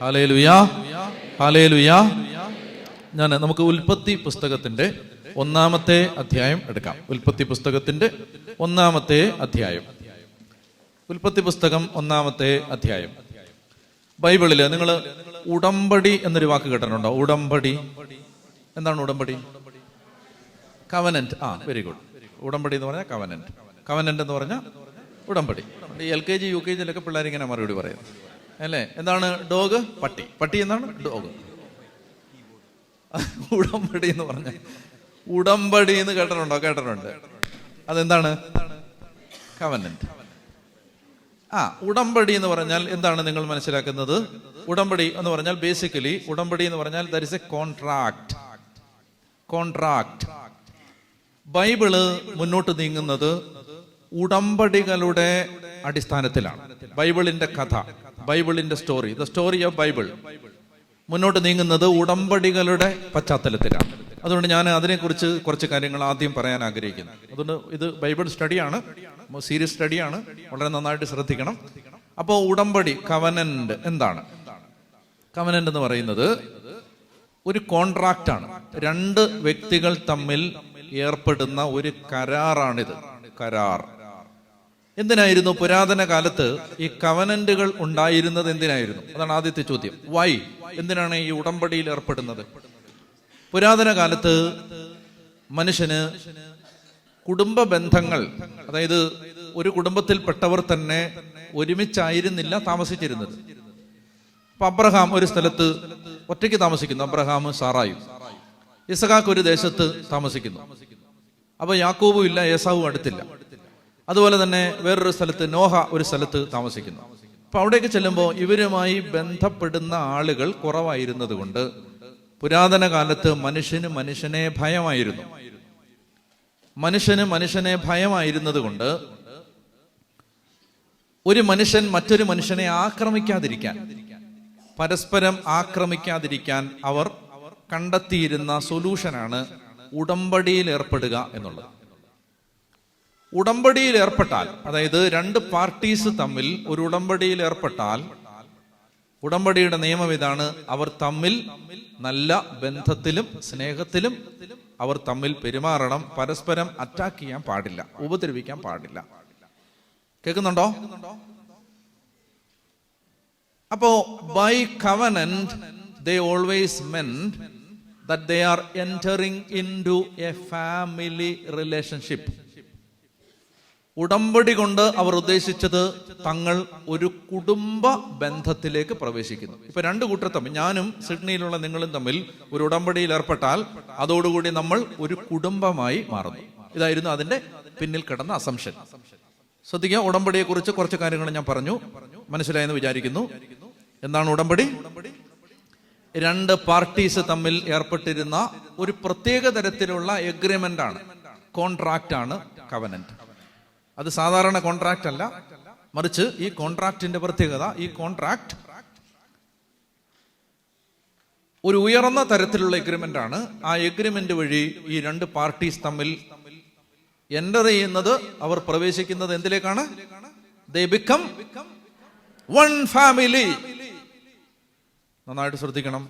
Hallelujah, hallelujah. നമുക്ക് ഉൽപ്പത്തി പുസ്തകത്തിന്റെ 1-ാമത്തെ അധ്യായം എടുക്കാം. ഉൽപ്പത്തി പുസ്തകത്തിന്റെ 1-ാമത്തെ അധ്യായം. ഉൽപ്പത്തി പുസ്തകം 1-ാമത്തെ അധ്യായം. ബൈബിളില് നിങ്ങൾ ഉടമ്പടി എന്നൊരു വാക്ക് കേട്ടിട്ടുണ്ടോ? ഉടമ്പടി എന്താണ്? ഉടമ്പടി കവനന്റ്. Very good. ഉടമ്പടി എന്ന് പറഞ്ഞാൽ കവനന്റ്. കവനന്റ് എന്ന് പറഞ്ഞാൽ ഉടമ്പടി. LKG UKG പിള്ളേർ ഇങ്ങനെ മറുപടി പറയും അല്ലേ? എന്താണ് ഡോഗ്? പട്ടി. പട്ടി എന്താണ്? ഡോഗ്. ഉടമ്പടി എന്ന് പറഞ്ഞ ഉടമ്പടി എന്ന് കേട്ടിട്ടുണ്ടോ? കേട്ടിട്ടുണ്ട്. അതെന്താണ്? കവനന്റ്. ഉടമ്പടി എന്ന് പറഞ്ഞാൽ എന്താണ് നിങ്ങൾ മനസ്സിലാക്കുന്നത്? ഉടമ്പടി എന്ന് പറഞ്ഞാൽ ബേസിക്കലി ഉടമ്പടി എന്ന് പറഞ്ഞാൽ there is A contract. Contract. Bible മുന്നോട്ട് നീങ്ങുന്നത് ഉടമ്പടികളുടെ അടിസ്ഥാനത്തിലാണ്. ബൈബിളിന്റെ കഥ, ബൈബിളിന്റെ story, the story of Bible മുന്നോട്ട് നീങ്ങുന്നത് ഉടമ്പടികളുടെ പശ്ചാത്തലത്തിലാണ്. അതുകൊണ്ട് ഞാൻ അതിനെക്കുറിച്ച് കുറച്ച് കാര്യങ്ങൾ ആദ്യം പറയാൻ ആഗ്രഹിക്കുന്നു. അതുകൊണ്ട് ഇത് ബൈബിൾ സ്റ്റഡിയാണ്, സീരിയസ് സ്റ്റഡിയാണ്, വളരെ നന്നായിട്ട് ശ്രദ്ധിക്കണം. അപ്പോൾ ഉടമ്പടി, കവനന്റ് എന്താണ്? കവനന്റ് എന്ന് പറയുന്നത് ഒരു കോൺട്രാക്റ്റാണ്. രണ്ട് വ്യക്തികൾ തമ്മിൽ ഏർപ്പെടുന്ന ഒരു കരാറാണിത്. കരാർ. എന്തിനായിരുന്നു പുരാതന കാലത്ത് ഈ കവനന്റുകൾ ഉണ്ടായിരുന്നത്? എന്തിനായിരുന്നു? അതാണ് ആദ്യത്തെ ചോദ്യം. വൈ? എന്തിനാണ് ഈ ഉടമ്പടിയിൽ ഏർപ്പെടുന്നത്? പുരാതന കാലത്ത് മനുഷ്യന് കുടുംബ ബന്ധങ്ങൾ, അതായത് ഒരു കുടുംബത്തിൽപ്പെട്ടവർ തന്നെ ഒരുമിച്ചായിരുന്നില്ല താമസിച്ചിരുന്നത്. അപ്പൊ അബ്രഹാം ഒരു സ്ഥലത്ത് ഒറ്റയ്ക്ക് താമസിക്കുന്നു. അബ്രഹാം സാറായും. ഇസഹാക്ക് ഒരു ദേശത്ത് താമസിക്കുന്നു. അപ്പൊ യാക്കോബും ഇല്ല, ഏസാവും അടുത്തില്ല. അതുപോലെ തന്നെ വേറൊരു സ്ഥലത്ത് നോഹ ഒരു സ്ഥലത്ത് താമസിക്കുന്നു. അപ്പൊ അവിടേക്ക് ചെല്ലുമ്പോൾ ഇവരുമായി ബന്ധപ്പെടുന്ന ആളുകൾ കുറവായിരുന്നത് കൊണ്ട് പുരാതന കാലത്ത് മനുഷ്യനെ ഭയമായിരുന്നു. മനുഷ്യനെ ഭയമായിരുന്നത് കൊണ്ട് ഒരു മനുഷ്യൻ മറ്റൊരു മനുഷ്യനെ ആക്രമിക്കാതിരിക്കാൻ, പരസ്പരം ആക്രമിക്കാതിരിക്കാൻ അവർ കണ്ടെത്തിയിരുന്ന സൊല്യൂഷനാണ് ഉടമ്പടിയിൽ ഏർപ്പെടുക എന്നുള്ളത്. ഉടമ്പടിയിൽ ഏർപ്പെട്ടാൽ, അതായത് രണ്ട് പാർട്ടീസ് തമ്മിൽ ഒരു ഉടമ്പടിയിൽ ഏർപ്പെട്ടാൽ, ഉടമ്പടിയുടെ നിയമം ഇതാണ്: അവർ തമ്മിൽ നല്ല ബന്ധത്തിലും സ്നേഹത്തിലും അവർ തമ്മിൽ പെരുമാറണം. പരസ്പരം അറ്റാക്ക് ചെയ്യാൻ പാടില്ല, ഉപദ്രവിക്കാൻ പാടില്ല. കേൾക്കുന്നുണ്ടോ? അപ്പോ by covenant they always meant that they are entering into a family relationship. ഉടമ്പടി കൊണ്ട് അവർ ഉദ്ദേശിച്ചത് തങ്ങൾ ഒരു കുടുംബ ബന്ധത്തിലേക്ക് പ്രവേശിക്കുന്നു. ഇപ്പൊ രണ്ടു കൂട്ടർ തമ്മിൽ, ഞാനും സിഡ്നിയിലുള്ള നിങ്ങളും തമ്മിൽ ഒരു ഉടമ്പടിയിൽ ഏർപ്പെട്ടാൽ അതോടുകൂടി നമ്മൾ ഒരു കുടുംബമായി മാറുന്നു. ഇതായിരുന്നു അതിന്റെ പിന്നിൽ കിടന്ന അസംഷൻ. ശ്രദ്ധിക്കുക, ഉടമ്പടിയെ കുറിച്ച് കുറച്ച് കാര്യങ്ങൾ ഞാൻ പറഞ്ഞു, മനസ്സിലായെന്ന് വിചാരിക്കുന്നു. എന്താണ് ഉടമ്പടി? രണ്ട് പാർട്ടീസ് തമ്മിൽ ഏർപ്പെട്ടിരുന്ന ഒരു പ്രത്യേക തരത്തിലുള്ള എഗ്രിമെന്റ് ആണ്, കോൺട്രാക്റ്റ് ആണ് കവനന്റ്. അത് സാധാരണ കോൺട്രാക്റ്റ് അല്ല, മറിച്ച് ഈ കോൺട്രാക്റ്റിന്റെ പ്രത്യേകത, ഈ കോൺട്രാക്റ്റ് ഒരു ഉയർന്ന തരത്തിലുള്ള എഗ്രിമെന്റ് ആണ്. ആ എഗ്രിമെന്റ് വഴി ഈ രണ്ട് പാർട്ടീസ് തമ്മിൽ എൻ്റർ ചെയ്യുന്നത്, അവർ പ്രവേശിക്കുന്നത് എന്തിലേക്കാണ്? They become one family. നന്നായിട്ട് ശ്രദ്ധിക്കണം.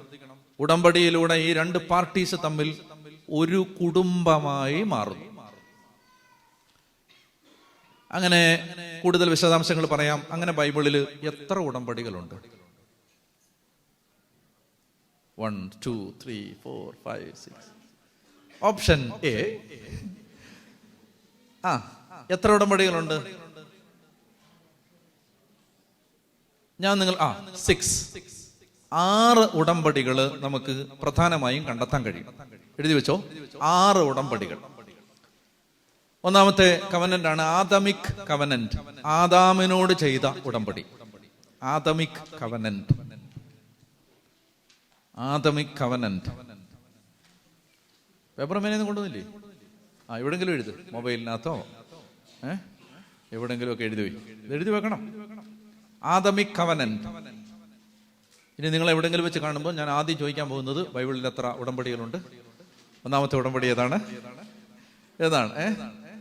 ഉടമ്പടിയിലൂടെ ഈ രണ്ട് പാർട്ടീസ് തമ്മിൽ ഒരു കുടുംബമായി മാറുന്നു. അങ്ങനെ കൂടുതൽ വിശദാംശങ്ങൾ പറയാം. അങ്ങനെ ബൈബിളിൽ എത്ര ഉടമ്പടികളുണ്ട്? 1 2 3 4 5 6. Option A. എത്ര ഉടമ്പടികളുണ്ട്? ഞാൻ 6 ഉടമ്പടികൾ നമുക്ക് പ്രധാനമായും കണ്ടെത്താൻ കഴിയും. എഴുതി വെച്ചോ, 6 ഉടമ്പടികൾ. ഒന്നാമത്തെ കവനന്റ് ആണ് ആദമിക് കവനന്റ്. ആദാമിനോട് ചെയ്ത ഉടമ്പടി, ആദമിക് കവനന്റ്. ആദമിക് കവനന്റ്. പേപ്പർ മേനൊന്നും കൊണ്ടുവന്നില്ലേ? എവിടെങ്കിലും എഴുത്, മൊബൈലിനകത്തോ എവിടെങ്കിലും ഒക്കെ എഴുതി വെക്കണം. ആദമിക് കവനന്റ്. ഇനി നിങ്ങൾ എവിടെങ്കിലും വെച്ച് കാണുമ്പോൾ ഞാൻ ആദ്യം ചോദിക്കാൻ പോകുന്നത് ബൈബിളിൽ എത്ര ഉടമ്പടികളുണ്ട്? ഒന്നാമത്തെ ഉടമ്പടി ഏതാണ്?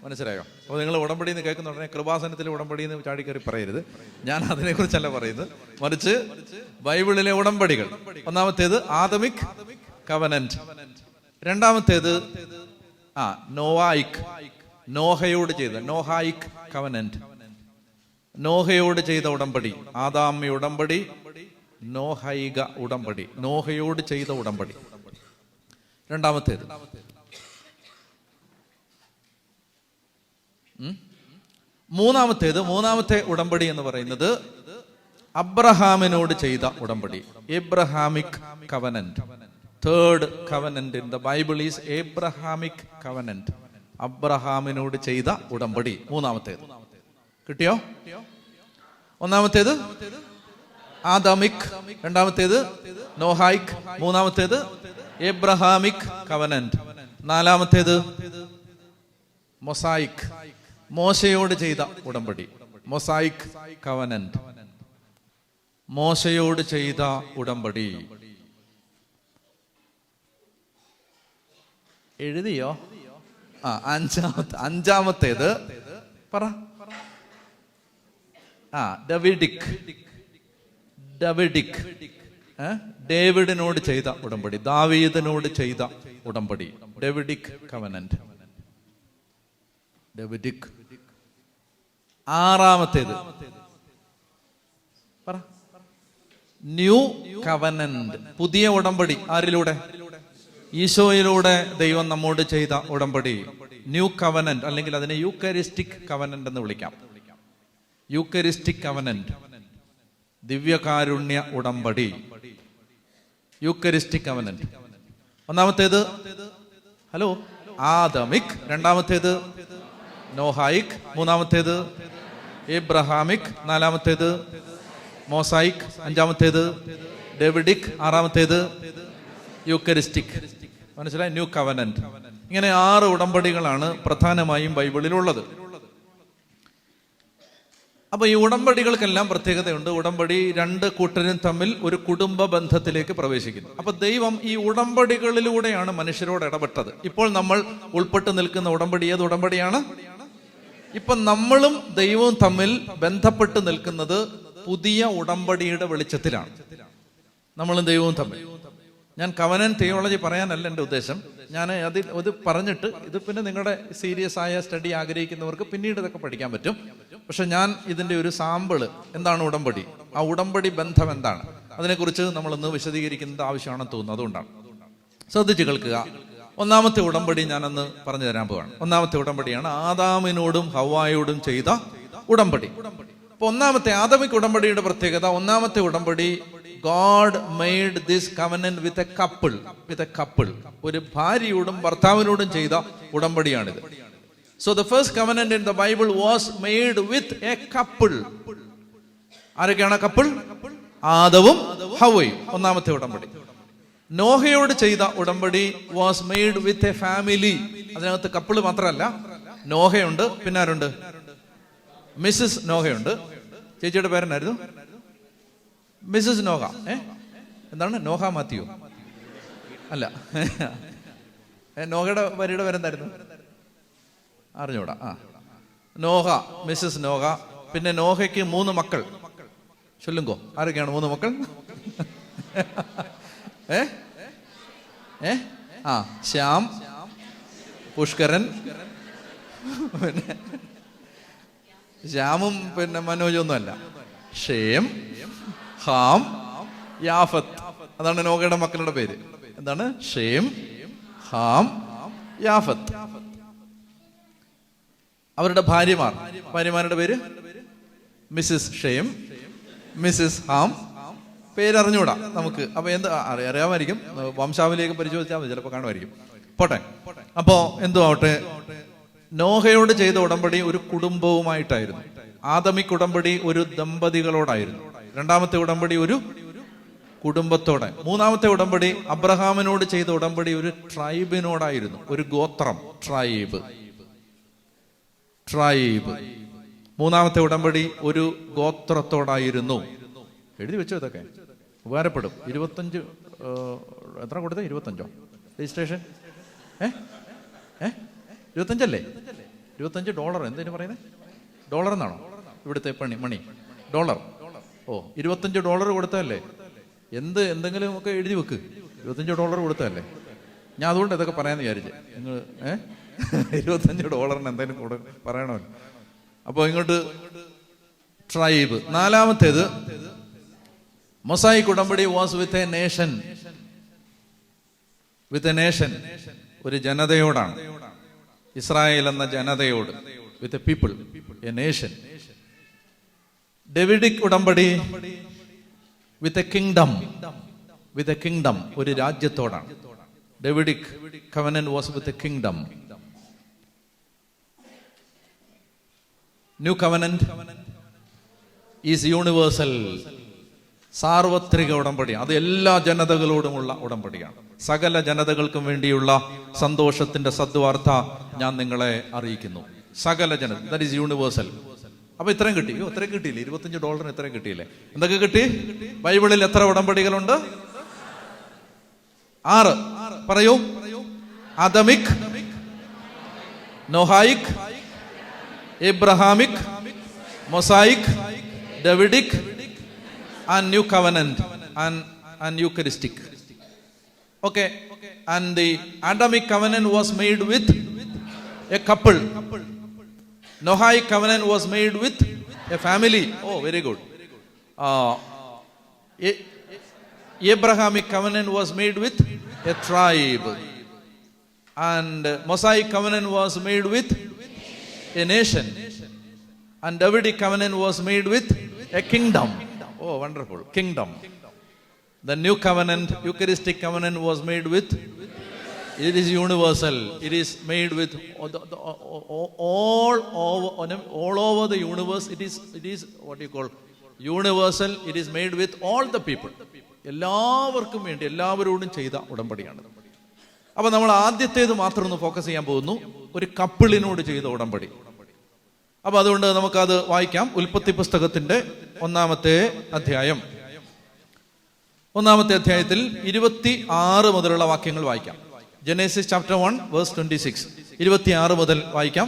മനസ്സിലായോ? അപ്പോൾ നിങ്ങൾ ഉടമ്പടി എന്ന് കേൾക്കുന്ന ഉടനെ കൃപാസനത്തിലെ ഉടമ്പടി എന്ന് ചാടിക്കയറി പറയരുത്. ഞാൻ അതിനെക്കുറിച്ചല്ല പറയുന്നത്, മറിച്ച് ബൈബിളിലെ ഉടമ്പടികൾ. ഒന്നാമത്തേത് ആദമിക് കവനന്റ്, രണ്ടാമത്തേത് നോവായിക്, നോഹയോട് ചെയ്ത നോഹായിക് കവനന്റ്, നോഹയോട് ചെയ്ത ഉടമ്പടി, ആദാമ്യ ഉടമ്പടി, നോഹൈക ഉടമ്പടി, നോഹയോട് ചെയ്ത ഉടമ്പടി. രണ്ടാമത്തേത് മൂന്നാമത്തെ ഉടമ്പടി എന്ന് പറയുന്നത് അബ്രഹാമിനോട് ചെയ്ത ഉടമ്പടി, Abrahamic covenant. Third covenant in the Bible is Abrahamic covenant. അബ്രഹാമിനോട് ചെയ്ത ഉടമ്പടി മൂന്നാമത്തേത്. കിട്ടിയോ? ഒന്നാമത്തേത് ആദമിക്, രണ്ടാമത്തേത് നോഹായിക്, മൂന്നാമത്തേത് എബ്രഹാമിക് കവനന്റ്, നാലാമത്തേത് മൊസായിക്, മോശയോട് ചെയ്ത ഉടമ്പടി, മൊസായിക് കവനന്റ്, മോശയോട് ചെയ്ത ഉടമ്പടി. എഴുതിയോ? അഞ്ചാമത്തേത് പറ. ഡവിഡിക്, ഡേവിഡിനോട് ചെയ്ത ഉടമ്പടി, ദാവീദിനോട് ചെയ്ത ഉടമ്പടി, ഡേവിഡിക് കവനന്റ്, ഡേവിഡിക്. ആറാമത്തേത് പറ. ന്യൂ കവനന്റ്, പുതിയ ഉടമ്പടി. ആരിലൂടെ? ഈശോയിലൂടെ ദൈവം നമ്മോട് ചെയ്ത ഉടമ്പടി, ന്യൂ കവനന്റ്, അല്ലെങ്കിൽ അതിനെ യൂക്കരിസ്റ്റിക് കവനന്റ് എന്ന് വിളിക്കാം. യൂക്കരിസ്റ്റിക് കവനന്റ്, ദിവ്യകാരുണ്യ ഉടമ്പടി, യൂക്കരിസ്റ്റിക് കവനന്റ്. ഒന്നാമത്തേത് ആദമിക്, രണ്ടാമത്തേത് നോഹായിക്, മൂന്നാമത്തേത് എബ്രഹാമിക്, നാലാമത്തേത് മോസായിക്, അഞ്ചാമത്തേത് ഡേവിഡിക്, ആറാമത്തേത് യൂക്കരിസ്റ്റിക്. മനസ്സിലായി? New covenant. ഇങ്ങനെ 6 ഉടമ്പടികളാണ് പ്രധാനമായും ബൈബിളിലുള്ളത്. അപ്പൊ ഈ ഉടമ്പടികൾക്കെല്ലാം പ്രത്യേകതയുണ്ട്. ഉടമ്പടി 2 കൂട്ടരും തമ്മിൽ ഒരു കുടുംബ ബന്ധത്തിലേക്ക് പ്രവേശിക്കുന്നു. അപ്പൊ ദൈവം ഈ ഉടമ്പടികളിലൂടെയാണ് മനുഷ്യരോട് ഇടപെട്ടത്. ഇപ്പോൾ നമ്മൾ ഉൾപ്പെട്ട് നിൽക്കുന്ന ഉടമ്പടി ഏത് ഉടമ്പടിയാണ്? ഇപ്പൊ നമ്മളും ദൈവവും തമ്മിൽ ബന്ധപ്പെട്ട് നിൽക്കുന്നത് പുതിയ ഉടമ്പടിയുടെ വെളിച്ചത്തിലാണ്. നമ്മളും ദൈവവും തമ്മിൽ. ഞാൻ കവനന്റ് തിയോളജി പറയാനല്ല എൻ്റെ ഉദ്ദേശം. ഞാൻ അത് പറഞ്ഞിട്ട് ഇത് പിന്നെ നിങ്ങളുടെ സീരിയസ് ആയ സ്റ്റഡി ആഗ്രഹിക്കുന്നവർക്ക് പിന്നീട് ഇതൊക്കെ പഠിക്കാൻ പറ്റും. പക്ഷെ ഞാൻ ഇതിൻ്റെ ഒരു സാമ്പിള്, എന്താണ് ഉടമ്പടി, ആ ഉടമ്പടി ബന്ധം എന്താണ്, അതിനെക്കുറിച്ച് നമ്മളൊന്ന് വിശദീകരിക്കുന്നത് ആവശ്യമാണെന്ന് തോന്നുന്നു. അതുകൊണ്ടാണ് ശ്രദ്ധിച്ച് കേൾക്കുക. ഒന്നാമത്തെ ഉടമ്പടി ഞാനൊന്ന് പറഞ്ഞു തരാൻ പോവാണ്. ഒന്നാമത്തെ ഉടമ്പടിയാണ് ആദാമിനോടും ഹവ്വായോടും ചെയ്ത ഉടമ്പടി. അപ്പൊ ഒന്നാമത്തെ ആദമിക് ഉടമ്പടിയുടെ പ്രത്യേകത, ഒന്നാമത്തെ ഉടമ്പടി God made this covenant with a couple. ഒരു ഭാര്യയോടും ഭർത്താവിനോടും ചെയ്ത ഉടമ്പടിയാണിത്. So the first covenant in the Bible was made with a couple. ആരൊക്കെയാണ് കപ്പിൾ? ആദവും ഹവ്വയും. ഒന്നാമത്തെ ഉടമ്പടി. നോഹയോട് ചെയ്ത ഉടമ്പടി was made with a family. അതിനകത്ത് കപ്പിള് മാത്രമല്ല, നോഹയുണ്ട്, പിന്നെ ആരുണ്ട്? മിസ്സസ് നോഹയുണ്ട്. ചേച്ചിയുടെ പേരെന്നായിരുന്നു? മിസ്സസ് നോഹ. എന്താണ്? നോഹ മാത്യു അല്ല, നോഹയുടെ ഭാര്യയുടെ പേരെന്തായിരുന്നു? അറിഞ്ഞൂടാ. നോഹ, മിസ്സസ് നോഹ. പിന്നെ നോഹയ്ക്ക് 3 മക്കൾ. ചൊല്ലുങ്കോ, ആരൊക്കെയാണ് 3 മക്കൾ? ശ്യാം, പുഷ്കരൻ, പിന്നെ ശ്യാമും പിന്നെ മനോജൊന്നും അല്ല, ഷേം, ഹാം, യാഫത്ത്. അതാണ് നോഹയുടെ മക്കളുടെ പേര്. എന്താണ്? ഷേം, ഹാം, യാഫത്ത്. അവരുടെ ഭാര്യമാരുടെ പേര് മിസ്സിസ് ഷേം, മിസ്സിസ് ഹാം. പേരറിഞ്ഞൂടാ നമുക്ക്. അപ്പൊ അറിയാമായിരിക്കും, വംശാവലിയൊക്കെ പരിശോധിച്ചാൽ മതി, ചിലപ്പോൾ കാണുമായിരിക്കും. പോട്ടെ. അപ്പോ എന്തോ ആവട്ടെ, നോഹയോട് ചെയ്ത ഉടമ്പടി ഒരു കുടുംബവുമായിട്ടായിരുന്നു. ആദമിക് ഉടമ്പടി ഒരു ദമ്പതികളോടായിരുന്നു. രണ്ടാമത്തെ ഉടമ്പടി ഒരു കുടുംബത്തോടെ. മൂന്നാമത്തെ ഉടമ്പടി അബ്രഹാമിനോട് ചെയ്ത ഉടമ്പടി ഒരു ട്രൈബിനോടായിരുന്നു, ഒരു ഗോത്രം, ട്രൈബ്. മൂന്നാമത്തെ ഉടമ്പടി ഒരു ഗോത്രത്തോടായിരുന്നു. എഴുതി വെച്ചോ, ഇതൊക്കെ ഉപകാരപ്പെടും. 25 എത്ര കൊടുത്തേ? 25 രജിസ്ട്രേഷൻ $25 $25 എന്തേലും പറയുന്നത്? ഡോളർ എന്നാണോ ഇവിടുത്തെ മണി? ഡോളർ. ഓ, $25 കൊടുത്തല്ലേ? എന്തെങ്കിലും ഒക്കെ എഴുതി വെക്ക്. $25 കൊടുത്തല്ലേ? ഞാൻ അതുകൊണ്ട് ഇതൊക്കെ പറയാമെന്ന് വിചാരിച്ചേ. നിങ്ങൾ $25 എന്തെങ്കിലും പറയണമല്ലോ. അപ്പോൾ ഇങ്ങോട്ട് ട്രൈബ്. നാലാമത്തേത് മൊസായിക് ഉടമ്പടി was with a nation. With a nation, ഒരു ജനതയോടാണ്. ഇസ്രായേൽ എന്ന ജനതയോട്. With a people, a nation. Davidic ഉടമ്പടി with a kingdom. With a kingdom, ഒരു രാജ്യത്തോടാണ്. Davidic covenant was with a kingdom. New covenant is universal, സാർവത്രിക ഉടമ്പടി. അത് എല്ലാ ജനതകളോടുമുള്ള ഉടമ്പടിയാണ്. സകല ജനതകൾക്കും വേണ്ടിയുള്ള സന്തോഷത്തിന്റെ സദ്വാർത്ത ഞാൻ നിങ്ങളെ അറിയിക്കുന്നു. സകല ജനത, ദാറ്റ് ഈസ് യൂണിവേഴ്സൽ. അപ്പൊ ഇത്രയും കിട്ടി. ഇത്രയും കിട്ടിയില്ലേ? $25 ഇത്രയും കിട്ടിയില്ലേ? എന്തൊക്കെ കിട്ടി? ബൈബിളിൽ എത്ര ഉടമ്പടികളുണ്ട്? 6. പറയൂ. ആദമിക്, നോഹായിക്, Abrahamic, mosaic, ഡേവിഡിക് and new covenant and eucharistic. Okay, and the Adamic covenant was made with a couple. Noahic covenant was made with a family. Oh, very good. Abrahamic covenant was made with a tribe, and Mosaic covenant was made with a nation, and Davidic covenant was made with a kingdom. Oh, wonderful. Kingdom. The new covenant, Eucharistic covenant, was made with, it is universal. It is made with all over the universe. It is what you call universal. It is made with all the people. എല്ലാവർക്കും വേണ്ടി, എല്ലാവരോടും ചെയ്ത ഉടമ്പടിയാണ്. അപ്പൊ നമ്മൾ ആദ്യത്തേത് മാത്രം ഒന്ന് focus ചെയ്യാൻ പോകുന്നു, ഒരു കപ്പിളിനോട് ചെയ്ത ഉടമ്പടി. അപ്പൊ അതുകൊണ്ട് നമുക്കത് വായിക്കാം. ഉൽപ്പത്തി പുസ്തകത്തിന്റെ 1-ാമത്തെ അധ്യായം. 1-ാമത്തെ അധ്യായത്തിൽ 26 മുതലുള്ള വാക്യങ്ങൾ വായിക്കാം. ജെനസിസ് ചാപ്റ്റർ 1 വേഴ്സ് 26, 26 മുതൽ വായിക്കാം.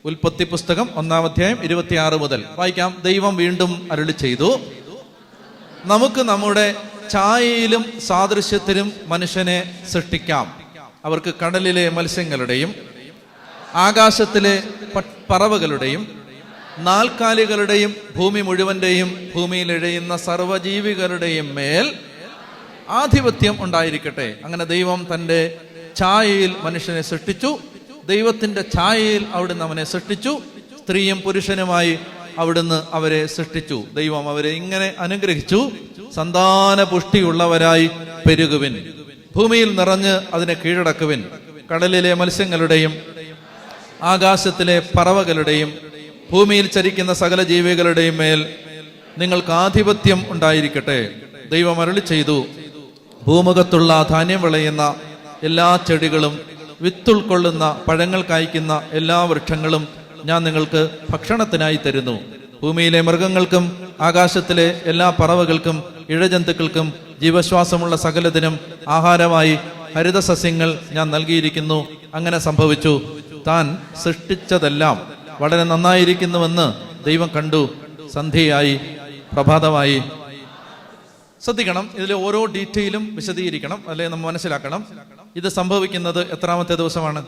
ഉൽപ്പത്തി പുസ്തകം 1-ാം അധ്യായം 26 മുതൽ വായിക്കാം. ദൈവം വീണ്ടും അരുളി ചെയ്തു, നമുക്ക് നമ്മുടെ ഛായയിലും സാദൃശ്യത്തിലും മനുഷ്യനെ സൃഷ്ടിക്കാം. അവർക്ക് കടലിലെ മത്സ്യങ്ങളുടെയും ആകാശത്തിലെ പറവകളുടെയും നാൽക്കാലികളുടെയും ഭൂമി മുഴുവന്റെയും ഭൂമിയിൽ ഇഴയുന്ന സർവ്വജീവികളുടെയും മേൽ ആധിപത്യം ഉണ്ടായിരിക്കട്ടെ. അങ്ങനെ ദൈവം തൻ്റെ ഛായയിൽ മനുഷ്യനെ സൃഷ്ടിച്ചു. ദൈവത്തിന്റെ ഛായയിൽ അവിടുന്ന് അവനെ സൃഷ്ടിച്ചു. സ്ത്രീയും പുരുഷനുമായി അവിടുന്ന് അവരെ സൃഷ്ടിച്ചു. ദൈവം അവരെ ഇങ്ങനെ അനുഗ്രഹിച്ചു, സന്താന പുഷ്ടിയുള്ളവരായി പെരുകുവിൻ, ഭൂമിയിൽ നിറഞ്ഞ് അതിനെ കീഴടക്കുവിൻ, കടലിലെ മത്സ്യങ്ങളുടെയും ആകാശത്തിലെ പറവകളുടെയും ഭൂമിയിൽ ചരിക്കുന്ന സകല ജീവികളുടെയും മേൽ നിങ്ങൾക്ക് ആധിപത്യം ഉണ്ടായിരിക്കട്ടെ. ദൈവം അരുളി ചെയ്തു, ഭൂമുഖത്തുള്ള ധാന്യം വിളയുന്ന എല്ലാ ചെടികളും വിത്തുൾക്കൊള്ളുന്ന പഴങ്ങൾ കായ്ക്കുന്ന എല്ലാ വൃക്ഷങ്ങളും ഞാൻ നിങ്ങൾക്ക് ഭക്ഷണത്തിനായി തരുന്നു. ഭൂമിയിലെ മൃഗങ്ങൾക്കും ആകാശത്തിലെ എല്ലാ പറവകൾക്കും ഇഴജന്തുക്കൾക്കും ജീവശ്വാസമുള്ള സകലതിനും ആഹാരമായി ഹരിതസസ്യങ്ങൾ ഞാൻ നൽകിയിരിക്കുന്നു. അങ്ങനെ സംഭവിച്ചു. താൻ സൃഷ്ടിച്ചതെല്ലാം വളരെ നന്നായിരിക്കുന്നുവെന്ന് ദൈവം കണ്ടു. സന്ധ്യയായി, പ്രഭാതമായി. ശ്രദ്ധിക്കണം, ഇതിലെ ഓരോ ഡീറ്റെയിലും വിശദീകരിക്കണം, അല്ലെ നമ്മൾ മനസ്സിലാക്കണം. ഇത് സംഭവിക്കുന്നത് എത്രാമത്തെ ദിവസമാണ്?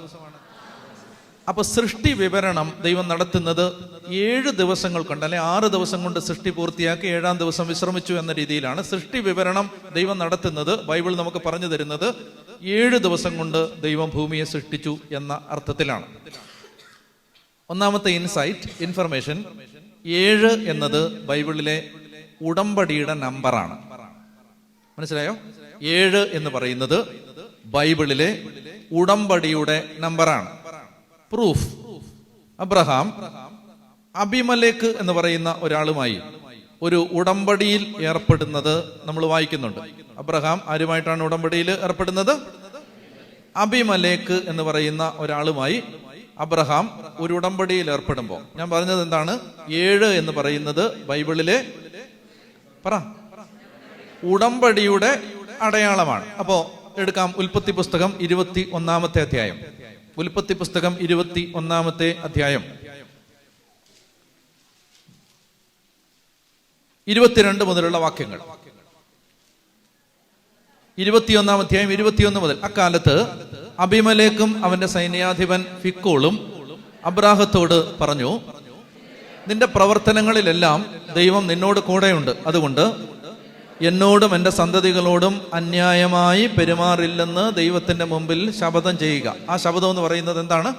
അപ്പൊ സൃഷ്ടി വിവരണം ദൈവം നടത്തുന്നത് 7 ദിവസങ്ങൾ കൊണ്ട്, അല്ലെ 6 ദിവസം കൊണ്ട് സൃഷ്ടി പൂർത്തിയാക്കി 7-ാം ദിവസം വിശ്രമിച്ചു എന്ന രീതിയിലാണ് സൃഷ്ടി വിവരണം ദൈവം നടത്തുന്നത്. ബൈബിൾ നമുക്ക് പറഞ്ഞു തരുന്നത് 7 ദിവസം കൊണ്ട് ദൈവം ഭൂമിയെ സൃഷ്ടിച്ചു എന്ന അർത്ഥത്തിലാണ്. ഒന്നാമത്തെ ഇൻഫർമേഷൻ, 7 എന്നത് ബൈബിളിലെ ഉടമ്പടിയുടെ നമ്പറാണ്. മനസ്സിലായോ? 7 എന്ന് പറയുന്നത് ബൈബിളിലെ ഉടമ്പടിയുടെ നമ്പറാണ്. പ്രൂഫ്, അബ്രഹാം അബിമലേക്ക് എന്ന് പറയുന്ന ഒരാളുമായി ഒരു ഉടമ്പടിയിൽ ഏർപ്പെടുന്നത് നമ്മൾ വായിക്കുന്നുണ്ട്. അബ്രഹാം ആരുമായിട്ടാണ് ഉടമ്പടിയിൽ ഏർപ്പെടുന്നത്? അബിമലേക്ക് എന്ന് പറയുന്ന ഒരാളുമായി അബ്രഹാം ഒരു ഉടമ്പടിയിൽ ഏർപ്പെടുമ്പോൾ, ഞാൻ പറഞ്ഞത് എന്താണ്? 7 എന്ന് പറയുന്നത് ബൈബിളിലെ ഉടമ്പടിയുടെ അടയാളമാണ്. അപ്പോ എടുക്കാം. ഉൽപ്പത്തി പുസ്തകം 21 അധ്യായം. ഉൽപ്പത്തി പുസ്തകം 21 അധ്യായം 22 മുതലുള്ള വാക്യങ്ങൾ. 21 അധ്യായം 21 മുതൽ. അക്കാലത്ത് അബീമേലെക്കും അവന്റെ സൈന്യാധിപൻ ഫിക്കോളും അബ്രാഹത്തോട് പറഞ്ഞു, നിന്റെ പ്രവർത്തനങ്ങളിലെല്ലാം ദൈവം നിന്നോട് കൂടെയുണ്ട്. അതുകൊണ്ട് എന്നോടും എൻ്റെ സന്തതികളോടും അന്യായമായി പെരുമാറില്ലെന്ന് ദൈവത്തിന്റെ മുമ്പിൽ ശപഥം ചെയ്യുക. ആ ശപഥം എന്ന് പറയുന്നത് എന്താണ്?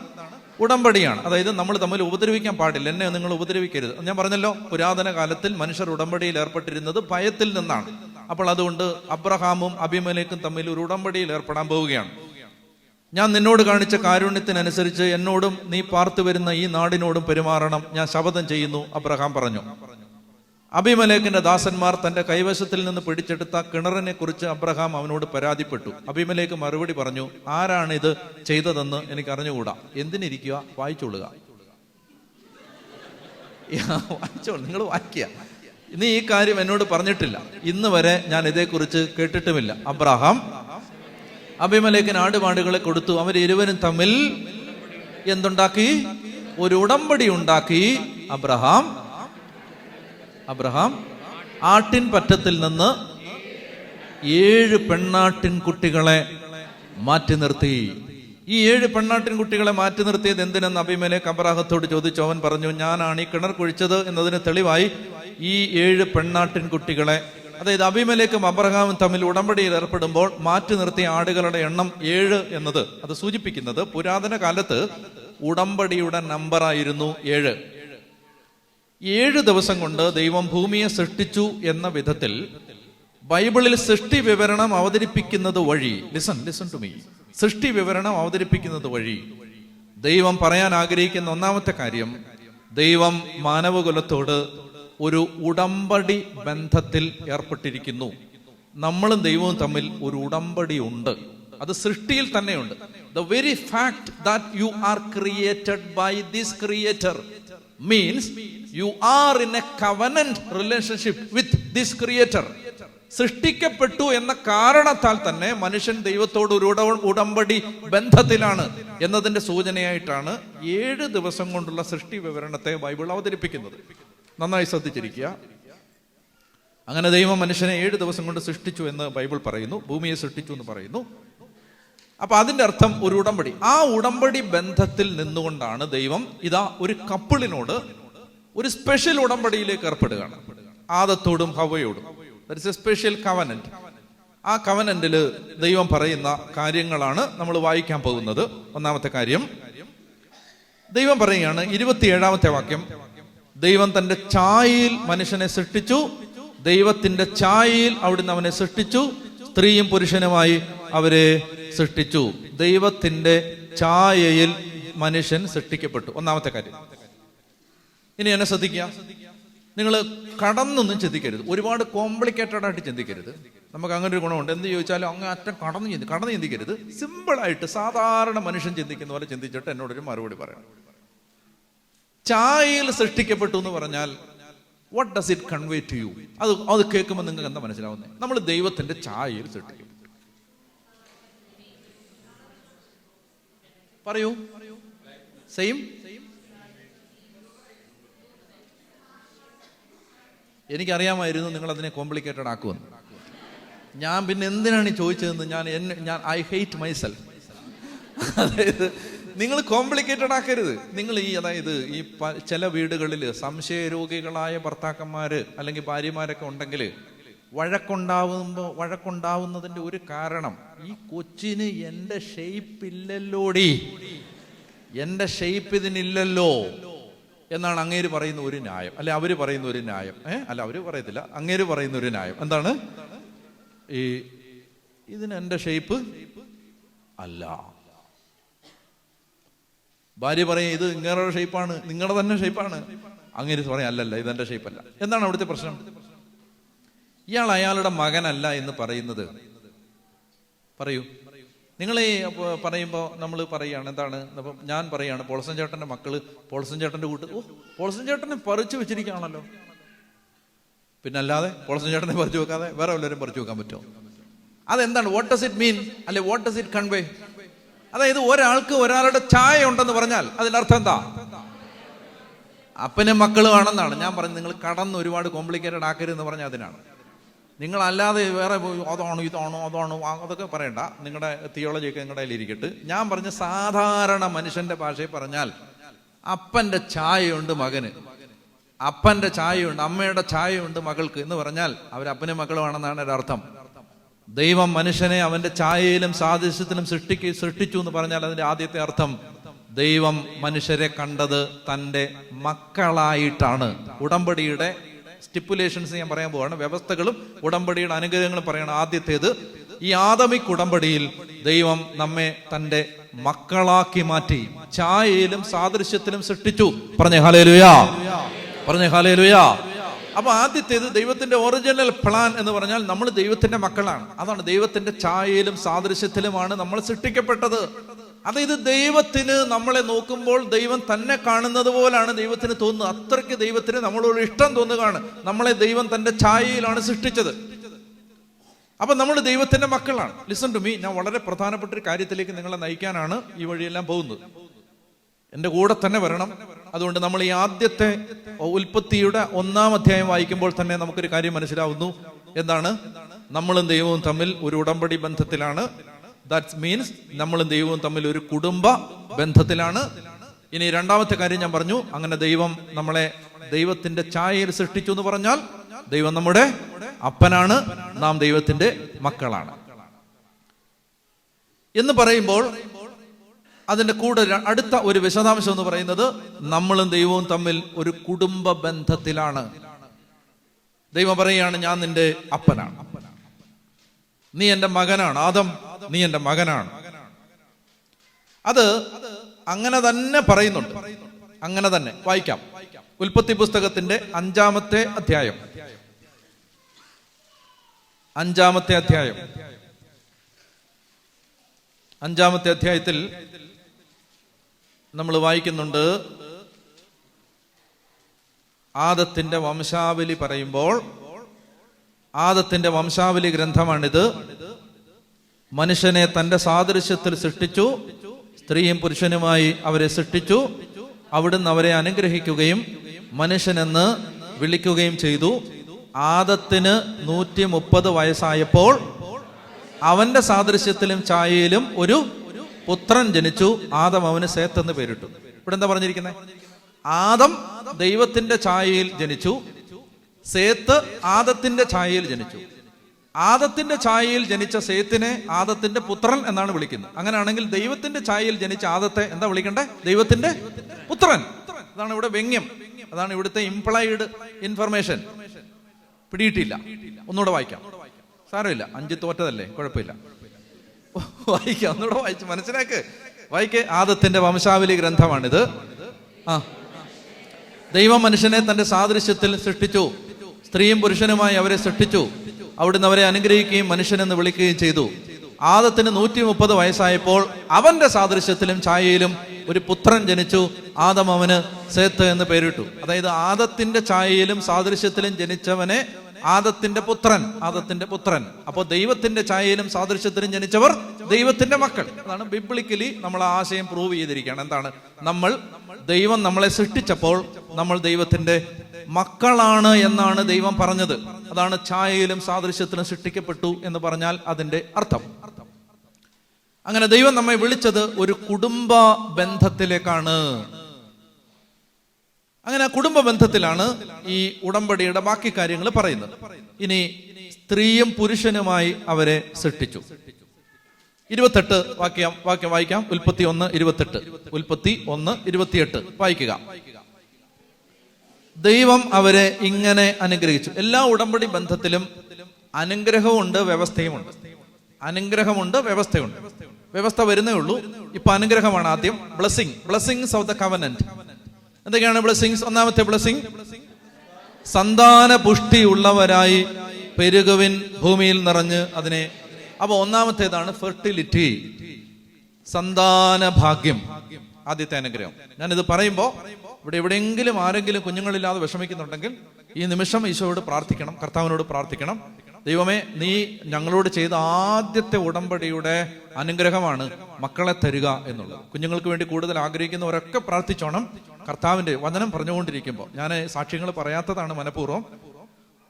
ഉടമ്പടിയാണ്. അതായത് നമ്മൾ തമ്മിൽ ഉപദ്രവിക്കാൻ പാടില്ല, എന്നെ നിങ്ങൾ ഉപദ്രവിക്കരുത്. ഞാൻ പറഞ്ഞല്ലോ, പുരാതന കാലത്തിൽ മനുഷ്യർ ഉടമ്പടിയിൽ ഏർപ്പെട്ടിരുന്നത് ഭയത്തിൽ നിന്നാണ്. അപ്പോൾ അതുകൊണ്ട് അബ്രഹാമും അബീമേലെക്കും തമ്മിൽ ഒരു ഉടമ്പടിയിൽ ഏർപ്പെടാൻ പോവുകയാണ്. ഞാൻ നിന്നോട് കാണിച്ച കാരുണ്യത്തിനനുസരിച്ച് എന്നോടും നീ പാർത്തു വരുന്ന ഈ നാടിനോടും പെരുമാറണം, ഞാൻ ശപഥം ചെയ്യുന്നു, അബ്രഹാം പറഞ്ഞു. അബീമേലെക്കിന്റെ ദാസന്മാർ തന്റെ കൈവശത്തിൽ നിന്ന് പിടിച്ചെടുത്ത കിണറിനെ കുറിച്ച് അബ്രഹാം അവനോട് പരാതിപ്പെട്ടു. അബീമേലെക്ക് മറുപടി പറഞ്ഞു, ആരാണ് ഇത് ചെയ്തതെന്ന് എനിക്ക് അറിഞ്ഞുകൂടാ. എന്തിനിരിക്കുക, വായിച്ചോളുക. വായിച്ചോളൂ, നിങ്ങൾ വായിക്കുക. നീ ഈ കാര്യം എന്നോട് പറഞ്ഞിട്ടില്ല, ഇന്ന് വരെ ഞാൻ ഇതേക്കുറിച്ച് കേട്ടിട്ടുമില്ല. അബ്രഹാം അബീമേലെക്കിന് ആടുമാടുകളെ കൊടുത്തു. അവരിരുവരും തമ്മിൽ എന്തുണ്ടാക്കി? ഒരു ഉടമ്പടി ഉണ്ടാക്കി. അബ്രഹാം ആട്ടിൻ പറ്റത്തിൽ നിന്ന് 7 പെണ്ണാട്ടിൻ കുട്ടികളെ മാറ്റി നിർത്തി. ഈ 7 പെണ്ണാട്ടിൻ കുട്ടികളെ മാറ്റി നിർത്തിയത് എന്തിനെന്ന് അബീമേലെക്ക് അബ്രാഹത്തോട് ചോദിച്ചു. അവൻ പറഞ്ഞു, ഞാനാണ് ഈ കിണർ കുഴിച്ചത് എന്നതിന് തെളിവായി ഈ 7 പെണ്ണാട്ടിൻ കുട്ടികളെ, അതായത് അബീമേലെക്കും അബ്രഹാമും തമ്മിൽ ഉടമ്പടിയിൽ ഏർപ്പെടുമ്പോൾ മാറ്റി നിർത്തിയ ആടുകളുടെ എണ്ണം 7 എന്നത് അത് സൂചിപ്പിക്കുന്നത് പുരാതന കാലത്ത് ഉടമ്പടിയുടെ നമ്പറായിരുന്നു 7. 7 ദിവസം കൊണ്ട് ദൈവം ഭൂമിയെ സൃഷ്ടിച്ചു എന്ന വിധത്തിൽ ബൈബിളിൽ സൃഷ്ടി വിവരണം അവതരിപ്പിക്കുന്നത് വഴി, ലിസൺ ടു മീ, സൃഷ്ടി വിവരണം അവതരിപ്പിക്കുന്നത് വഴി ദൈവം പറയാൻ ആഗ്രഹിക്കുന്ന ഒന്നാമത്തെ കാര്യം, ദൈവം മാനവകുലത്തോട് ഒരു ഉടമ്പടി ബന്ധത്തിൽ ഏർപ്പെട്ടിരിക്കുന്നു. നമ്മളും ദൈവവും തമ്മിൽ ഒരു ഉടമ്പടി ഉണ്ട്. അത് സൃഷ്ടിയിൽ തന്നെയുണ്ട്. The very fact that you are created by this creator means you are in a covenant relationship with this creator. സൃഷ്ടിക്കപ്പെട്ടു എന്ന കാരണത്താൽ തന്നെ മനുഷ്യൻ ദൈവത്തോട് ഒരു ഉടമ്പടി ബന്ധത്തിലാണ് എന്നതിന്റെ സൂചനയായിട്ടാണ് 7 ദിവസം കൊണ്ടുള്ള സൃഷ്ടി വിവരണത്തെ ബൈബിൾ അവതരിപ്പിക്കുന്നത്. നന്നായി ശ്രദ്ധിച്ചിരിക്കുക. അങ്ങനെ ദൈവം മനുഷ്യനെ 7 ദിവസം കൊണ്ട് സൃഷ്ടിച്ചു എന്ന് ബൈബിൾ പറയുന്നു, ഭൂമിയെ സൃഷ്ടിച്ചു എന്ന് പറയുന്നു. അപ്പൊ അതിന്റെ അർത്ഥം ഒരു ഉടമ്പടി. ആ ഉടമ്പടി ബന്ധത്തിൽ നിന്നുകൊണ്ടാണ് ദൈവം ഇതാ ഒരു കപ്പിളിനോട് ഒരു സ്പെഷ്യൽ ഉടമ്പടിയിലേക്ക് ഏർപ്പെടുകയാണ്. ആദത്തോടും ഹവ്വയോടും. That is a special covenant. ആ കവനന്റിൽ ദൈവം പറയുന്ന കാര്യങ്ങളാണ് നമ്മൾ വായിക്കാൻ പോകുന്നത്. ഒന്നാമത്തെ കാര്യം, ദൈവം പറയുകയാണ്, 27 വാക്യം, ദൈവം തന്റെ ഛായയിൽ മനുഷ്യനെ സൃഷ്ടിച്ചു, ദൈവത്തിന്റെ ഛായയിൽ അവിടുന്ന് അവനെ സൃഷ്ടിച്ചു, സ്ത്രീയും പുരുഷനുമായി അവരെ സൃഷ്ടിച്ചു. ദൈവത്തിന്റെ ഛായയിൽ മനുഷ്യൻ സൃഷ്ടിക്കപ്പെട്ടു. ഒന്നാമത്തെ കാര്യം. ഇനി എന്നെ ശ്രദ്ധിക്കുക, നിങ്ങൾ കടന്നൊന്നും ചിന്തിക്കരുത്, ഒരുപാട് കോംപ്ലിക്കേറ്റഡ് ആയിട്ട് ചിന്തിക്കരുത്. നമുക്ക് അങ്ങനെ ഒരു ഗുണമുണ്ട്. എന്ത് ചോദിച്ചാലും അങ്ങ് അറ്റം കടന്ന് ചിന്തിക്കരുത്. സിമ്പിളായിട്ട് സാധാരണ മനുഷ്യൻ ചിന്തിക്കുന്ന പോലെ ചിന്തിച്ചിട്ട് എന്നോടൊരു മറുപടി പറയണം. ഛായയിൽ സൃഷ്ടിക്കപ്പെട്ടു എന്ന് പറഞ്ഞാൽ what does it convey to you? അത് കേൾക്കുമ്പോൾ നിങ്ങൾക്ക് എന്താ മനസ്സിലാവുന്നത്? നമ്മൾ ദൈവത്തിന്റെ ഛായയിൽ സൃഷ്ടിക്കും. പറയൂ, സെയിം. എനിക്കറിയാമായിരുന്നു നിങ്ങൾ അതിനെ കോംപ്ലിക്കേറ്റഡ് ആക്കുമെന്ന്. ഞാൻ പിന്നെ എന്തിനാണ് ഈ ചോദിച്ചതെന്ന് ഞാൻ ഐ ഹേറ്റ് മൈസെൽഫ്. അതായത് നിങ്ങൾ കോംപ്ലിക്കേറ്റഡ് ആക്കരുത്. നിങ്ങൾ അതായത് ഈ ചില വീടുകളിൽ സംശയരോഗികളായ ഭർത്താക്കന്മാര് അല്ലെങ്കിൽ ഭാര്യമാരൊക്കെ ഉണ്ടെങ്കിൽ വഴക്കുണ്ടാവുന്നതിന്റെ ഒരു കാരണം, ഈ കൊച്ചിന് എൻ്റെ ഷേപ്പ് ഇല്ലല്ലോടി, എൻ്റെ ഷേപ്പ് ഇതിനില്ലല്ലോ എന്നാണ് അങ്ങേര് പറയുന്ന ഒരു ന്യായം. അല്ലെ അവര് പറയുന്ന ഒരു ന്യായം. അല്ല, അവര് പറയത്തില്ല, അങ്ങേര് പറയുന്ന ഒരു ന്യായം. എന്താണ്? ഇതിന് എൻ്റെ ഷേപ്പ് അല്ല. ഭാര്യ പറയും, ഇത് ഇങ്ങനെയുള്ള ഷേപ്പാണ്, നിങ്ങളുടെ തന്നെ ഷേപ്പാണ്. അങ്ങേര് പറയും, അല്ലല്ല, ഇതെന്റെ ഷേപ്പല്ല. എന്താണ് അവിടുത്തെ പ്രശ്നം? ഇയാൾ അയാളുടെ മകനല്ല എന്ന് പറയുന്നത്. പറയൂ, നിങ്ങൾ പറയുമ്പോൾ നമ്മൾ പറയുകയാണ്, എന്താണ്? അപ്പം ഞാൻ പറയുകയാണ്, പോൾസൻ ചേട്ടന്റെ മക്കള് പോൾസൻ ചേട്ടന്റെ കൂട്ട്, പോൾസൻ ചേട്ടനെ പറിച്ചു വെച്ചിരിക്കുകയാണല്ലോ. പിന്നെ അല്ലാതെ പോൾസൻ ചേട്ടനെ പറിച്ചു വെക്കാതെ വേറെ വല്ലവരും പറിച്ചു വെക്കാൻ പറ്റുമോ? അതെന്താണ്? What does it mean? അല്ലെ വാട്ട് ഡസ് ഇറ്റ് കൺവേ? അതായത് ഒരാൾക്ക് ഒരാളുടെ ഛായ ഉണ്ടെന്ന് പറഞ്ഞാൽ അതിന്റെ അർത്ഥം എന്താ? അപ്പനും മക്കളുമാണെന്നാണ് ഞാൻ പറഞ്ഞത്. നിങ്ങൾ കടന്ന് ഒരുപാട് കോംപ്ലിക്കേറ്റഡ് ആക്കരുതെന്ന് പറഞ്ഞാൽ അതിനാണ്. നിങ്ങളല്ലാതെ വേറെ അതാണോ ഇതാണോ അതാണോ അതൊക്കെ പറയണ്ട. നിങ്ങളുടെ തിയോളജിയൊക്കെ നിങ്ങളുടെ കയ്യിൽ ഇരിക്കട്ടെ. ഞാൻ പറഞ്ഞ സാധാരണ മനുഷ്യന്റെ ഭാഷയിൽ പറഞ്ഞാൽ അപ്പന്റെ ഛായയുണ്ട് മകന്, അപ്പന്റെ ഛായയുണ്ട്, അമ്മയുടെ ഛായയുണ്ട് മകൾക്ക് എന്ന് പറഞ്ഞാൽ അവർ അപ്പനും മക്കളുമാണെന്നാണ് ഒരു അർത്ഥം. ദൈവം മനുഷ്യനെ അവന്റെ ഛായയിലും സാദൃശ്യത്തിലും സൃഷ്ടിച്ചു എന്ന് പറഞ്ഞാൽ അതിന്റെ ആദ്യത്തെ അർത്ഥം ദൈവം മനുഷ്യരെ കണ്ടത് തൻ്റെ മക്കളായിട്ടാണ്. ഉടമ്പടിയുടെ സ്റ്റിപ്പുലേഷൻസ് ഞാൻ പറയാൻ പോവാണ്, വ്യവസ്ഥകളും ഉടമ്പടിയുടെ അനുഗ്രഹങ്ങളും പറയണം. ആദ്യത്തേത്, ഈ ആദമിക് ഉടമ്പടിയിൽ ദൈവം നമ്മെ തൻ്റെ മക്കളാക്കി മാറ്റി, ഛായയിലും സാദൃശ്യത്തിലും സൃഷ്ടിച്ചു. പറഞ്ഞേ ഹല്ലേലൂയ, പറഞ്ഞേ ഹല്ലേലൂയ. അപ്പൊ ആദ്യത്തേത് ദൈവത്തിന്റെ ഒറിജിനൽ പ്ലാൻ എന്ന് പറഞ്ഞാൽ നമ്മൾ ദൈവത്തിന്റെ മക്കളാണ്. അതാണ് ദൈവത്തിന്റെ ഛായയിലും സാദൃശ്യത്തിലുമാണ് നമ്മൾ സൃഷ്ടിക്കപ്പെട്ടത്. അതായത് ദൈവത്തിന് നമ്മളെ നോക്കുമ്പോൾ ദൈവം തന്നെ കാണുന്നത് പോലാണ് ദൈവത്തിന് തോന്നുന്നത്. അത്രയ്ക്ക് ദൈവത്തിന് നമ്മളോട് ഇഷ്ടം തോന്നുകയാണ്. നമ്മളെ ദൈവം തന്റെ ഛായയിലാണ് സൃഷ്ടിച്ചത്. അപ്പൊ നമ്മൾ ദൈവത്തിന്റെ മക്കളാണ്. ലിസൺ ടു മീ, ഞാൻ വളരെ പ്രധാനപ്പെട്ട ഒരു കാര്യത്തിലേക്ക് നിങ്ങളെ നയിക്കാനാണ് ഈ വഴിയെല്ലാം പോകുന്നത്. എന്റെ കൂടെ തന്നെ വരണം. അതുകൊണ്ട് നമ്മൾ ഈ ആദ്യത്തെ ഉൽപ്പത്തിയുടെ 1-ാം അധ്യായം വായിക്കുമ്പോൾ തന്നെ നമുക്കൊരു കാര്യം മനസ്സിലാവുന്നു. എന്താണ്? നമ്മളും ദൈവവും തമ്മിൽ ഒരു ഉടമ്പടി ബന്ധത്തിലാണ്. ദാറ്റ് മീൻസ് നമ്മളും ദൈവവും തമ്മിൽ ഒരു കുടുംബ ബന്ധത്തിലാണ്. ഇനി രണ്ടാമത്തെ കാര്യം ഞാൻ പറഞ്ഞു, അങ്ങനെ ദൈവം നമ്മളെ ദൈവത്തിന്റെ ഛായയിൽ സൃഷ്ടിച്ചു എന്ന് പറഞ്ഞാൽ ദൈവം നമ്മുടെ അപ്പനാണ്, നാം ദൈവത്തിന്റെ മക്കളാണ് എന്ന് പറയുമ്പോൾ അതിന്റെ കൂടെ അടുത്ത ഒരു വിശദാംശം എന്ന് പറയുന്നത് നമ്മളും ദൈവവും തമ്മിൽ ഒരു കുടുംബ ബന്ധത്തിലാണ്. ദൈവം പറയുകയാണ്, ഞാൻ നിന്റെ അപ്പനാണ്, നീ എന്റെ മകനാണ്. ആദം, നീ എന്റെ മകനാണ്. അത് അങ്ങനെ തന്നെ പറയുന്നുണ്ട്. അങ്ങനെ തന്നെ വായിക്കാം. ഉൽപ്പത്തി പുസ്തകത്തിന്റെ 5-ാമത്തെ അധ്യായം, 5-ാമത്തെ അധ്യായം, 5-ാമത്തെ അധ്യായത്തിൽ നമ്മൾ വായിക്കുന്നുണ്ട്. ആദത്തിന്റെ വംശാവലി പറയുമ്പോൾ, ആദത്തിന്റെ വംശാവലി ഗ്രന്ഥമാണിത്. മനുഷ്യനെ തന്റെ സാദൃശ്യത്തിൽ സൃഷ്ടിച്ചു, സ്ത്രീയും പുരുഷനുമായി അവരെ സൃഷ്ടിച്ചു. അവിടുന്ന് അവരെ അനുഗ്രഹിക്കുകയും മനുഷ്യനെന്ന് വിളിക്കുകയും ചെയ്തു. ആദത്തിന് 130 വയസ്സായപ്പോൾ അവന്റെ സാദൃശ്യത്തിലും ഛായയിലും ഒരു പുത്രൻ ജനിച്ചു. ആദം അവന് സേത്ത് എന്ന് പേരിട്ടു. ഇവിടെ എന്താ പറഞ്ഞിരിക്കുന്നത്? ആദം ദൈവത്തിന്റെ ഛായയിൽ ജനിച്ചു, സേത്ത് ആദത്തിന്റെ ഛായയിൽ ജനിച്ചു. ആദത്തിന്റെ ഛായയിൽ ജനിച്ച സേത്തിനെ ആദത്തിന്റെ പുത്രൻ എന്നാണ് വിളിക്കുന്നത്. അങ്ങനെയാണെങ്കിൽ ദൈവത്തിന്റെ ഛായയിൽ ജനിച്ച ആദത്തെ എന്താ വിളിക്കണ്ടേ? ദൈവത്തിന്റെ പുത്രൻ. അതാണ് ഇവിടെ വ്യംഗ്യം, അതാണ് ഇവിടുത്തെ ഇംപ്ലൈഡ് ഇൻഫർമേഷൻ. പിടിയിട്ടില്ല. ഒന്നുകൂടെ വായിക്കാം. സാരമില്ല, 5 തോറ്റതല്ലേ, കുഴപ്പമില്ല. വായിക്കാം, ഒന്നുകൂടെ വായിച്ച് മനസ്സിലാക്ക്. വായിക്ക്. ആദത്തിന്റെ വംശാവലി ഗ്രന്ഥമാണിത്. ദൈവം മനുഷ്യനെ തന്റെ സാദൃശ്യത്തിൽ സൃഷ്ടിച്ചു, സ്ത്രീയും പുരുഷനുമായി അവരെ സൃഷ്ടിച്ചു. അവിടുന്ന് അവരെ അനുഗ്രഹിക്കുകയും മനുഷ്യനെന്ന് വിളിക്കുകയും ചെയ്തു. ആദത്തിന് 130 വയസ്സായപ്പോൾ അവന്റെ സാദൃശ്യത്തിലും ഛായയിലും ഒരു പുത്രൻ ജനിച്ചു. ആദം അവന് സേത്ത് എന്ന് പേരിട്ടു. അതായത് ആദത്തിന്റെ ഛായയിലും സാദൃശ്യത്തിലും ജനിച്ചവനെ ആദത്തിന്റെ പുത്രൻ, ആദത്തിന്റെ പുത്രൻ. അപ്പോൾ ദൈവത്തിന്റെ ഛായയിലും സാദൃശ്യത്തിലും ജനിച്ചവർ ദൈവത്തിന്റെ മക്കൾ. അതാണ് ബിബ്ലിക്കലി നമ്മൾ ആശയം പ്രൂവ് ചെയ്തിരിക്കുകയാണ്. എന്താണ്? ദൈവം നമ്മളെ സൃഷ്ടിച്ചപ്പോൾ നമ്മൾ ദൈവത്തിന്റെ മക്കളാണ് എന്നാണ് ദൈവം പറഞ്ഞത്. അതാണ് ഛായയിലും സാദൃശ്യത്തിലും സൃഷ്ടിക്കപ്പെട്ടു എന്ന് പറഞ്ഞാൽ അതിന്റെ അർത്ഥം. അങ്ങനെ ദൈവം നമ്മെ വിളിച്ചത് ഒരു കുടുംബ ബന്ധത്തിലേക്കാണ്. അങ്ങനെ കുടുംബ ബന്ധത്തിലാണ് ഈ ഉടമ്പടിയുടെ ബാക്കി കാര്യങ്ങൾ പറയുന്നത്. ഇനി സ്ത്രീയും പുരുഷനുമായി അവരെ സൃഷ്ടിച്ചു. 28 വാക്യം വായിക്കാം. ഉൽപ്പത്തി 1:28. ഉൽപ്പത്തി 1:28 വായിക്കുക. ദൈവം അവരെ ഇങ്ങനെ അനുഗ്രഹിച്ചു. എല്ലാ ഉടമ്പടി ബന്ധത്തിലും അനുഗ്രഹമുണ്ട്, വ്യവസ്ഥയുമുണ്ട്. അനുഗ്രഹമുണ്ട്, വ്യവസ്ഥയുണ്ട്. വ്യവസ്ഥ വരുന്നേ ഉള്ളൂ. ഇപ്പൊ അനുഗ്രഹമാണ് ആദ്യം. Blessings of the covenant. എന്തൊക്കെയാണ് ബ്ലെസ്സിങ്സ്? ഒന്നാമത്തെ ബ്ലെസ്സിങ്, സന്താന പുഷ്ടി ഉള്ളവരായി പെരുകുവിൻ, ഭൂമിയിൽ നിറഞ്ഞ് അതിനെ. അപ്പൊ ഒന്നാമത്തേതാണ് ഫെർട്ടിലിറ്റി, സന്താന ഭാഗ്യം. ആദ്യത്തെ അനുഗ്രഹം. ഞാനിത് പറയുമ്പോൾ ഇവിടെ എവിടെയെങ്കിലും ആരെങ്കിലും കുഞ്ഞുങ്ങളില്ലാതെ വിഷമിക്കുന്നുണ്ടെങ്കിൽ ഈ നിമിഷം ഈശോയോട് പ്രാർത്ഥിക്കണം, കർത്താവിനോട് പ്രാർത്ഥിക്കണം. ദൈവമേ, നീ ഞങ്ങളോട് ചെയ്ത ആദ്യത്തെ ഉടമ്പടിയുടെ അനുഗ്രഹമാണ് മക്കളെ തരിക എന്നുള്ളത്. കുഞ്ഞുങ്ങൾക്ക് വേണ്ടി കൂടുതൽ ആഗ്രഹിക്കുന്നവരൊക്കെ പ്രാർത്ഥിച്ചോണം. കർത്താവിന്റെ വചനം പറഞ്ഞുകൊണ്ടിരിക്കുമ്പോൾ ഞാൻ സാക്ഷ്യങ്ങൾ പറയാത്തതാണ് മനഃപൂർവ്വം.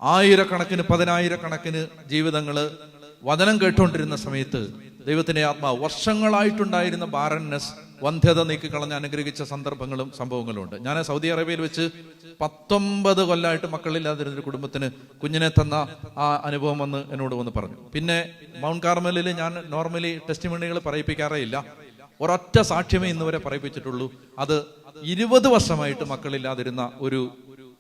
ആയിരക്കണക്കിന് 10,000-കണക്കിന് ജീവിതങ്ങള് വചനം കേട്ടുകൊണ്ടിരുന്ന സമയത്ത് ദൈവത്തിന്റെ ആത്മാവ് വർഷങ്ങളായിട്ടുണ്ടായിരുന്ന ബാരൻനെസ്, വന്ധ്യത നീക്കിക്കളഞ്ഞ് അനുഗ്രഹിച്ച സന്ദർഭങ്ങളും സംഭവങ്ങളും ഉണ്ട്. ഞാൻ സൗദി അറേബ്യയിൽ വെച്ച് 19 കൊല്ലമായിട്ട് മക്കളില്ലാതിരുന്നൊരു കുടുംബത്തിന് കുഞ്ഞിനെ തന്ന ആ അനുഭവം വന്ന് എന്നോട് വന്ന് പറഞ്ഞു. പിന്നെ മൗണ്ട് കാർമലിൽ ഞാൻ നോർമലി ടെസ്റ്റിമണികൾ പറയിപ്പിക്കാറേ ഇല്ല. ഒരൊറ്റ സാക്ഷ്യമേ ഇന്ന് വരെ പറയിപ്പിച്ചിട്ടുള്ളൂ. അത് 20 വർഷമായിട്ട് മക്കളില്ലാതിരുന്ന ഒരു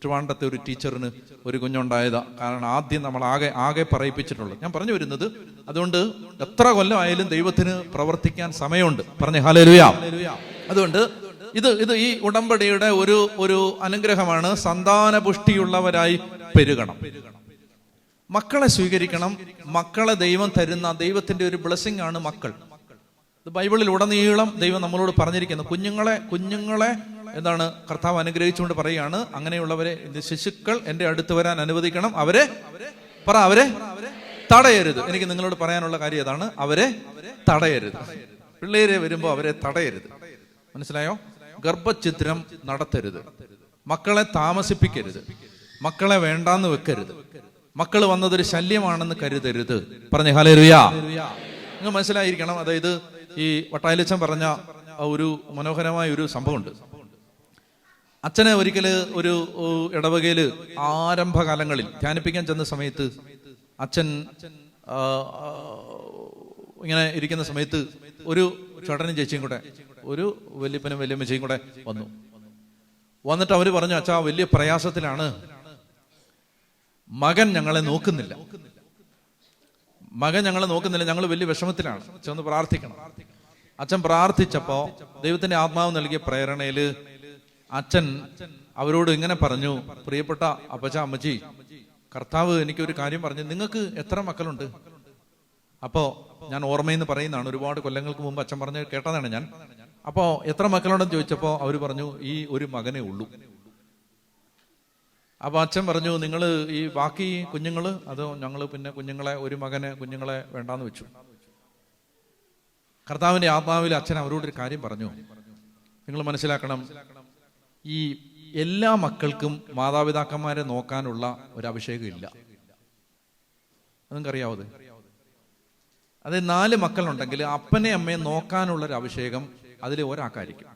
ട്രിവാൻഡ്രത്തെ ഒരു ടീച്ചറിന് ഒരു കുഞ്ഞുണ്ടായതാ. കാരണം ആദ്യം നമ്മൾ ആകെ പറയിപ്പിച്ചിട്ടുള്ളൂ. ഞാൻ പറഞ്ഞു വരുന്നത്, അതുകൊണ്ട് എത്ര കൊല്ലമായാലും ദൈവത്തിന് പ്രവർത്തിക്കാൻ സമയമുണ്ട്. പറഞ്ഞേ ഹല്ലേലൂയ. അതുകൊണ്ട് ഇത് ഈ ഉടമ്പടിയുടെ ഒരു അനുഗ്രഹമാണ്. സന്താന പുഷ്ടിയുള്ളവരായി പെരുകണം, മക്കളെ സ്വീകരിക്കണം. മക്കളെ ദൈവം തരുന്ന ദൈവത്തിന്റെ ഒരു ബ്ലെസ്സിംഗ് ആണ് മക്കൾ. ഇത് ബൈബിളിൽ ഉടനീളം ദൈവം നമ്മളോട് പറഞ്ഞിരിക്കുന്നു. കുഞ്ഞുങ്ങളെ എന്താണ് കർത്താവ് അനുഗ്രഹിച്ചുകൊണ്ട് പറയുകയാണ്, അങ്ങനെയുള്ളവരെ ശിശുക്കൾ എൻ്റെ അടുത്ത് വരാൻ അനുവദിക്കണം, അവരെ തടയരുത്. എനിക്ക് നിങ്ങളോട് പറയാനുള്ള കാര്യം ഏതാണ്? അവരെ തടയരുത്. പിള്ളേരെ വരുമ്പോൾ അവരെ തടയരുത്. മനസ്സിലായോ? ഗർഭഛിദ്രം നടത്തരുത്, മക്കളെ താമസിപ്പിക്കരുത്, മക്കളെ വേണ്ടാന്ന് വെക്കരുത്, മക്കൾ വന്നതൊരു ശല്യമാണെന്ന് കരുതരുത്. പറഞ്ഞേ ഹല്ലേലൂയ. നിങ്ങൾ മനസ്സിലായിരിക്കണം. അതായത് ഈ വട്ടായിലച്ചൻ പറഞ്ഞ ഒരു മനോഹരമായ ഒരു സംഭവമുണ്ട്. അച്ഛനെ ഒരിക്കല് ഒരു ഇടവകയില് ആരംഭകാലങ്ങളിൽ ധ്യാനിപ്പിക്കാൻ ചെന്ന സമയത്ത് അച്ഛൻ ഇങ്ങനെ ഇരിക്കുന്ന സമയത്ത് ഒരു ചേട്ടനും ചേച്ചിയും കൂടെ, ഒരു വല്യപ്പനും വല്യമ്മച്ചയും കൂടെ വന്നിട്ട് അവര് പറഞ്ഞു, അച്ഛാ വലിയ പ്രയാസത്തിലാണ്, മകൻ ഞങ്ങളെ നോക്കുന്നില്ല, ഞങ്ങൾ വലിയ വിഷമത്തിലാണ്, അച്ഛൻ ഒന്ന് പ്രാർത്ഥിക്കണം. അച്ഛൻ പ്രാർത്ഥിച്ചപ്പോ ദൈവത്തിന്റെ ആത്മാവ് നൽകിയ പ്രേരണയില് അച്ഛൻ അവരോട് ഇങ്ങനെ പറഞ്ഞു, പ്രിയപ്പെട്ട അപ്പച്ച അമ്മച്ചി, കർത്താവ് എനിക്കൊരു കാര്യം പറഞ്ഞു, നിങ്ങൾക്ക് എത്ര മക്കളുണ്ട്? അപ്പോ ഞാൻ ഓർമ്മയെന്ന് പറയുന്നതാണ്, ഒരുപാട് കൊല്ലങ്ങൾക്ക് മുമ്പ് അച്ഛൻ പറഞ്ഞ് കേട്ടതാണ് ഞാൻ. അപ്പോ എത്ര മക്കളുണ്ടെന്ന് ചോദിച്ചപ്പോ അവര് പറഞ്ഞു, ഈ ഒരു മകനേ ഉള്ളൂ. അപ്പൊ അച്ഛൻ പറഞ്ഞു, നിങ്ങൾ ഈ ബാക്കി കുഞ്ഞുങ്ങള്, അതോ ഞങ്ങള് പിന്നെ കുഞ്ഞുങ്ങളെ വേണ്ടാന്ന് വെച്ചു. കർത്താവിന്റെ ആത്മാവിൽ അച്ഛൻ അവരോടൊരു കാര്യം പറഞ്ഞു, നിങ്ങൾ മനസ്സിലാക്കണം, ഈ എല്ലാ മക്കൾക്കും മാതാപിതാക്കന്മാരെ നോക്കാനുള്ള ഒരു അഭിഷേകം ഇല്ല. നിങ്ങൾക്കറിയാവത്? അത് 4 മക്കളുണ്ടെങ്കിൽ അപ്പനെ അമ്മയെ നോക്കാനുള്ള ഒരു അഭിഷേകം അതിൽ ഒരാൾക്കായിരിക്കും.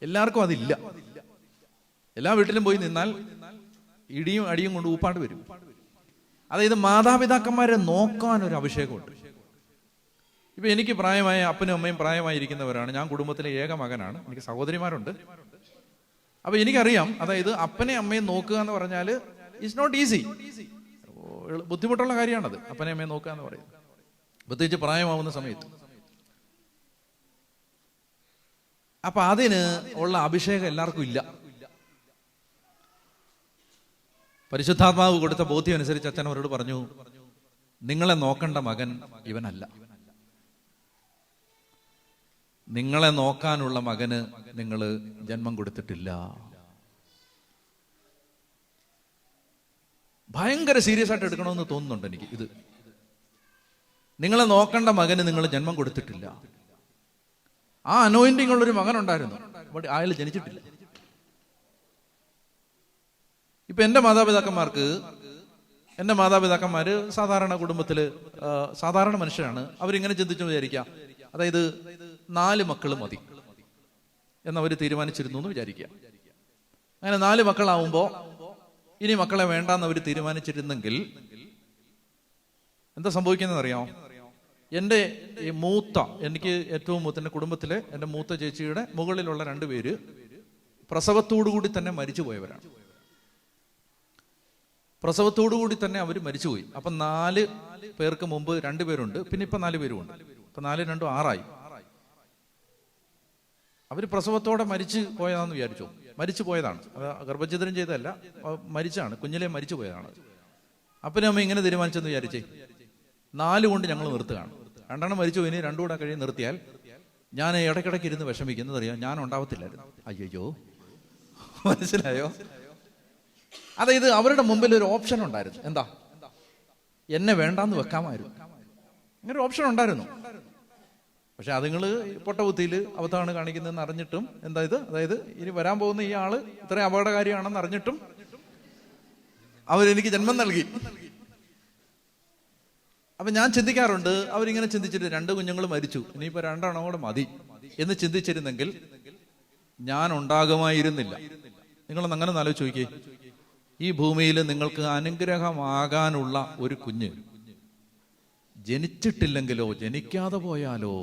എല്ലാവർക്കും അതില്ല. എല്ലാ വീട്ടിലും പോയി നിന്നാൽ ഇടിയും അടിയും കൊണ്ട് ഊപ്പാണ്ട് വരും. അതായത് മാതാപിതാക്കന്മാരെ നോക്കാനൊരു അഭിഷേകമുണ്ട്. ഇപ്പൊ എനിക്ക് പ്രായമായ അപ്പനും അമ്മയും പ്രായമായിരിക്കുന്നവരാണ്. ഞാൻ കുടുംബത്തിലെ ഏക മകനാണ്. എനിക്ക് സഹോദരിമാരുണ്ട്. അപ്പൊ എനിക്കറിയാം, അതായത് അപ്പനെ അമ്മയും നോക്കുക എന്ന് പറഞ്ഞാൽ ഇറ്റ്സ് നോട്ട് ഈസി. ബുദ്ധിമുട്ടുള്ള കാര്യമാണത്, അപ്പനെ അമ്മയെ നോക്കുക എന്ന് പറയുന്നത്, പ്രത്യേകിച്ച് പ്രായമാവുന്ന സമയത്ത്. അപ്പൊ അതിന് ഉള്ള അഭിഷേകം എല്ലാവർക്കും ഇല്ല. പരിശുദ്ധാത്മാവ് കൊടുത്ത ബോധ്യം അനുസരിച്ച് അച്ഛൻ അവരോട് പറഞ്ഞു, നിങ്ങളെ നോക്കേണ്ട മകൻ ഇവനല്ല, നിങ്ങളെ നോക്കാനുള്ള മകന് നിങ്ങൾ ജന്മം കൊടുത്തിട്ടില്ല. ഭയങ്കര സീരിയസ് ആയിട്ട് എടുക്കണമെന്ന് തോന്നുന്നുണ്ട് എനിക്ക്. ഇത് നിങ്ങളെ നോക്കേണ്ട മകന് നിങ്ങൾ ജന്മം കൊടുത്തിട്ടില്ല. ആ അനോയിന്റിംഗ് ഉള്ളൊരു മകൻ ഉണ്ടായിരുന്നു, ബട്ട് അയാൾ ജനിച്ചിട്ടില്ല. ഇപ്പൊ എൻ്റെ മാതാപിതാക്കന്മാര് സാധാരണ കുടുംബത്തില് സാധാരണ മനുഷ്യരാണ്. അവരിങ്ങനെ ചിന്തിച്ചു വിചാരിക്കുക, അതായത് 4 മക്കൾ മതി എന്നവർ തീരുമാനിച്ചിരുന്നു എന്ന് വിചാരിക്കുക. അങ്ങനെ 4 മക്കളാവുമ്പോ ഇനി മക്കളെ വേണ്ടാന്ന് അവർ തീരുമാനിച്ചിരുന്നെങ്കിൽ എന്താ സംഭവിക്കുന്നത് അറിയാമോ? എനിക്ക് ഏറ്റവും മൂത്ത കുടുംബത്തിലെ എൻ്റെ മൂത്ത ചേച്ചിയുടെ മുകളിലുള്ള 2 പേര് പ്രസവത്തോടുകൂടി തന്നെ മരിച്ചുപോയവരാണ്. പ്രസവത്തോടുകൂടി തന്നെ അവർ മരിച്ചുപോയി. അപ്പൊ 4 പേർക്ക് മുമ്പ് 2 പേരുണ്ട്, പിന്നെ ഇപ്പൊ 4 പേരുമുണ്ട്. ഇപ്പൊ 4 2 6 അവര് പ്രസവത്തോടെ മരിച്ചു പോയതാണെന്ന് വിചാരിച്ചോ? മരിച്ചു പോയതാണ്, അത് ഗർഭഛിദ്രം ചെയ്തതല്ല, മരിച്ചാണ്, കുഞ്ഞിലെ മരിച്ചു പോയതാണ്. അപ്പനും അമ്മ ഇങ്ങനെ തീരുമാനിച്ചെന്ന് വിചാരിച്ചേ, 4 കൊണ്ട് ഞങ്ങൾ നിർത്തുകയാണ്. 2 മരിച്ചു, ഇനി 2 കൂടെ കഴിഞ്ഞ് നിർത്തിയാൽ ഞാൻ ഇടയ്ക്കിടയ്ക്ക് ഇരുന്ന് വിഷമിക്കുന്നത് അറിയാം, ഞാൻ ഉണ്ടാവത്തില്ലായിരുന്നു. അയ്യോ, മനസ്സിലായോ? അതായത് അവരുടെ മുമ്പിൽ ഒരു ഓപ്ഷൻ ഉണ്ടായിരുന്നു. എന്താ? എന്നെ വേണ്ടാന്ന് വെക്കാമായിരുന്നു. അങ്ങനെ ഒരു ഓപ്ഷൻ ഉണ്ടായിരുന്നു. പക്ഷെ അതുങ്ങൾ പൊട്ടബുദ്ധിയിൽ അബദ്ധമാണ് കാണിക്കുന്നതെന്ന് അറിഞ്ഞിട്ടും എന്താ ഇത്, അതായത് ഇനി വരാൻ പോകുന്ന ഈ ആള് ഇത്രയും അപകടകാരിയാണെന്ന് അറിഞ്ഞിട്ടും അവരെനിക്ക് ജന്മം നൽകി. അപ്പൊ ഞാൻ ചിന്തിക്കാറുണ്ട്, അവരിങ്ങനെ ചിന്തിച്ചിട്ട് 2 കുഞ്ഞുങ്ങൾ മരിച്ചു, ഇനിയിപ്പോ 2 എണ്ണം കൂടെ മതി എന്ന് ചിന്തിച്ചിരുന്നെങ്കിൽ ഞാൻ ഉണ്ടാകുമായിരുന്നില്ല. നിങ്ങളൊന്ന് അങ്ങനെ ആലോചിച്ച് നോക്കിയേ. ഈ ഭൂമിയിൽ നിങ്ങൾക്ക് അനുഗ്രഹമാകാനുള്ള ഒരു കുഞ്ഞ് ജനിച്ചിട്ടില്ലെങ്കിലോ, ജനിക്കാതെ പോയാലോ,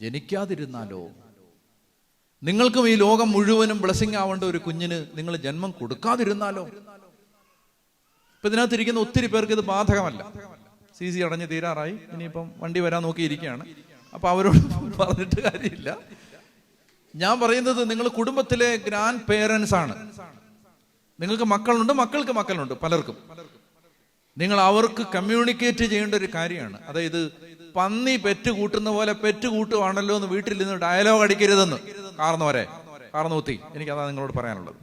ജനിക്കാതിരുന്നാലോ, നിങ്ങൾക്കും ഈ ലോകം മുഴുവനും ബ്ലെസ്സിങ് ആവേണ്ട ഒരു കുഞ്ഞിന് നിങ്ങൾ ജന്മം കൊടുക്കാതിരുന്നാലോ? ഇപ്പൊ ഇതിനകത്തിരിക്കുന്ന ഒത്തിരി പേർക്ക് ഇത് ബാധകമല്ല. CC അടഞ്ഞ് തീരാറായി, ഇനിയിപ്പം വണ്ടി വരാൻ നോക്കിയിരിക്കുകയാണ്. അപ്പൊ അവരോട് പറഞ്ഞിട്ട് കാര്യമില്ല. ഞാൻ പറയുന്നത് നിങ്ങൾ കുടുംബത്തിലെ ഗ്രാൻഡ് പേരൻസ് ആണ്. നിങ്ങൾക്ക് മക്കളുണ്ട്, മക്കൾക്ക് മക്കളുണ്ട്, പലർക്കും. നിങ്ങൾ അവർക്ക് കമ്മ്യൂണിക്കേറ്റ് ചെയ്യേണ്ട ഒരു കാര്യമാണ്. അതായത് പന്നി പെറ്റ് കൂട്ടുന്ന പോലെ പെറ്റ് കൂട്ടുവാണല്ലോ എന്ന് വീട്ടിൽ നിന്ന് ഡയലോഗ് അടിക്കരുതെന്ന് കാർന്നൂത്തി. എനിക്കതാ നിങ്ങളോട് പറയാനുള്ളത്.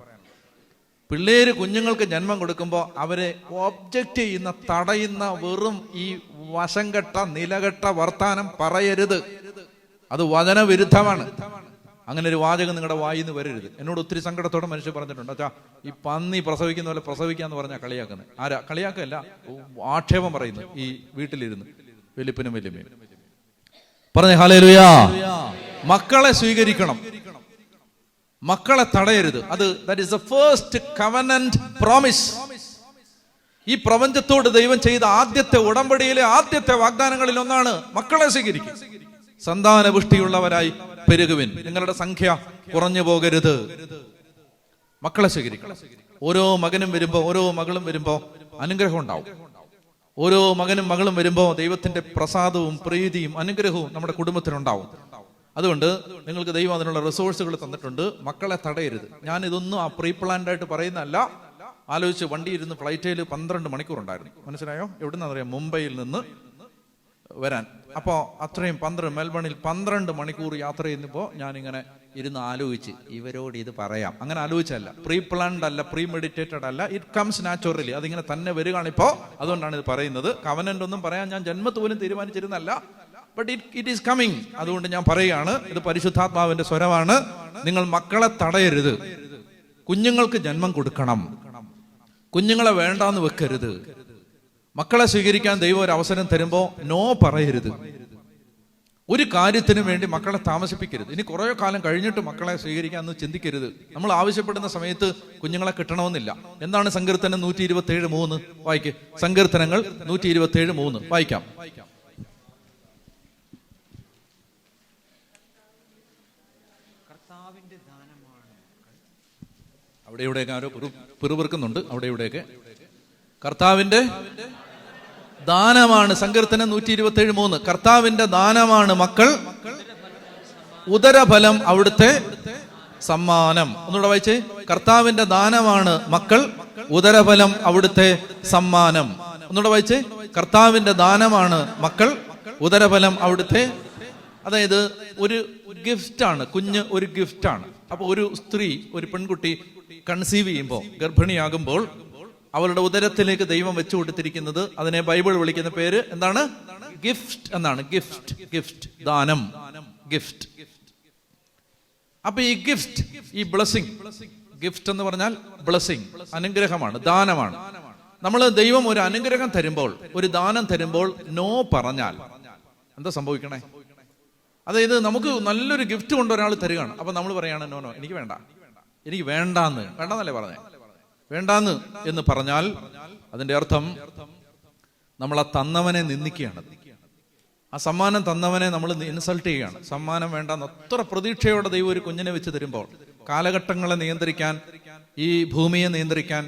പിള്ളേര് കുഞ്ഞുങ്ങൾക്ക് ജന്മം കൊടുക്കുമ്പോൾ അവരെ ഒബ്ജക്റ്റ് ചെയ്യുന്ന, തടയുന്ന വെറും ഈ വശംകെട്ട നിലകെട്ട വർത്താനം പറയരുത്. അത് വചനവിരുദ്ധമാണ്. അങ്ങനെ ഒരു വാചകം നിങ്ങളുടെ വായിൽ നിന്ന് വരരുത്. എന്നോട് ഒത്തിരി സങ്കടത്തോടെ മനുഷ്യർ പറഞ്ഞിട്ടുണ്ട്, അച്ഛാ ഈ പന്നി പ്രസവിക്കുന്ന പോലെ പ്രസവിക്കാന്ന് പറഞ്ഞാൽ കളിയാക്കുന്നത്. ആരാ? കളിയാക്കല്ല, ആക്ഷേപം പറയുന്നു. ഈ വീട്ടിലിരുന്ന് വലിയപ്പനും വലിയമ്മയും പറഞ്ഞ ഹല്ലേലൂയാ. മക്കളെ സ്വീകരിക്കണം, മക്കളെ തടയരുത്. That is the first covenant promise. ഈ പ്രപഞ്ചത്തോട് ദൈവം ചെയ്ത ആദ്യത്തെ ഉടമ്പടിയിലെ ആദ്യത്തെ വാഗ്ദാനങ്ങളിൽ ഒന്നാണ് മക്കളെ സ്വീകരിക്കും. സന്താനപുഷ്ടിയുള്ളവരായി പെരുകുവിൻ, നിങ്ങളുടെ സംഖ്യ കുറഞ്ഞു പോകരുത്. മക്കളെ സ്വീകരിക്കണം. ഓരോ മകനും വരുമ്പോ, ഓരോ മകളും വരുമ്പോ അനുഗ്രഹം ഉണ്ടാവും. ഓരോ മകനും മകളും വരുമ്പോ ദൈവത്തിന്റെ പ്രസാദവും പ്രീതിയും അനുഗ്രഹവും നമ്മുടെ കുടുംബത്തിനുണ്ടാവും. അതുകൊണ്ട് നിങ്ങൾക്ക് ദൈവം അതിനുള്ള റിസോഴ്സുകൾ തന്നിട്ടുണ്ട്. മക്കളെ തടയരുത്. ഞാൻ ഇതൊന്നും പ്രീ പ്ലാൻഡ് ആയിട്ട് പറയുന്നതല്ല. ആലോചിച്ച്, വണ്ടി ഇരുന്ന് ഫ്ലൈറ്റിൽ 12 മണിക്കൂർ ഉണ്ടായിരുന്നു. മനസ്സിലായോ? എവിടുന്നറിയാം? മുംബൈയിൽ നിന്ന് വരാൻ. അപ്പോൾ അത്രയും മെൽബണിൽ 12 മണിക്കൂർ യാത്ര ചെയ്യുമ്പോൾ ഞാനിങ്ങനെ ഇരുന്ന് ആലോചിച്ച്, ഇവരോട് ഇത് പറയാം. അങ്ങനെ ആലോചിച്ചല്ല, പ്രീ പ്ലാൻഡ് അല്ല, പ്രീ മെഡിറ്റേറ്റഡ് അല്ല. It comes naturally. അതിങ്ങനെ തന്നെ വരികയാണിപ്പോൾ. അതുകൊണ്ടാണ് ഇത് പറയുന്നത്. കവനന്റ് ഒന്നും പറയാൻ ഞാൻ ജന്മത്ത് പോലും തീരുമാനിച്ചിരുന്നല്ല. But it is coming. അതുകൊണ്ട് ഞാൻ പറയുകയാണ്, ഇത് പരിശുദ്ധാത്മാവിന്റെ സ്വരമാണ്. നിങ്ങൾ മക്കളെ തടയരുത്. കുഞ്ഞുങ്ങൾക്ക് ജന്മം കൊടുക്കണം. കുഞ്ഞുങ്ങളെ വേണ്ടാന്ന് വെക്കരുത്. മക്കളെ സ്വീകരിക്കാൻ ദൈവം ഒരു അവസരം തരുമ്പോൾ നോ പറയരുത്. ഒരു കാര്യത്തിനും വേണ്ടി മക്കളെ താമസിപ്പിക്കരുത്. ഇനി കുറേ കാലം കഴിഞ്ഞിട്ട് മക്കളെ സ്വീകരിക്കാമെന്ന് ചിന്തിക്കരുത്. നമ്മൾ ആവശ്യപ്പെടുന്ന സമയത്ത് കുഞ്ഞുങ്ങളെ കിട്ടണമെന്നില്ല. എന്താണ് സങ്കീർത്തനം 127:3? വായിക്ക്. സങ്കീർത്തനങ്ങൾ 127:3 വായിക്കാം. അവിടെ ഇവിടെയൊക്കെ ആരോ പിറുപിറുക്കുന്നുണ്ട്. അവിടെ ഇവിടെയൊക്കെ കർത്താവിന്റെ ദാനമാണ്. സങ്കീർത്തനം 127:3. കർത്താവിന്റെ ദാനമാണ് മക്കൾ, ഉദരഫലം അവിടുത്തെ സമ്മാനം. ഒന്നുകൂടെ വായിച്ചേ. കർത്താവിന്റെ ദാനമാണ് മക്കൾ, ഉദരഫലം അവിടുത്തെ സമ്മാനം. ഒന്നുകൂടെ വായിച്ചേ. കർത്താവിന്റെ ദാനമാണ് മക്കൾ, ഉദരഫലം അവിടുത്തെ. അതായത് ഒരു ഗിഫ്റ്റാണ് കുഞ്ഞ്, ഒരു ഗിഫ്റ്റാണ്. അപ്പൊ ഒരു സ്ത്രീ, ഒരു പെൺകുട്ടി കൺസീവ് ചെയ്യുമ്പോൾ, ഗർഭിണിയാകുമ്പോൾ അവളുടെ ഉദരത്തിലേക്ക് ദൈവം വെച്ചു കൊടുത്തിരിക്കുന്നത്, അതിനെ ബൈബിൾ വിളിക്കുന്ന പേര് എന്താണ്? ഗിഫ്റ്റ് എന്നാണ്. ഗിഫ്റ്റ്, ദാനം, ഗിഫ്റ്റ്. അപ്പൊ ഈ ഗിഫ്റ്റ്, ഈ ബ്ലെസ്സിങ്, ഗിഫ്റ്റ് എന്ന് പറഞ്ഞാൽ ബ്ലെസ്സിങ്, അനുഗ്രഹമാണ്, ദാനമാണ്. നമ്മൾ ദൈവം ഒരു അനുഗ്രഹം തരുമ്പോൾ, ഒരു ദാനം തരുമ്പോൾ നോ പറഞ്ഞാൽ എന്താ സംഭവിക്കണേ? അതായത് നമുക്ക് നല്ലൊരു ഗിഫ്റ്റ് കൊണ്ട് ഒരാൾ തരികയാണ്. അപ്പൊ നമ്മൾ പറയാണ് നോ, എനിക്ക് വേണ്ട, എനിക്ക് വേണ്ടാന്നല്ലേ പറഞ്ഞേ. വേണ്ടാന്ന് എന്ന് പറഞ്ഞാൽ അതിന്റെ അർത്ഥം നമ്മൾ ആ തന്നവനെ നിന്ദിക്കുകയാണ്. ആ സമ്മാനം തന്നവനെ നമ്മൾ ഇൻസൾട്ട് ചെയ്യുകയാണ്. സമ്മാനം വേണ്ടാന്ന് അത്ര പ്രതീക്ഷയോടെ ദൈവം ഒരു കുഞ്ഞിനെ വെച്ച് തരുമ്പോൾ, കാലഘട്ടങ്ങളെ നിയന്ത്രിക്കാൻ, ഈ ഭൂമിയെ നിയന്ത്രിക്കാൻ,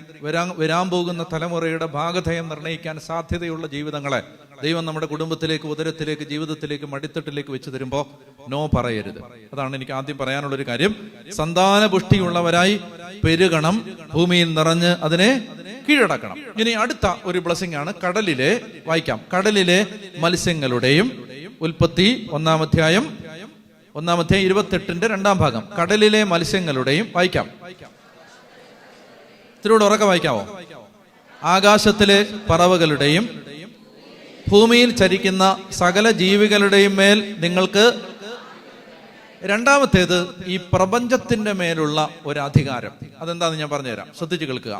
വരാൻ പോകുന്ന തലമുറയുടെ ഭാഗധേയം നിർണ്ണയിക്കാൻ സാധ്യതയുള്ള ജീവിതങ്ങളെ ദൈവം നമ്മുടെ കുടുംബത്തിലേക്ക്, ഉദരത്തിലേക്ക്, ജീവിതത്തിലേക്ക്, മടിത്തട്ടിലേക്ക് വെച്ച് തരുമ്പോൾ നോ പറയരുത്. അതാണ് എനിക്ക് ആദ്യം പറയാനുള്ളൊരു കാര്യം. സന്താനപുഷ്ടിയുള്ളവരായി പെരുകണം, ഭൂമിയിൽ നിറഞ്ഞ് അതിനെ കീഴടക്കണം. ഇനി അടുത്ത ഒരു ബ്ലെസ്സിംഗ് ആണ് കടലിലെ. വായിക്കാം. കടലിലെ മത്സ്യങ്ങളുടെയും. ഉൽപ്പത്തി 1-ാം അധ്യായം 28-ന്റെ 2-ാം ഭാഗം. കടലിലെ മത്സ്യങ്ങളുടെയും. വായിക്കാം. ഇത്തിരിയോട് ഉറക്കെ വായിക്കാവോ? ആകാശത്തിലെ പറവകളുടെയും ഭൂമിയിൽ ചരിക്കുന്ന സകല ജീവികളുടെയും മേൽ നിങ്ങൾക്ക്. രണ്ടാമത്തേത് ഈ പ്രപഞ്ചത്തിന്റെ മേലുള്ള ഒരു അധികാരം. അതെന്താണെന്ന് ഞാൻ പറഞ്ഞുതരാം, ശ്രദ്ധിച്ചു കേൾക്കുക.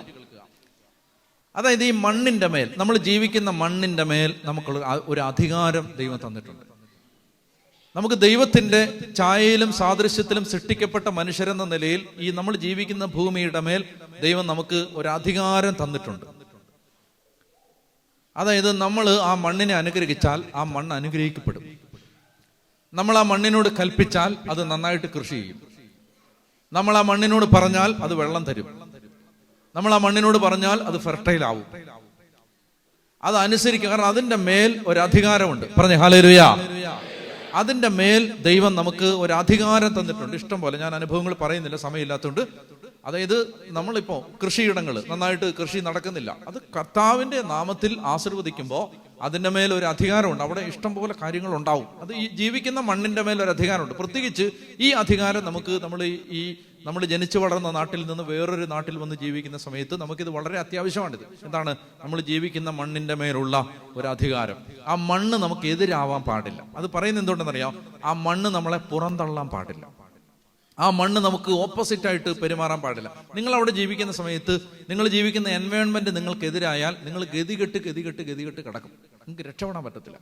അതായത് ഈ മണ്ണിന്റെ മേൽ, നമ്മൾ ജീവിക്കുന്ന മണ്ണിന്റെ മേൽ നമുക്കുള്ള ഒരു അധികാരം ദൈവം തന്നിട്ടുണ്ട്. നമുക്ക് ദൈവത്തിന്റെ ഛായയിലും സാദൃശ്യത്തിലും സൃഷ്ടിക്കപ്പെട്ട മനുഷ്യരെന്ന നിലയിൽ ഈ നമ്മൾ ജീവിക്കുന്ന ഭൂമിയുടെ മേൽ ദൈവം നമുക്ക് ഒരു അധികാരം തന്നിട്ടുണ്ട്. അതായത് നമ്മൾ ആ മണ്ണിനെ അനുഗ്രഹിച്ചാൽ ആ മണ്ണ് അനുഗ്രഹിക്കപ്പെടും. നമ്മൾ ആ മണ്ണിനോട് കൽപ്പിച്ചാൽ അത് നന്നായിട്ട് കൃഷി ചെയ്യും. നമ്മൾ ആ മണ്ണിനോട് പറഞ്ഞാൽ അത് വെള്ളം തരും. നമ്മൾ ആ മണ്ണിനോട് പറഞ്ഞാൽ അത് ഫെർട്ടൈൽ ആവും. അത് അനുസരിക്കുക. കാരണം അതിന്റെ മേൽ ഒരു അധികാരമുണ്ട്. പറഞ്ഞേ ഹല്ലേലൂയ. അതിന്റെ മേൽ ദൈവം നമുക്ക് ഒരു അധികാരം തന്നിട്ടുണ്ട്. ഇഷ്ടം പോലെ, ഞാൻ അനുഭവങ്ങൾ പറയുന്നില്ല, സമയമില്ലാത്തതുകൊണ്ട്. അതായത് നമ്മളിപ്പോ കൃഷിയിടങ്ങൾ നന്നായിട്ട് കൃഷി നടക്കുന്നില്ല, അത് കർത്താവിന്റെ നാമത്തിൽ ആശീർവദിക്കുമ്പോൾ അതിന്റെ മേൽ ഒരു അധികാരമുണ്ട്. അവിടെ ഇഷ്ടം പോലെ കാര്യങ്ങൾ ഉണ്ടാവും. അത് ഈ ജീവിക്കുന്ന മണ്ണിന്റെ മേൽ ഒരു അധികാരമുണ്ട്. പ്രത്യേകിച്ച് ഈ അധികാരം നമുക്ക് നമ്മൾ ജനിച്ചു വളർന്ന നാട്ടിൽ നിന്ന് വേറൊരു നാട്ടിൽ വന്ന് ജീവിക്കുന്ന സമയത്ത് നമുക്കിത് വളരെ അത്യാവശ്യമാണിത്. എന്താണ്? നമ്മൾ ജീവിക്കുന്ന മണ്ണിന്റെ മേലുള്ള ഒരു അധികാരം. ആ മണ്ണ് നമുക്ക് എതിരാവാൻ പാടില്ല. അത് പറയുന്നത് എന്തുകൊണ്ടെന്നറിയാം? ആ മണ്ണ് നമ്മളെ പുറന്തള്ളാൻ പാടില്ല. ആ മണ്ണ് നമുക്ക് ഓപ്പോസിറ്റ് ആയിട്ട് പെരുമാറാൻ പാടില്ല. നിങ്ങൾ അവിടെ ജീവിക്കുന്ന സമയത്ത് നിങ്ങൾ ജീവിക്കുന്ന എൻവയോൺമെന്റ് നിങ്ങൾക്കെതിരായാൽ നിങ്ങൾ ഗതികെട്ട് കിടക്കും. നിങ്ങൾക്ക് രക്ഷപ്പെടാൻ പറ്റത്തില്ല.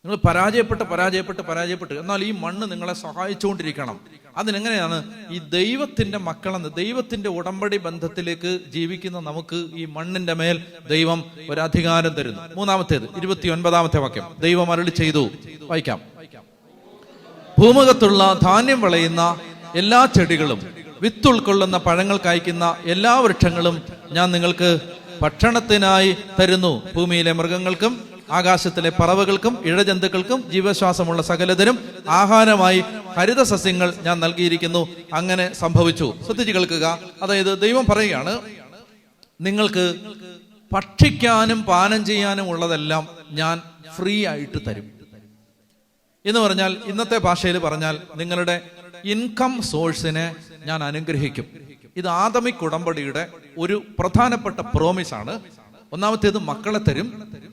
നിങ്ങൾ പരാജയപ്പെട്ട് എന്നാൽ ഈ മണ്ണ് നിങ്ങളെ സഹായിച്ചുകൊണ്ടിരിക്കണം. അതിനെങ്ങനെയാണ്? ഈ ദൈവത്തിന്റെ മക്കളെന്ന്, ദൈവത്തിന്റെ ഉടമ്പടി ബന്ധത്തിലേക്ക് ജീവിക്കുന്ന നമുക്ക് ഈ മണ്ണിന്റെ മേൽ ദൈവം ഒരു അധികാരം തരുന്നു. മൂന്നാമത്തേത് 29ാമത്തെ വാക്യം. ദൈവം അരുളി ചെയ്തു. വായിക്കാം. ഭൂമുഖത്തുള്ള ധാന്യം വിളയുന്ന എല്ലാ ചെടികളും വിത്തുൾക്കൊള്ളുന്ന പഴങ്ങൾ കായ്ക്കുന്ന എല്ലാ വൃക്ഷങ്ങളും ഞാൻ നിങ്ങൾക്ക് ഭക്ഷണത്തിനായി തരുന്നു. ഭൂമിയിലെ മൃഗങ്ങൾക്കും ആകാശത്തിലെ പറവകൾക്കും ഇഴജന്തുക്കൾക്കും ജീവശ്വാസമുള്ള സകലതരും ആഹാരമായി ഹരിത സസ്യങ്ങൾ ഞാൻ നൽകിയിരിക്കുന്നു. അങ്ങനെ സംഭവിച്ചു. ശ്രദ്ധിച്ചു കേൾക്കുക. അതായത് ദൈവം പറയുകയാണ്, നിങ്ങൾക്ക് ഭക്ഷിക്കാനും പാനം ചെയ്യാനും ഉള്ളതെല്ലാം ഞാൻ ഫ്രീ ആയിട്ട് തരും എന്ന് പറഞ്ഞാൽ, ഇന്നത്തെ ഭാഷയിൽ പറഞ്ഞാൽ നിങ്ങളുടെ ഇൻകം സോഴ്സിനെ ഞാൻ അനുഗ്രഹിക്കും. ഇത് ആദമിക് ഉടമ്പടിയുടെ ഒരു പ്രധാനപ്പെട്ട പ്രോമിസാണ്. ഒന്നാമത്തേത് മക്കളെ തരും.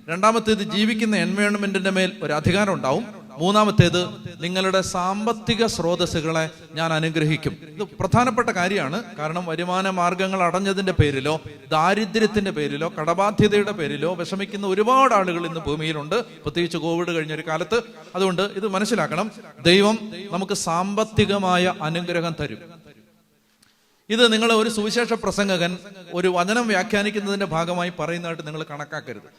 രണ്ടാമത്തേത് ജീവിക്കുന്ന എൻവയോൺമെന്റിന്റെ മേൽ ഒരു അധികാരം ഉണ്ടാവും. മൂന്നാമത്തേത് നിങ്ങളുടെ സാമ്പത്തിക സ്രോതസ്സുകളെ ഞാൻ അനുഗ്രഹിക്കും. ഇത് പ്രധാനപ്പെട്ട കാര്യമാണ്. കാരണം വരുമാന മാർഗങ്ങൾ അടഞ്ഞതിന്റെ പേരിലോ ദാരിദ്ര്യത്തിന്റെ പേരിലോ കടബാധ്യതയുടെ പേരിലോ വിഷമിക്കുന്ന ഒരുപാട് ആളുകൾ ഇന്ന് ഭൂമിയിലുണ്ട്, പ്രത്യേകിച്ച് കോവിഡ് കഴിഞ്ഞൊരു കാലത്ത്. അതുകൊണ്ട് ഇത് മനസ്സിലാക്കണം, ദൈവം നമുക്ക് സാമ്പത്തികമായ അനുഗ്രഹം തരും. ഇത് നിങ്ങൾ ഒരു സുവിശേഷ പ്രസംഗകൻ ഒരു വചനം വ്യാഖ്യാനിക്കുന്നതിന്റെ ഭാഗമായി പറയുന്നതായിട്ട് നിങ്ങൾ കണക്കാക്കരുത്.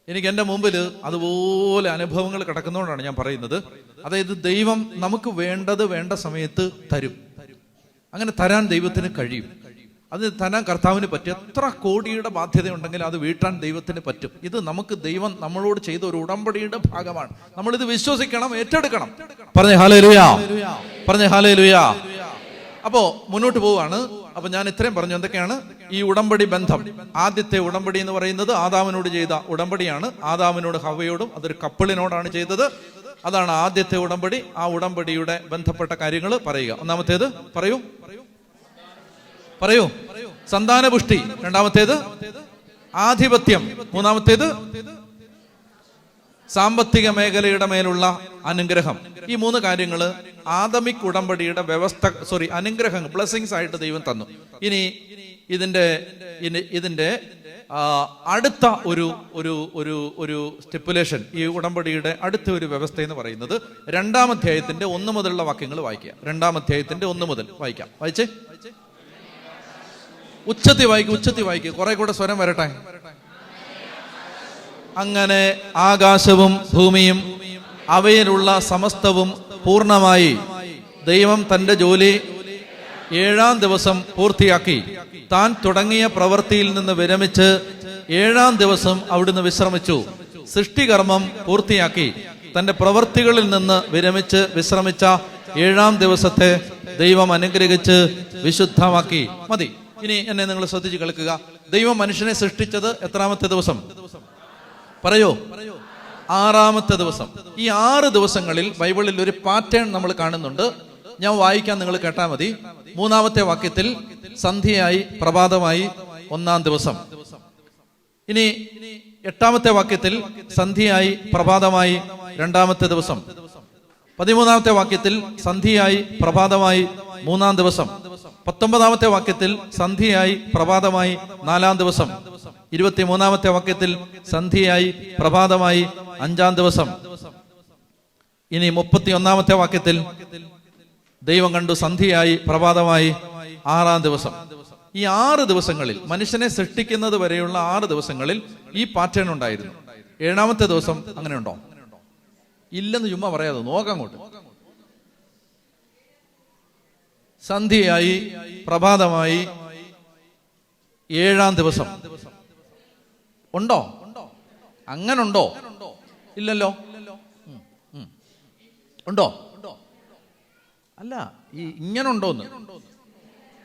എനിക്ക് എൻ്റെ മുമ്പിൽ അതുപോലെ അനുഭവങ്ങൾ കിടക്കുന്നതുകൊണ്ടാണ് ഞാൻ പറയുന്നത്. അതായത് ദൈവം നമുക്ക് വേണ്ടത് വേണ്ട സമയത്ത് തരും. അങ്ങനെ തരാൻ ദൈവത്തിന് കഴിയും. അത് തരാൻ കർത്താവിന് പറ്റും. എത്ര കോടിയുടെ ബാധ്യത ഉണ്ടെങ്കിൽ അത് വീട്ടാൻ ദൈവത്തിന് പറ്റും. ഇത് നമുക്ക് ദൈവം നമ്മളോട് ചെയ്ത ഒരു ഉടമ്പടിയുടെ ഭാഗമാണ്. നമ്മളിത് വിശ്വസിക്കണം, ഏറ്റെടുക്കണം. പറഞ്ഞേ ഹല്ലേലൂയ, പറഞ്ഞേ ഹല്ലേലൂയ. അപ്പോ മുന്നോട്ട് പോവാണ്. അപ്പൊ ഞാൻ ഇത്രയും പറഞ്ഞു. എന്തൊക്കെയാണ് ഈ ഉടമ്പടി ബന്ധം? ആദ്യത്തെ ഉടമ്പടി എന്ന് പറയുന്നത് ആദാമിനോട് ചെയ്ത ഉടമ്പടിയാണ്. ആദാമിനോട് ഹവ്വയോടും, അതൊരു കപ്പിളിനോടാണ് ചെയ്തത്. അതാണ് ആദ്യത്തെ ഉടമ്പടി. ആ ഉടമ്പടിയുടെ ബന്ധപ്പെട്ട കാര്യങ്ങൾ പറയുക. ഒന്നാമത്തേത് പറയൂ സന്താനപുഷ്ടി. രണ്ടാമത്തേത് ആധിപത്യം. മൂന്നാമത്തേത് സാമ്പത്തിക മേഖലയുടെ മേലുള്ള അനുഗ്രഹം. ഈ മൂന്ന് കാര്യങ്ങൾ ആദമിക് ഉടമ്പടിയുടെ അനുഗ്രഹങ്ങൾ, ബ്ലെസ്സിങ്സ് ആയിട്ട് ദൈവം തന്നു. ഇനി ഇതിന്റെ അടുത്ത ഒരു സ്റ്റിപ്പുലേഷൻ, ഈ ഉടമ്പടിയുടെ അടുത്ത ഒരു വ്യവസ്ഥ എന്ന് പറയുന്നത് 2-ാം അധ്യായത്തിന്റെ 1 മുതലുള്ള വാക്യങ്ങൾ വായിക്കുക. 2-ാം അധ്യായത്തിന്റെ 1 മുതൽ വായിക്കാം. വായിച്ചേ, ഉച്ചത്തി വായിക്കുക. കുറെ കൂടെ സ്വരം വരട്ടെ. അങ്ങനെ ആകാശവും ഭൂമിയും അവയിലുള്ള സമസ്തവും പൂർണ്ണമായി ദൈവം തന്റെ ജോലി 7-ാം ദിവസം പൂർത്തിയാക്കി. താൻ തുടങ്ങിയ പ്രവൃത്തിയിൽ നിന്ന് വിരമിച്ച് 7-ാം ദിവസം അവിടുന്ന് വിശ്രമിച്ചു. സൃഷ്ടികർമ്മം പൂർത്തിയാക്കി തന്റെ പ്രവൃത്തികളിൽ നിന്ന് വിരമിച്ച് വിശ്രമിച്ച 7-ാം ദിവസത്തെ ദൈവം അനുഗ്രഹിച്ച് വിശുദ്ധമാക്കി. മതി. ഇനി എന്നെ നിങ്ങൾ ശ്രദ്ധിച്ച് കേൾക്കുക. ദൈവം മനുഷ്യനെ സൃഷ്ടിച്ചത് എത്രാമത്തെ ദിവസം? പറയോ? 6-ാമത്തെ ദിവസം. ഈ 6 ദിവസങ്ങളിൽ ബൈബിളിൽ ഒരു പാറ്റേൺ നമ്മൾ കാണുന്നുണ്ട്. ഞാൻ വായിക്കാൻ, നിങ്ങൾ കേട്ടാൽ മതി. 3-ാമത്തെ വാക്യത്തിൽ സന്ധ്യയായി പ്രഭാതമായി 1-ാം ദിവസം. ഇനി 8-ാമത്തെ വാക്യത്തിൽ സന്ധ്യയായി പ്രഭാതമായി 2-ാമത്തെ ദിവസം. 13-ാമത്തെ വാക്യത്തിൽ സന്ധ്യയായി പ്രഭാതമായി 3-ാം ദിവസം. 19-ാമത്തെ വാക്യത്തിൽ സന്ധ്യയായി പ്രഭാതമായി 4-ാം ദിവസം. 23-ാമത്തെ വാക്യത്തിൽ സന്ധ്യയായി പ്രഭാതമായി 5-ാം ദിവസം. ഇനി 31-ാമത്തെ വാക്യത്തിൽ ദൈവം കണ്ടു സന്ധ്യയായി പ്രഭാതമായി 6-ാം ദിവസം. ഈ 6 ദിവസങ്ങളിൽ, മനുഷ്യനെ സൃഷ്ടിക്കുന്നത് വരെയുള്ള 6 ദിവസങ്ങളിൽ ഈ പാറ്റേൺ ഉണ്ടായിരുന്നു. 7-ാമത്തെ ദിവസം അങ്ങനെ ഉണ്ടോ? ഇല്ലെന്ന് ചുമ്മാ പറയാതെ നോക്കാം അങ്ങോട്ട്. സന്ധ്യയായി പ്രഭാതമായി 7-ാം ദിവസം ഉണ്ടോ? അങ്ങനെ ഉണ്ടോ? ഇല്ലല്ലോ. ഉണ്ടോ? അല്ല, ഈ ഇങ്ങനെ ഉണ്ടോന്ന്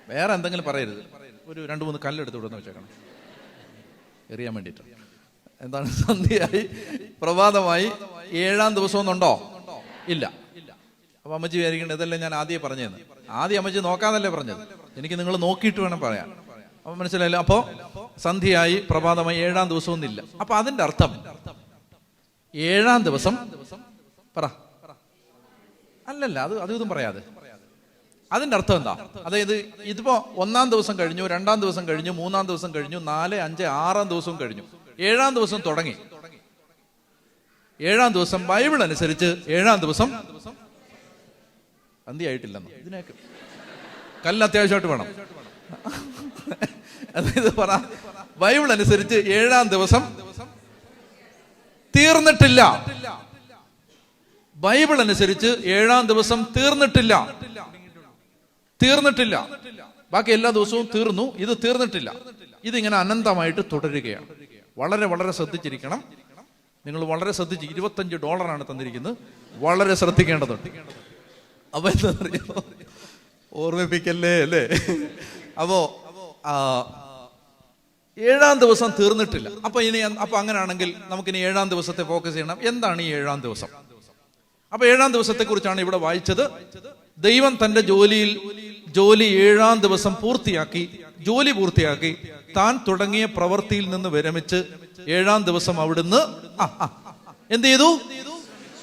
വേറെ എന്തെങ്കിലും പറയരുത്. ഒരു 2-3 കല്ലെടുത്ത് വിടുന്ന വെച്ചേക്കണം എറിയാൻ വേണ്ടിയിട്ട്. എന്താണ്? സന്ധ്യയായി പ്രഭാതമായി 7-ാം ദിവസം ഒന്നുണ്ടോ? ഇല്ല. അപ്പൊ അമ്മച്ചി വിചാരിക്കേണ്ടത് ഇതല്ലേ ഞാൻ ആദ്യം പറഞ്ഞതെന്ന്. ആദ്യം അമ്മച്ചി നോക്കാതല്ലേ പറഞ്ഞത്, എനിക്ക് നിങ്ങൾ നോക്കിയിട്ട് വേണം പറയാൻ. അപ്പൊ മനസ്സിലായില്ല. അപ്പോ സന്ധ്യയായി പ്രഭാതമായി 7-ാം ദിവസം ഒന്നില്ല. അപ്പൊ അതിന്റെ അർത്ഥം 7-ാം ദിവസം പറ അല്ലല്ല, അത് ഇതും പറയാതെ. അതിന്റെ അർത്ഥം എന്താ? അതായത് ഇതിപ്പോ 1-ാം ദിവസം കഴിഞ്ഞു, 2-ാം ദിവസം കഴിഞ്ഞു, 3-ാം ദിവസം കഴിഞ്ഞു, 4, 5, 6-ാം ദിവസവും കഴിഞ്ഞു. 7-ാം ദിവസം തുടങ്ങി. 7-ാം ദിവസം ബൈബിൾ അനുസരിച്ച് 7-ാം ദിവസം സന്ധ്യയായിട്ടില്ലെന്ന്. ഇതിനൊക്കെ കല്ല് അത്യാവശ്യമായിട്ട് വേണം. അതായത് പറ, ബൈബിൾ അനുസരിച്ച് 7-ാം ദിവസം തീർന്നിട്ടില്ല. ബൈബിൾ അനുസരിച്ച് 7-ാം ദിവസം തീർന്നിട്ടില്ല. ബാക്കി എല്ലാ ദിവസവും തീർന്നു, ഇത് തീർന്നിട്ടില്ല. ഇതിങ്ങനെ അനന്തമായിട്ട് തുടരുകയാണ്. വളരെ വളരെ ശ്രദ്ധിച്ചിരിക്കണം. നിങ്ങൾ വളരെ ശ്രദ്ധിച്ച്, $25 തന്നിരിക്കുന്നത്, വളരെ ശ്രദ്ധിക്കേണ്ടതുണ്ട്. അപ്പൊ എന്താ പറയുക, ഓർമ്മിപ്പിക്കല്ലേ അല്ലേ? അപ്പോ 7-ാം ദിവസം തീർന്നിട്ടില്ല. അപ്പൊ അങ്ങനെയാണെങ്കിൽ നമുക്കിനി 7-ാം ദിവസത്തെ ഫോക്കസ് ചെയ്യണം. എന്താണ് ഈ 7-ാം ദിവസം? അപ്പൊ 7-ാം ദിവസത്തെ കുറിച്ചാണ് ഇവിടെ വായിച്ചത്. ദൈവം തന്റെ ജോലി 7-ാം ദിവസം ജോലി പൂർത്തിയാക്കി താൻ തുടങ്ങിയ പ്രവൃത്തിയിൽ നിന്ന് വിരമിച്ച് 7-ാം ദിവസം അവിടുന്ന് എന്ത് ചെയ്തു?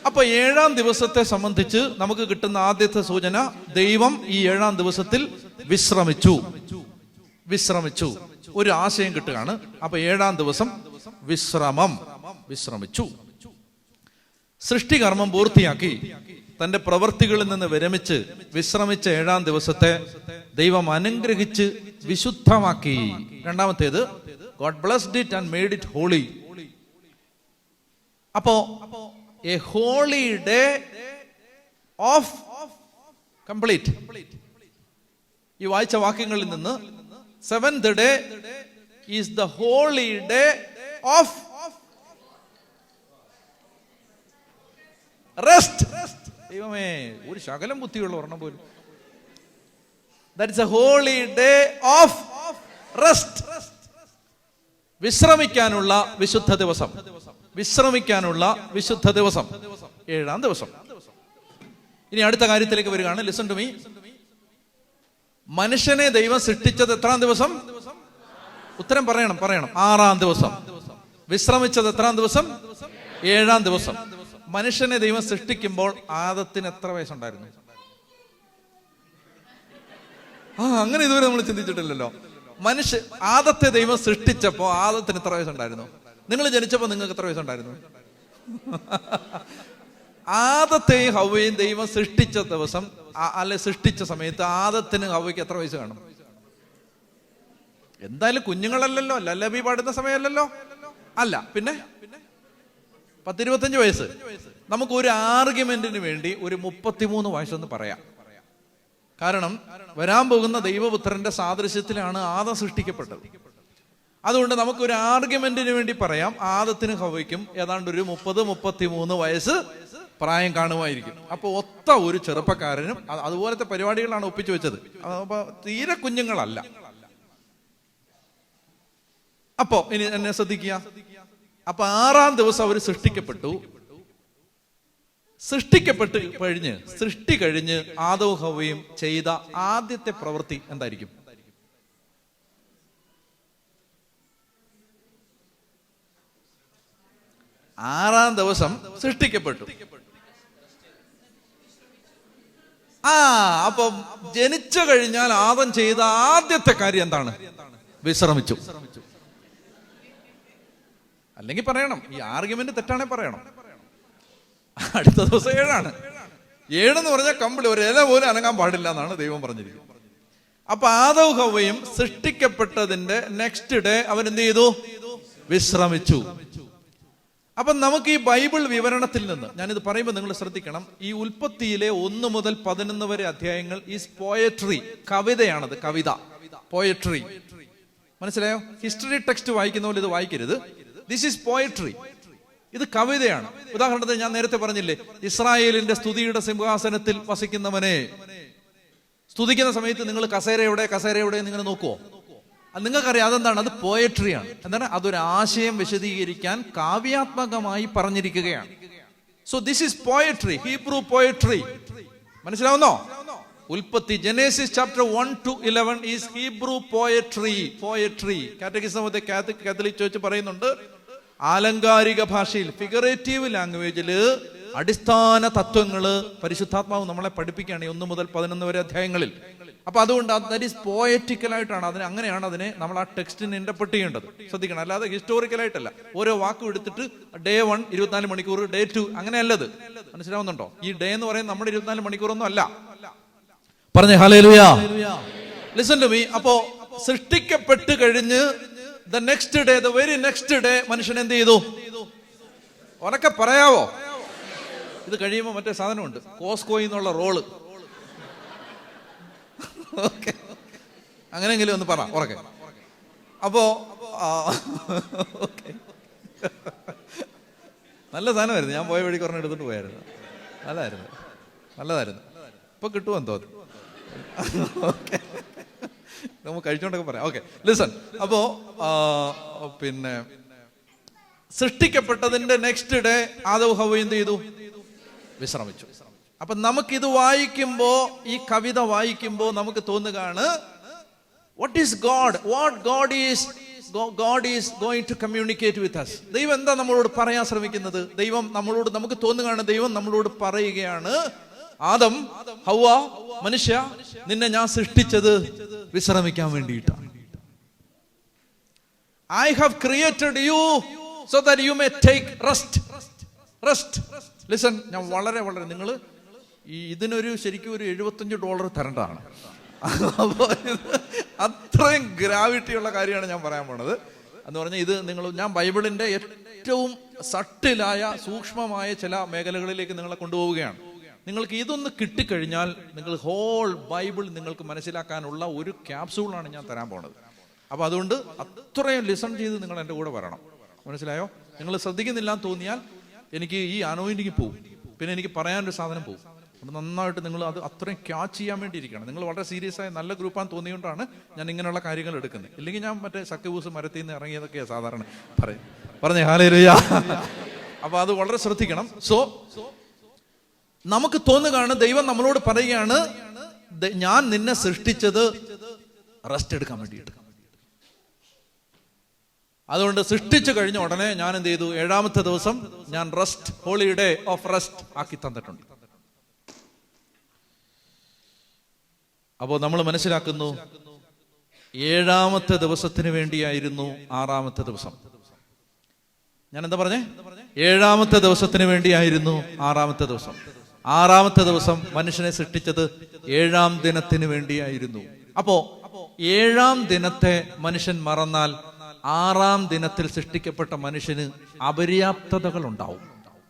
അപ്പൊ 7-ാം ദിവസത്തെ സംബന്ധിച്ച് നമുക്ക് കിട്ടുന്ന ആദ്യത്തെ സൂചന, ദൈവം ഈ 7-ാം ദിവസത്തിൽ വിശ്രമിച്ചു. ഒരു ആശയം കിട്ടുകയാണ്. അപ്പൊ 7-ാം ദിവസം വിശ്രമിച്ചു. സൃഷ്ടികർമ്മം പൂർത്തിയാക്കി തന്റെ പ്രവൃത്തികളിൽ നിന്ന് വിരമിച്ച് വിശ്രമിച്ച 7-ാം ദിവസത്തെ ദൈവം അനുഗ്രഹിച്ച് വിശുദ്ധമാക്കി. രണ്ടാമത്തേത്, God blessed it and made it holy. അപ്പോ a holy day of complete. ഈ വായിച്ച വാക്യങ്ങളിൽ നിന്ന് 7th day is the holy day of rest. ദൈവമേ, ഒരു ശകലം ബുദ്ധിയുള്ള ഒരെണ്ണം പോലും. That is a holy day of rest. വിശ്രമിക്കാനുള്ള വിശുദ്ധ ദിവസം. 7-ാം ദിവസം. ഇനി അടുത്ത കാര്യത്തിലേക്ക് വരികയാണ്. Listen to me. മനുഷ്യനെ ദൈവം സൃഷ്ടിച്ചത് എത്രാം ദിവസം? ഉത്തരം പറയണം. 6-ാം ദിവസം. വിശ്രമിച്ചത് എത്രാം ദിവസം? 7-ാം ദിവസം. മനുഷ്യനെ ദൈവം സൃഷ്ടിക്കുമ്പോൾ ആദത്തിന് എത്ര വയസ്സുണ്ടായിരുന്നു? അങ്ങനെ ഇതുവരെ നമ്മൾ ചിന്തിച്ചിട്ടില്ലല്ലോ. ആദത്തെ ദൈവം സൃഷ്ടിച്ചപ്പോ ആദത്തിന് എത്ര വയസ്സുണ്ടായിരുന്നു? നിങ്ങൾ ജനിച്ചപ്പോ നിങ്ങൾക്ക് എത്ര വയസ്സുണ്ടായിരുന്നു? ആദത്തെയും ഹവ്വയും ദൈവം സൃഷ്ടിച്ച ദിവസം, സൃഷ്ടിച്ച സമയത്ത് ആദത്തിന് ഹവ്വയ്ക്ക് എത്ര വയസ്സ് കാണും? എന്തായാലും കുഞ്ഞുങ്ങളല്ലല്ലോ, ലല്ലബി പാടുന്ന സമയമല്ലല്ലോ. അല്ല, പിന്നെ 10-25 വയസ്സ്. നമുക്ക് ഒരു ആർഗ്യുമെന്റിന് വേണ്ടി ഒരു 33 വയസ്സെന്ന് പറയാം. കാരണം വരാൻ പോകുന്ന ദൈവപുത്രന്റെ സാദൃശ്യത്തിലാണ് ആദം സൃഷ്ടിക്കപ്പെട്ടത്. അതുകൊണ്ട് നമുക്കൊരു ആർഗ്യുമെന്റിന് വേണ്ടി പറയാം, ആദത്തിനും ഹവ്വയ്ക്കും ഏതാണ്ട് ഒരു 30-33 വയസ്സ് പ്രായം കാണുമായിരിക്കും. അപ്പൊ ഒത്ത ഒരു ചെറുപ്പക്കാരനും അതുപോലത്തെ പരിപാടികളാണ് ഒപ്പിച്ചു വെച്ചത്. അപ്പൊ തീരെ കുഞ്ഞുങ്ങളല്ല. അപ്പോ ഇനി എന്നെ ശ്രദ്ധിക്കുക. അപ്പൊ 6-ാം ദിവസം അവർ സൃഷ്ടി കഴിഞ്ഞ് ആദവും ഹവ്വയും ചെയ്ത ആദ്യത്തെ പ്രവൃത്തി എന്തായിരിക്കും? 6-ാം ദിവസം സൃഷ്ടിക്കപ്പെട്ടു. അപ്പം ജനിച്ചു കഴിഞ്ഞാൽ ആദം ചെയ്ത ആദ്യത്തെ കാര്യം എന്താണ്? വിശ്രമിച്ചു. അല്ലെങ്കിൽ പറയണം, ഈ ആർഗ്യുമെന്റ് തെറ്റാണെ പറയണം. അടുത്ത ദിവസം 7 എന്ന് പറഞ്ഞാൽ കമ്പിളി ഒരു ഇല പോലും അനങ്ങാൻ പാടില്ല എന്നാണ് ദൈവം പറഞ്ഞിരിക്കുന്നത്. അപ്പൊ ആദവും ഹവ്വയും സൃഷ്ടിക്കപ്പെട്ടതിന്റെ നെക്സ്റ്റ് ഡേ അവൻ എന്ത് ചെയ്തു? വിശ്രമിച്ചു. അപ്പൊ നമുക്ക് ഈ ബൈബിൾ വിവരണത്തിൽ നിന്ന്, ഞാനിത് പറയുമ്പോൾ നിങ്ങൾ ശ്രദ്ധിക്കണം, ഈ ഉൽപ്പത്തിയിലെ 1 മുതൽ 11 വരെ അധ്യായങ്ങൾ ഈസ് പോയട്രി, കവിതയാണത്, കവിത, പോയട്രി. മനസ്സിലായോ? ഹിസ്റ്ററി ടെക്സ്റ്റ് വായിക്കുന്ന പോലെ ഇത് വായിക്കരുത്. ദിസ് ഈസ് പോയട്രി, ഇത് കവിതയാണ്. ഉദാഹരണത്തിന് ഞാൻ നേരത്തെ പറഞ്ഞില്ലേ, ഇസ്രായേലിന്റെ സ്തുതിയുടെ സിംഹാസനത്തിൽ വസിക്കുന്നവനെ സ്തുതിക്കുന്ന സമയത്ത് നിങ്ങൾ കസേര എവിടെ നിങ്ങൾ നോക്കുവോ? നിങ്ങൾക്കറിയാം അതെന്താണ്? അത് പോയട്രിയാണ്. എന്താണ്? അതൊരു ആശയം വിശദീകരിക്കാൻ കാവ്യാത്മകമായി പറഞ്ഞിരിക്കുകയാണ്. So this is poetry, Hebrew poetry. മനസ്സിലാവുന്നോ? ഉൽപ്പത്തി, Genesis chapter 1 to 11 is Hebrew poetry. Catechism of the Catholic Church പറയുന്നുണ്ട്, ആലങ്കാരിക ഭാഷയിൽ, ഫിഗറേറ്റീവ് ലാംഗ്വേജില് അടിസ്ഥാന തത്വങ്ങള് പരിശുദ്ധാത്മാവ് നമ്മളെ പഠിപ്പിക്കുകയാണ് 1 മുതൽ 11 വരെ അധ്യായങ്ങളിൽ. അപ്പൊ അതുകൊണ്ട് ദാറ്റ് ഈസ് പോയറ്റിക്കലായിട്ടാണ് അങ്ങനെയാണ് അതിനെ നമ്മൾ ആ ടെക്സ്റ്റിന് ഇന്റർപ്രറ്റ് ചെയ്യേണ്ടത്. ശ്രദ്ധിക്കണം, അല്ലാതെ ഹിസ്റ്റോറിക്കലായിട്ടല്ല. ഓരോ വാക്കും എടുത്തിട്ട് ഡേ 1 24 മണിക്കൂർ, ഡേ 2 അങ്ങനെയല്ലത്. മനസ്സിലാവുന്നുണ്ടോ? ഈ ഡേ എന്ന് പറയുന്നത് നമ്മുടെ 24 മണിക്കൂറൊന്നും അല്ല. പറഞ്ഞേ ഹല്ലേലൂയ. Listen to me. അപ്പോ സൃഷ്ടിക്കപ്പെട്ട് കഴിഞ്ഞ് the next day, the very next day മനുഷ്യൻ എന്ത് ചെയ്തു? ഉറക്കെ പറയാവോ? ഇത് കഴിയുമ്പോൾ മറ്റേ സാധനമുണ്ട്, കോസ്കോയിൽ നിന്നുള്ള റോള്. ഓക്കെ, അങ്ങനെയെങ്കിലും ഒന്ന് പറ ഉറക്കെ. അപ്പോ ഓക്കെ, നല്ല സാധനമായിരുന്നു. ഞാൻ പോയ വഴിക്ക് ഒരെണ്ണം എടുത്തിട്ട് പോയായിരുന്നു. നല്ലതായിരുന്നു. ഇപ്പൊ കിട്ടുമെന്ന് തോന്നുന്നു. ഓക്കെ, നമുക്ക് കഴിച്ചോണ്ടൊക്കെ പറയാം. Okay, listen. അപ്പോ പിന്നെ സൃഷ്ടിക്കപ്പെട്ടതിന്റെ നെക്സ്റ്റ് ഡേ ആദവും ഹവ്വയും എന്ത് ചെയ്തു? വിശ്രമിച്ചു. അപ്പൊ നമുക്കിത് വായിക്കുമ്പോ, ഈ കവിത വായിക്കുമ്പോ നമുക്ക് തോന്നുകയാണ്, what God is going to communicate with us. ദൈവം എന്താ നമ്മളോട് പറയാൻ ശ്രമിക്കുന്നത്? നമുക്ക് തോന്നുകയാണ് ദൈവം നമ്മളോട് പറയുകയാണ്, ആദം, ഹവ്വ, മനുഷ്യ, നിന്നെ ഞാൻ സൃഷ്ടിച്ചത് വിശ്രമിക്കാൻ വേണ്ടിയിട്ടാണ്. I have created you so that you may take rest. Listen, ഞാൻ വളരെ നിങ്ങൾ ഇതിനൊരു ശരിക്കും ഒരു $75 തരേണ്ടതാണ്. അപ്പോൾ അത്രയും ഗ്രാവിറ്റിയുള്ള കാര്യമാണ് ഞാൻ പറയാൻ പോണത്. എന്ന് പറഞ്ഞാൽ ഇത് ഞാൻ ബൈബിളിന്റെ ഏറ്റവും സട്ടിലായ സൂക്ഷ്മമായ ചില മേഖലകളിലേക്ക് നിങ്ങളെ കൊണ്ടുപോവുകയാണ്. നിങ്ങൾക്ക് ഇതൊന്ന് കിട്ടിക്കഴിഞ്ഞാൽ നിങ്ങൾ ഹോൾ ബൈബിൾ നിങ്ങൾക്ക് മനസ്സിലാക്കാനുള്ള ഒരു ക്യാപ്സൂളാണ് ഞാൻ തരാൻ പോണത്. അപ്പൊ അതുകൊണ്ട് അത്രയും ലിസൺ ചെയ്ത് നിങ്ങൾ എൻ്റെ കൂടെ വരണം. മനസ്സിലായോ? നിങ്ങൾ ശ്രദ്ധിക്കുന്നില്ല എന്ന് തോന്നിയാൽ എനിക്ക് ഈ അനോയിന്റിങ് പോവും, പിന്നെ എനിക്ക് പറയാനൊരു സാധനം പോവും. അപ്പോൾ നന്നായിട്ട് നിങ്ങൾ അത് അത്രയും ക്യാച്ച് ചെയ്യാൻ വേണ്ടി ഇരിക്കണം. നിങ്ങൾ വളരെ സീരിയസ് ആയ നല്ല ഗ്രൂപ്പാന്ന് തോന്നിയോണ്ടാണ് ഞാൻ ഇങ്ങനെയുള്ള കാര്യങ്ങൾ എടുക്കുന്നത്. ഇല്ലെങ്കിൽ ഞാൻ മറ്റേ സക്കബൂസ് മരത്തിൽ നിന്ന് ഇറങ്ങിയതൊക്കെയാണ് സാധാരണ പറഞ്ഞേ ഹല്ലേലൂയ. അപ്പൊ അത് വളരെ ശ്രദ്ധിക്കണം. സോ നമുക്ക് തോന്നുകയാണ് ദൈവം നമ്മളോട് പറയുകയാണ്, ഞാൻ നിന്നെ സൃഷ്ടിച്ചത് റെസ്റ്റ് എടുക്കാൻ വേണ്ടിയിട്ട്. അതുകൊണ്ട് സൃഷ്ടിച്ചു കഴിഞ്ഞ ഉടനെ ഞാൻ എന്ത് ചെയ്തു? 7-ാമത്തെ ദിവസം ഞാൻ റെസ്റ്റ്, ഹോളിഡേ ഓഫ് റെസ്റ്റ് ആക്കി തന്നിട്ടുണ്ട്. അപ്പോൾ നമ്മൾ മനസ്സിലാക്കുന്നു, 7-ാമത്തെ ദിവസത്തിന് വേണ്ടിയായിരുന്നു 6-ാമത്തെ ദിവസം. ഞാൻ എന്താ പറഞ്ഞേ? 7-ാമത്തെ ദിവസത്തിന് വേണ്ടിയായിരുന്നു 6-ാമത്തെ ദിവസം. 6-ാമത്തെ ദിവസം മനുഷ്യനെ സൃഷ്ടിച്ചത് 7-ാം ദിനത്തിന് വേണ്ടിയായിരുന്നു. അപ്പോ 7-ാം ദിനത്തെ മനുഷ്യൻ മറന്നാൽ 6-ാം ദിനത്തിൽ സൃഷ്ടിക്കപ്പെട്ട മനുഷ്യന് അപര്യാപ്തതകൾ ഉണ്ടാവും,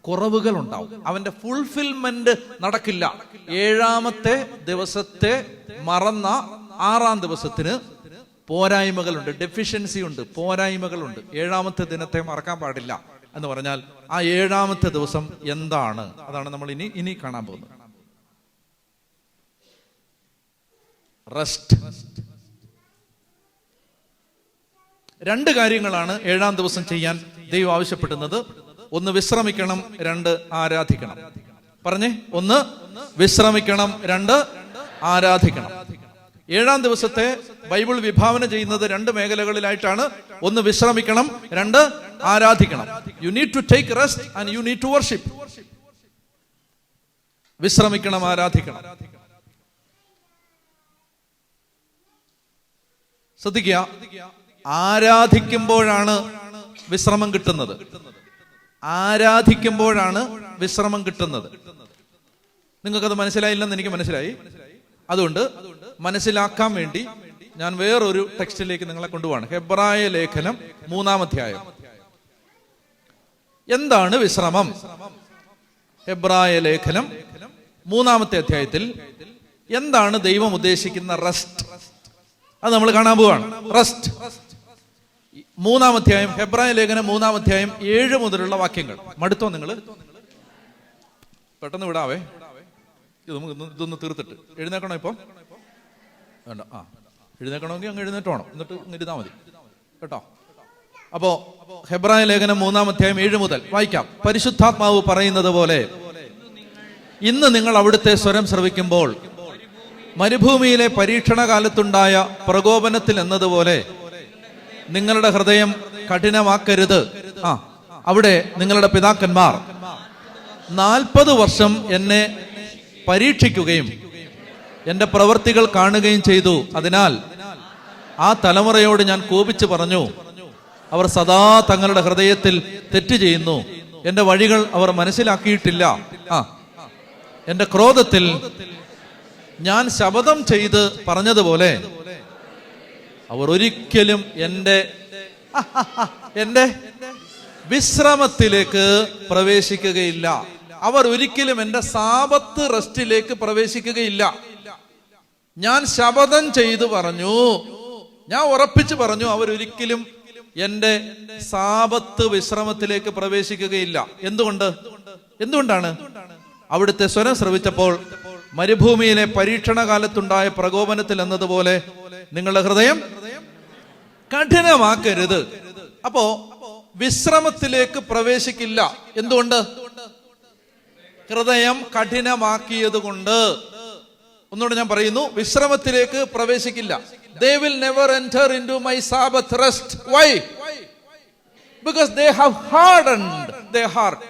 കുറവുകൾ ഉണ്ടാവും. അവന്റെ ഫുൾഫിൽമെന്റ് നടക്കില്ല. 7-ാമത്തെ ദിവസത്തെ മറന്ന 6-ാം ദിവസത്തിന് പോരായ്മകളുണ്ട്, ഡെഫിഷ്യൻസി ഉണ്ട്, പോരായ്മകളുണ്ട്. 7-ാമത്തെ ദിനത്തെ മറക്കാൻ പാടില്ല എന്ന് പറഞ്ഞാൽ ആ 7-ാമത്തെ ദിവസം എന്താണ്? അതാണ് നമ്മൾ ഇനി കാണാൻ പോകുന്നത്. റെസ്റ്റ്. 2 കാര്യങ്ങളാണ് 7-ാം ദിവസം ചെയ്യാൻ ദൈവം ആവശ്യപ്പെടുന്നത്. 1 വിശ്രമിക്കണം, 2 ആരാധിക്കണം. പറഞ്ഞേ, 1 വിശ്രമിക്കണം, 2 ആരാധിക്കണം. 7-ാം ദിവസത്തെ ബൈബിൾ വിഭാവന ചെയ്യുന്നത് 2 മേഖലകളിലായിട്ടാണ്. 1 വിശ്രമിക്കണം, 2 ആരാധിക്കണം. You need to take rest and you need to worship. വിശ്രമിക്കണം, ആരാധിക്കണം. ശ്രദ്ധിക്കുക, ആരാധിക്കുമ്പോഴാണ് വിശ്രമം കിട്ടുന്നത്. ആരാധിക്കുമ്പോഴാണ് വിശ്രമം കിട്ടുന്നത്. നിങ്ങൾക്കത് മനസ്സിലായില്ലെന്ന് എനിക്ക് മനസ്സിലായി. അതുകൊണ്ട് മനസ്സിലാക്കാൻ വേണ്ടി ഞാൻ വേറൊരു ടെക്സ്റ്റിലേക്ക് നിങ്ങളെ കൊണ്ടുപോവാണ്. ഹെബ്രായ ലേഖനം 3-ാം അധ്യായം. എന്താണ് വിശ്രമം? ഹെബ്രായ ലേഖനം 3-ാമത്തെ അധ്യായത്തിൽ എന്താണ് ദൈവം ഉദ്ദേശിക്കുന്ന റെസ്റ്റ്? അത് നമ്മൾ കാണാൻ പോവാണ്. റെസ്റ്റ് 3-ാം അധ്യായം, ഹെബ്രായ ലേഖനം 3-ാം അധ്യായം 7 മുതലുള്ള വാക്യങ്ങൾ. മടുത്തോ നിങ്ങൾ? പെട്ടെന്ന് വിടാവേ, ഇതൊന്ന് തീർത്തിട്ട് എഴുന്നേക്കണോ? ഇപ്പം വേണ്ട. എഴുന്നേക്കണമെങ്കിൽ അങ്ങ് എഴുന്നേറ്റോണം, എന്നിട്ട് ഇരുന്നാൽ മതി കേട്ടോ. അപ്പോ ഹെബ്രായ ലേഖനം 3-ാം അധ്യായം 7 മുതൽ വായിക്കാം. പരിശുദ്ധാത്മാവ് പറയുന്നത് പോലെ, ഇന്ന് നിങ്ങൾ അവിടുത്തെ സ്വരം ശ്രവിക്കുമ്പോൾ മരുഭൂമിയിലെ പരീക്ഷണ കാലത്തുണ്ടായ പ്രകോപനത്തിൽ എന്നതുപോലെ നിങ്ങളുടെ ഹൃദയം കഠിനമാക്കരുത്. അവിടെ നിങ്ങളുടെ പിതാക്കന്മാർ 40 വർഷം എന്നെ പരീക്ഷിക്കുകയും എന്റെ പ്രവൃത്തികൾ കാണുകയും ചെയ്തു. അതിനാൽ ആ തലമുറയോട് ഞാൻ കോപിച്ചു പറഞ്ഞു, അവർ സദാ തങ്ങളുടെ ഹൃദയത്തിൽ തെറ്റ് ചെയ്യുന്നു, എന്റെ വഴികൾ അവർ മനസ്സിലാക്കിയിട്ടില്ല. എന്റെ ക്രോധത്തിൽ ഞാൻ ശപഥം ചെയ്ത് പറഞ്ഞതുപോലെ അവർ ഒരിക്കലും എന്റെ വിശ്രമത്തിലേക്ക് പ്രവേശിക്കുകയില്ല. അവർ ഒരിക്കലും എന്റെ സാബത്ത് റെസ്റ്റിലേക്ക് പ്രവേശിക്കുകയില്ല. ഞാൻ ശപഥം ചെയ്തു പറഞ്ഞു, ഞാൻ ഉറപ്പിച്ചു പറഞ്ഞു, അവരൊരിക്കലും എന്റെ സാബത്ത് വിശ്രമത്തിലേക്ക് പ്രവേശിക്കുകയില്ല. എന്തുകൊണ്ടാണ്? അവിടുത്തെ സ്വരം ശ്രവിച്ചപ്പോൾ മരുഭൂമിയിലെ പരീക്ഷണ കാലത്തുണ്ടായ പ്രകോപനത്തിൽ എന്നതുപോലെ നിങ്ങളുടെ ഹൃദയം കഠിനമാക്കരുത്. അപ്പോ വിശ്രമത്തിലേക്ക് പ്രവേശിക്കില്ല. എന്തുകൊണ്ട്? ഹൃദയം കഠിനമാക്കിയത് കൊണ്ട്. ഒന്നുകൂടെ ഞാൻ പറയുന്നു, വിശ്രമത്തിലേക്ക് പ്രവേശിക്കില്ല. They will never enter into my Sabbath rest. Why? Because they have hardened their heart.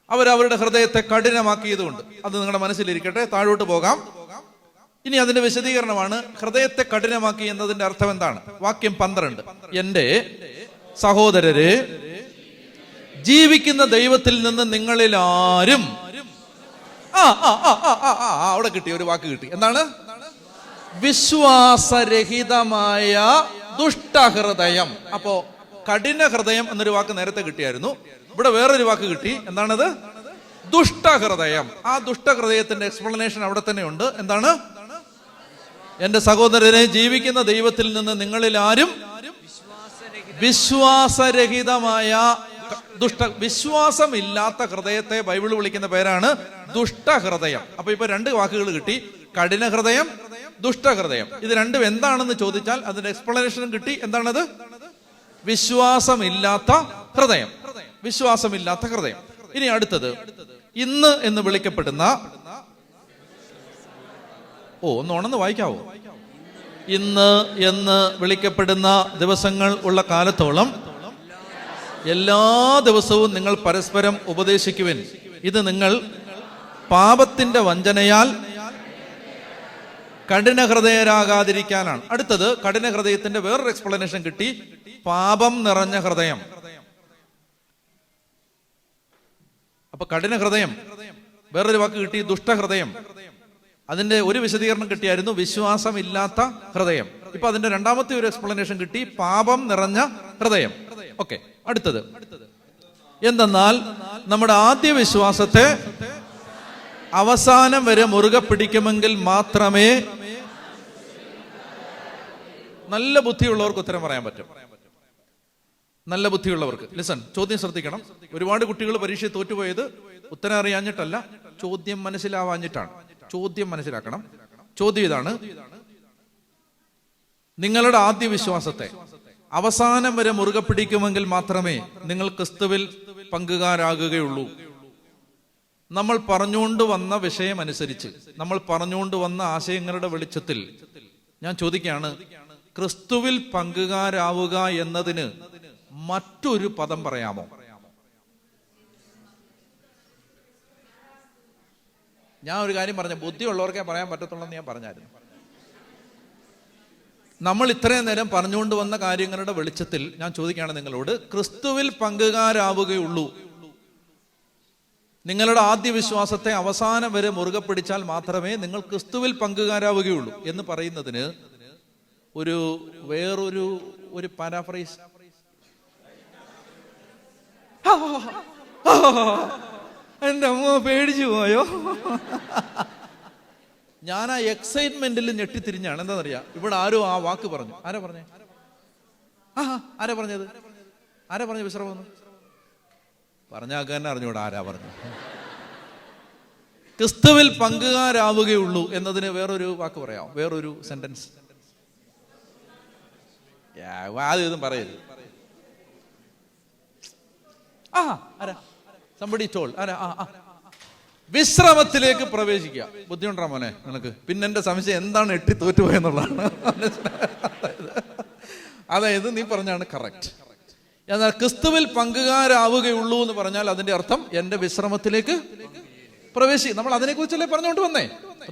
അവരവരുടെ ഹൃദയത്തെ കഠിനമാക്കിയതുകൊണ്ട്. അത് നിങ്ങളുടെ മനസ്സിലിരിക്കട്ടെ. താഴോട്ട് പോകാം. ഇനി അതിന്റെ വിശദീകരണമാണ്. ഹൃദയത്തെ കഠിനമാക്കി എന്നതിന്റെ അർത്ഥം എന്താണ്? വാക്യം 12. എന്റെ സഹോദരരെ, ജീവിക്കുന്ന ദൈവത്തിൽ നിന്ന് നിങ്ങളിൽ ആരും അവിടെ കിട്ടി, ഒരു വാക്ക് കിട്ടി. എന്താണ്? വിശ്വാസരഹിതമായ ദുഷ്ടഹൃദയം. അപ്പോ കഠിന ഹൃദയം എന്നൊരു വാക്ക് നേരത്തെ കിട്ടിയായിരുന്നു. ഇവിടെ വേറൊരു വാക്ക് കിട്ടി. എന്താണത്? ദുഷ്ടഹൃദയം. ആ ദുഷ്ടഹൃദയത്തിന്റെ എക്സ്പ്ലനേഷൻ അവിടെ തന്നെ ഉണ്ട്. എന്താണ്? എന്റെ സഹോദരനെ, ജീവിക്കുന്ന ദൈവത്തിൽ നിന്ന് നിങ്ങളിൽ ആരും വിശ്വാസരഹിതമായ വിശ്വാസമില്ലാത്ത ഹൃദയത്തെ ബൈബിൾ വിളിക്കുന്ന പേരാണ് ദുഷ്ടഹൃദയം. അപ്പൊ ഇപ്പൊ 2 വാക്കുകൾ കിട്ടി. കഠിന ഹൃദയം, ദുഷ്ടഹൃദയം. ഇത് രണ്ടും എന്താണെന്ന് ചോദിച്ചാൽ അതിന്റെ എക്സ്പ്ലനേഷനും കിട്ടി. എന്താണത്? വിശ്വാസമില്ലാത്ത ഹൃദയം. വിശ്വാസമില്ലാത്ത ഹൃദയം. ഇനി അടുത്തത്, ഇന്ന് എന്ന് വിളിക്കപ്പെടുന്ന, ഒന്നോണെന്ന് വായിക്കാവോ? ഇന്ന് എന്ന് വിളിക്കപ്പെടുന്ന ദിവസങ്ങൾ ഉള്ള കാലത്തോളം എല്ലാ ദിവസവും നിങ്ങൾ പരസ്പരം ഉപദേശിക്കുവിൻ. ഇത് നിങ്ങൾ പാപത്തിന്റെ വഞ്ചനയാൽ കഠിനഹൃദയരാകാതിരിക്കാനാണ്. അടുത്തത്, കഠിനഹൃദയത്തിന്റെ വേറൊരു എക്സ്പ്ലനേഷൻ കിട്ടി. പാപം നിറഞ്ഞ ഹൃദയം. അപ്പൊ കഠിനഹൃദയം. വേറൊരു വാക്ക് കിട്ടി, ദുഷ്ടഹൃദയം. അതിന്റെ ഒരു വിശദീകരണം കിട്ടിയായിരുന്നു, വിശ്വാസമില്ലാത്ത ഹൃദയം. ഇപ്പൊ അതിന്റെ രണ്ടാമത്തെ ഒരു എക്സ്പ്ലനേഷൻ കിട്ടി, പാപം നിറഞ്ഞ ഹൃദയം. ഓക്കെ. അടുത്തത് എന്തെന്നാൽ, നമ്മുടെ ആദ്യ വിശ്വാസത്തെ അവസാനം വരെ മുറുകെ പിടിക്കുമെങ്കിൽ മാത്രമേ. നല്ല ബുദ്ധിയുള്ളവർക്ക് ഉത്തരം പറയാൻ പറ്റും. നല്ല ബുദ്ധിയുള്ളവർക്ക്. ലിസൺ, ചോദ്യം ശ്രദ്ധിക്കണം. ഒരുപാട് കുട്ടികൾ പരീക്ഷ തോറ്റുപോയത് ഉത്തരം അറിയാഞ്ഞിട്ടല്ല, ചോദ്യം മനസ്സിലാവാഞ്ഞിട്ടാണ്. ചോദ്യം മനസ്സിലാക്കണം. ചോദ്യം ഇതാണ്: നിങ്ങളുടെ ആദ്യ വിശ്വാസത്തെ അവസാനം വരെ മുറുകെ പിടിക്കുമെങ്കിൽ മാത്രമേ നിങ്ങൾ ക്രിസ്തുവിൽ പങ്കുകാരാകുകയുള്ളൂ. നമ്മൾ പറഞ്ഞുകൊണ്ട് വന്ന വിഷയം അനുസരിച്ച്, നമ്മൾ പറഞ്ഞുകൊണ്ട് വന്ന ആശയങ്ങളുടെ വെളിച്ചത്തിൽ ഞാൻ ചോദിക്കുകയാണ്, ക്രിസ്തുവിൽ പങ്കുകാരാവുക എന്നതിന് മറ്റൊരു പദം പറയാമോ? ഞാൻ ഒരു കാര്യം പറഞ്ഞു, ബുദ്ധിയുള്ളവർക്കേ പറയാൻ പറ്റത്തുള്ളൂ എന്ന് ഞാൻ പറഞ്ഞായിരുന്നു. നമ്മൾ ഇത്രയും നേരം പറഞ്ഞുകൊണ്ട് വന്ന കാര്യങ്ങളുടെ വെളിച്ചത്തിൽ ഞാൻ ചോദിക്കുകയാണ് നിങ്ങളോട്, ക്രിസ്തുവിൽ പങ്കുകാരാവുകയുള്ളൂ, നിങ്ങളുടെ ആദ്യ വിശ്വാസത്തെ അവസാനം വരെ മുറുകെ പിടിച്ചാൽ മാത്രമേ നിങ്ങൾ ക്രിസ്തുവിൽ പങ്കുകാരാവുകയുള്ളൂ എന്ന് പറയുന്നതിന് വേറൊരു പാരാഫ്രൈസ്, എന്റെ അമ്മ പേടിച്ചു പോയോ? ഞാൻ ആ എക്സൈറ്റ്മെന്റിൽ ഞെട്ടിത്തിരിഞ്ഞാണ്. എന്താണെന്നറിയാം, ഇവിടെ ആരോ ആ വാക്ക് പറഞ്ഞു. ആരാ പറഞ്ഞത്? ആരാ പറഞ്ഞ വിശ്രമം? പറഞ്ഞാക്കാൻ അറിഞ്ഞൂടാ ആരാ പറഞ്ഞു. ക്രിസ്തുവിൽ പങ്കുകാരാവുകയുള്ളൂ എന്നതിന് വേറൊരു വാക്ക് പറയാം, വേറൊരു സെന്റൻസ്. ആദ്യം പറയരുത്. ആരാ? somebody told. വിശ്രമത്തിലേക്ക് പ്രവേശിക്കുക. ബുദ്ധിമുട്ടാ മോനെ നിനക്ക്? പിന്നെ എന്റെ സംശയം എന്താണ് എട്ടി തോറ്റുപോയെന്നുള്ളതാണ്. അതായത് നീ പറഞ്ഞാണ് കറക്റ്റ്. എന്നാൽ ക്രിസ്തുവിൽ പങ്കുകാരാവുകയുള്ളൂ എന്ന് പറഞ്ഞാൽ അതിന്റെ അർത്ഥം എന്റെ വിശ്രമത്തിലേക്ക് പ്രവേശിക്കും. നമ്മൾ അതിനെക്കുറിച്ചല്ലേ പറഞ്ഞുകൊണ്ട് വന്നേ.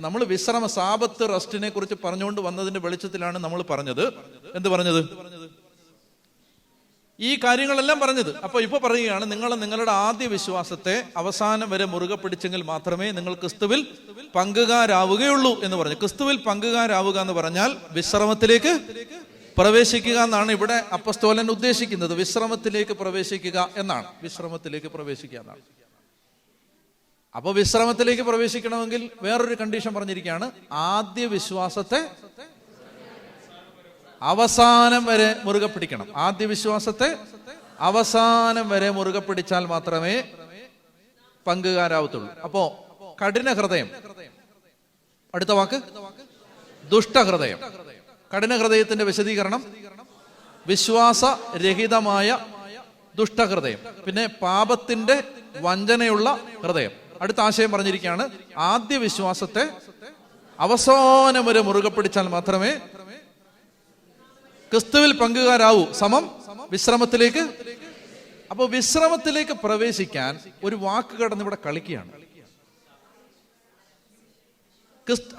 നമ്മൾ വിശ്രമ, സാബത്ത്, റെസ്റ്റിനെ കുറിച്ച് പറഞ്ഞുകൊണ്ട് വന്നതിന്റെ വെളിച്ചത്തിലാണ് നമ്മൾ പറഞ്ഞത്. എന്ത് പറഞ്ഞത്? ഈ കാര്യങ്ങളെല്ലാം പറഞ്ഞത്. അപ്പൊ ഇപ്പൊ പറയുകയാണ്, നിങ്ങളുടെ ആദ്യ വിശ്വാസത്തെ അവസാനം വരെ മുറുകെ പിടിച്ചെങ്കിൽ മാത്രമേ നിങ്ങൾ ക്രിസ്തുവിൽ പങ്കുകാരാവുകയുള്ളൂ എന്ന് പറഞ്ഞു. ക്രിസ്തുവിൽ പങ്കുകാരാവുക എന്ന് പറഞ്ഞാൽ വിശ്രമത്തിലേക്ക് പ്രവേശിക്കുക എന്നാണ് ഇവിടെ അപ്പസ്തോലൻ ഉദ്ദേശിക്കുന്നത്. വിശ്രമത്തിലേക്ക് പ്രവേശിക്കുക എന്നാണ്. വിശ്രമത്തിലേക്ക് പ്രവേശിക്കുക എന്നാണ്. അപ്പൊ വിശ്രമത്തിലേക്ക് പ്രവേശിക്കണമെങ്കിൽ വേറൊരു കണ്ടീഷൻ പറഞ്ഞിരിക്കുകയാണ്. ആദ്യ വിശ്വാസത്തെ അവസാനം വരെ മുറുകെ പിടിക്കണം. ആദ്യ വിശ്വാസത്തെ അവസാനം വരെ മുറുകെ പിടിച്ചാൽ മാത്രമേ പങ്കുകാരാവത്തുള്ളൂ. അപ്പോ കഠിന ഹൃദയം, അടുത്ത വാക്ക് ദുഷ്ടഹൃദയം. കഠിന ഹൃദയത്തിന്റെ വിശദീകരണം വിശ്വാസരഹിതമായ ദുഷ്ടഹൃദയം, പിന്നെ പാപത്തിന്റെ വഞ്ചനയുള്ള ഹൃദയം. അടുത്ത ആശയം പറഞ്ഞിരിക്കുകയാണ്, ആദ്യ വിശ്വാസത്തെ അവസാനം വരെ മുറുകെ പിടിച്ചാൽ മാത്രമേ ക്രിസ്തുവിൽ പങ്കുകാരാവൂ, സമം വിശ്രമത്തിലേക്ക്. അപ്പൊ വിശ്രമത്തിലേക്ക് പ്രവേശിക്കാൻ ഒരു വാക്ക് കടന്ന് ഇവിടെ കളിക്കുകയാണ്.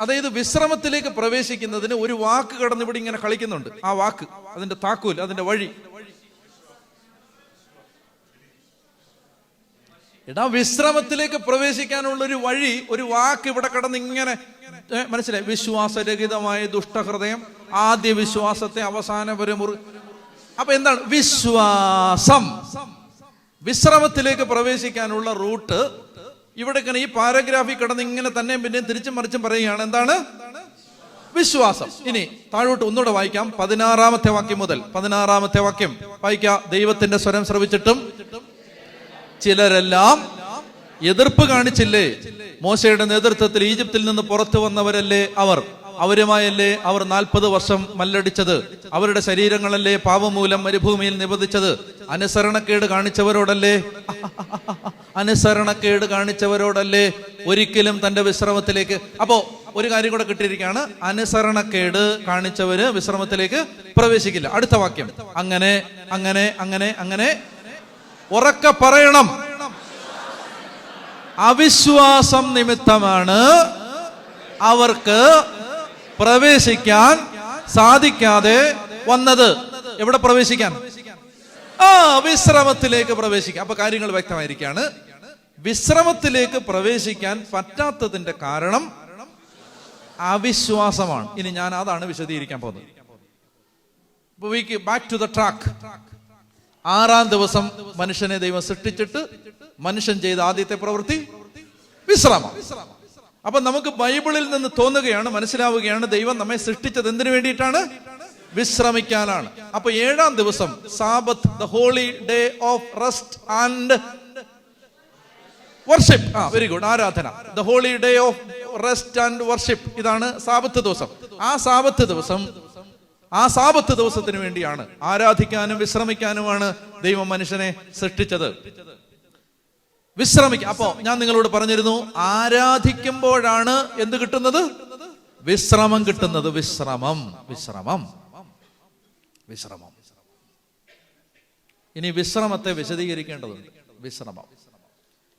അതായത് വിശ്രമത്തിലേക്ക് പ്രവേശിക്കുന്നതിന് ഒരു വാക്ക് കടന്ന് ഇവിടെ ഇങ്ങനെ കളിക്കുന്നുണ്ട്. ആ വാക്ക്, അതിന്റെ താക്കോൽ, അതിന്റെ വഴി. വിശ്രമത്തിലേക്ക് പ്രവേശിക്കാനുള്ള ഒരു വഴി, ഒരു വാക്ക് ഇവിടെ കടന്ന് ഇങ്ങനെ മനസ്സിലായി. വിശ്വാസരഹിതമായ ദുഷ്ടഹൃദയം, ആദ്യ വിശ്വാസത്തെ അവസാനം വരെ അപ്പൊ എന്താണ് വിശ്വാസം? വിശ്രമത്തിലേക്ക് പ്രവേശിക്കാനുള്ള റൂട്ട് ഇവിടെ ഈ പാരഗ്രാഫിൽ കിടന്ന് ഇങ്ങനെ തന്നെ പിന്നെയും തിരിച്ചും മറിച്ചും പറയുകയാണ്. എന്താണ് വിശ്വാസം? ഇനി താഴോട്ട് ഒന്നുകൂടെ വായിക്കാം. 16-ാമത്തെ വാക്യം മുതൽ. 16-ാമത്തെ വാക്യം വായിക്കാം. ദൈവത്തിന്റെ സ്വരം ശ്രവിച്ചിട്ടും ചിലരെല്ലാം എതിർപ്പ് കാണിച്ചില്ലേ? മോശയുടെ നേതൃത്വത്തിൽ ഈജിപ്തിൽ നിന്ന് പുറത്തു വന്നവരല്ലേ അവർ? അവരുമായല്ലേ അവർ 40 വർഷം മല്ലടിച്ചത്? അവരുടെ ശരീരങ്ങളല്ലേ പാപമൂലം മരുഭൂമിയിൽ നിബന്ധിച്ചത്? അനുസരണക്കേട് കാണിച്ചവരോടല്ലേ ഒരിക്കലും തന്റെ വിശ്രമത്തിലേക്ക്. അപ്പോ ഒരു കാര്യം കൂടെ കിട്ടിയിരിക്കുകയാണ്, അനുസരണക്കേട് കാണിച്ചവര് വിശ്രമത്തിലേക്ക് പ്രവേശിക്കില്ല. അടുത്ത വാക്യം, അങ്ങനെ അങ്ങനെ അങ്ങനെ അങ്ങനെ ഉറക്കെ പറയണം, അവിശ്വാസം നിമിത്തമാണ് അവർക്ക് പ്രവേശിക്കാൻ സാധിക്കാതെ വന്നത്. എവിടെ പ്രവേശിക്കാൻ? വിശ്രമത്തിലേക്ക് പ്രവേശിക്കാൻ. അപ്പൊ കാര്യങ്ങൾ വ്യക്തമായിരിക്കാണ്. വിശ്രമത്തിലേക്ക് പ്രവേശിക്കാൻ പറ്റാത്തതിന്റെ കാരണം അവിശ്വാസമാണ്. ഇനി ഞാൻ അതാണ് വിശദീകരിക്കാൻ പോകുന്നത്. Back to the track. 6-ാം ദിവസം മനുഷ്യനെ ദൈവം സൃഷ്ടിച്ചിട്ട് മനുഷ്യൻ ചെയ്ത ആദ്യത്തെ പ്രവൃത്തി വിശ്രമം. അപ്പൊ നമുക്ക് ബൈബിളിൽ നിന്ന് തോന്നുകയാണ്, മനസ്സിലാവുകയാണ്, ദൈവം നമ്മെ സൃഷ്ടിച്ചത് എന്തിനു വേണ്ടിയിട്ടാണ്? വിശ്രമിക്കാനാണ്. അപ്പൊ 7-ാം ദിവസം Sabbath, the holy day of rest and worship. Very good, ആരാധന. The holy day of rest and worship, ഇതാണ് സാബത്ത് ദിവസം. ആ സാബത്ത് ദിവസത്തിന് വേണ്ടിയാണ്, ആരാധിക്കാനും വിശ്രമിക്കാനുമാണ് ദൈവം മനുഷ്യനെ സൃഷ്ടിച്ചത്. വിശ്രമിക്കുക. അപ്പോ ഞാൻ നിങ്ങളോട് പറഞ്ഞിരുന്നു, ആരാധിക്കുമ്പോഴാണ് എന്ത് കിട്ടുന്നത്? വിശ്രമം കിട്ടുന്നത്. വിശ്രമം. ഇനി വിശ്രമത്തെ വിശദീകരിക്കേണ്ടതുണ്ട്. വിശ്രമം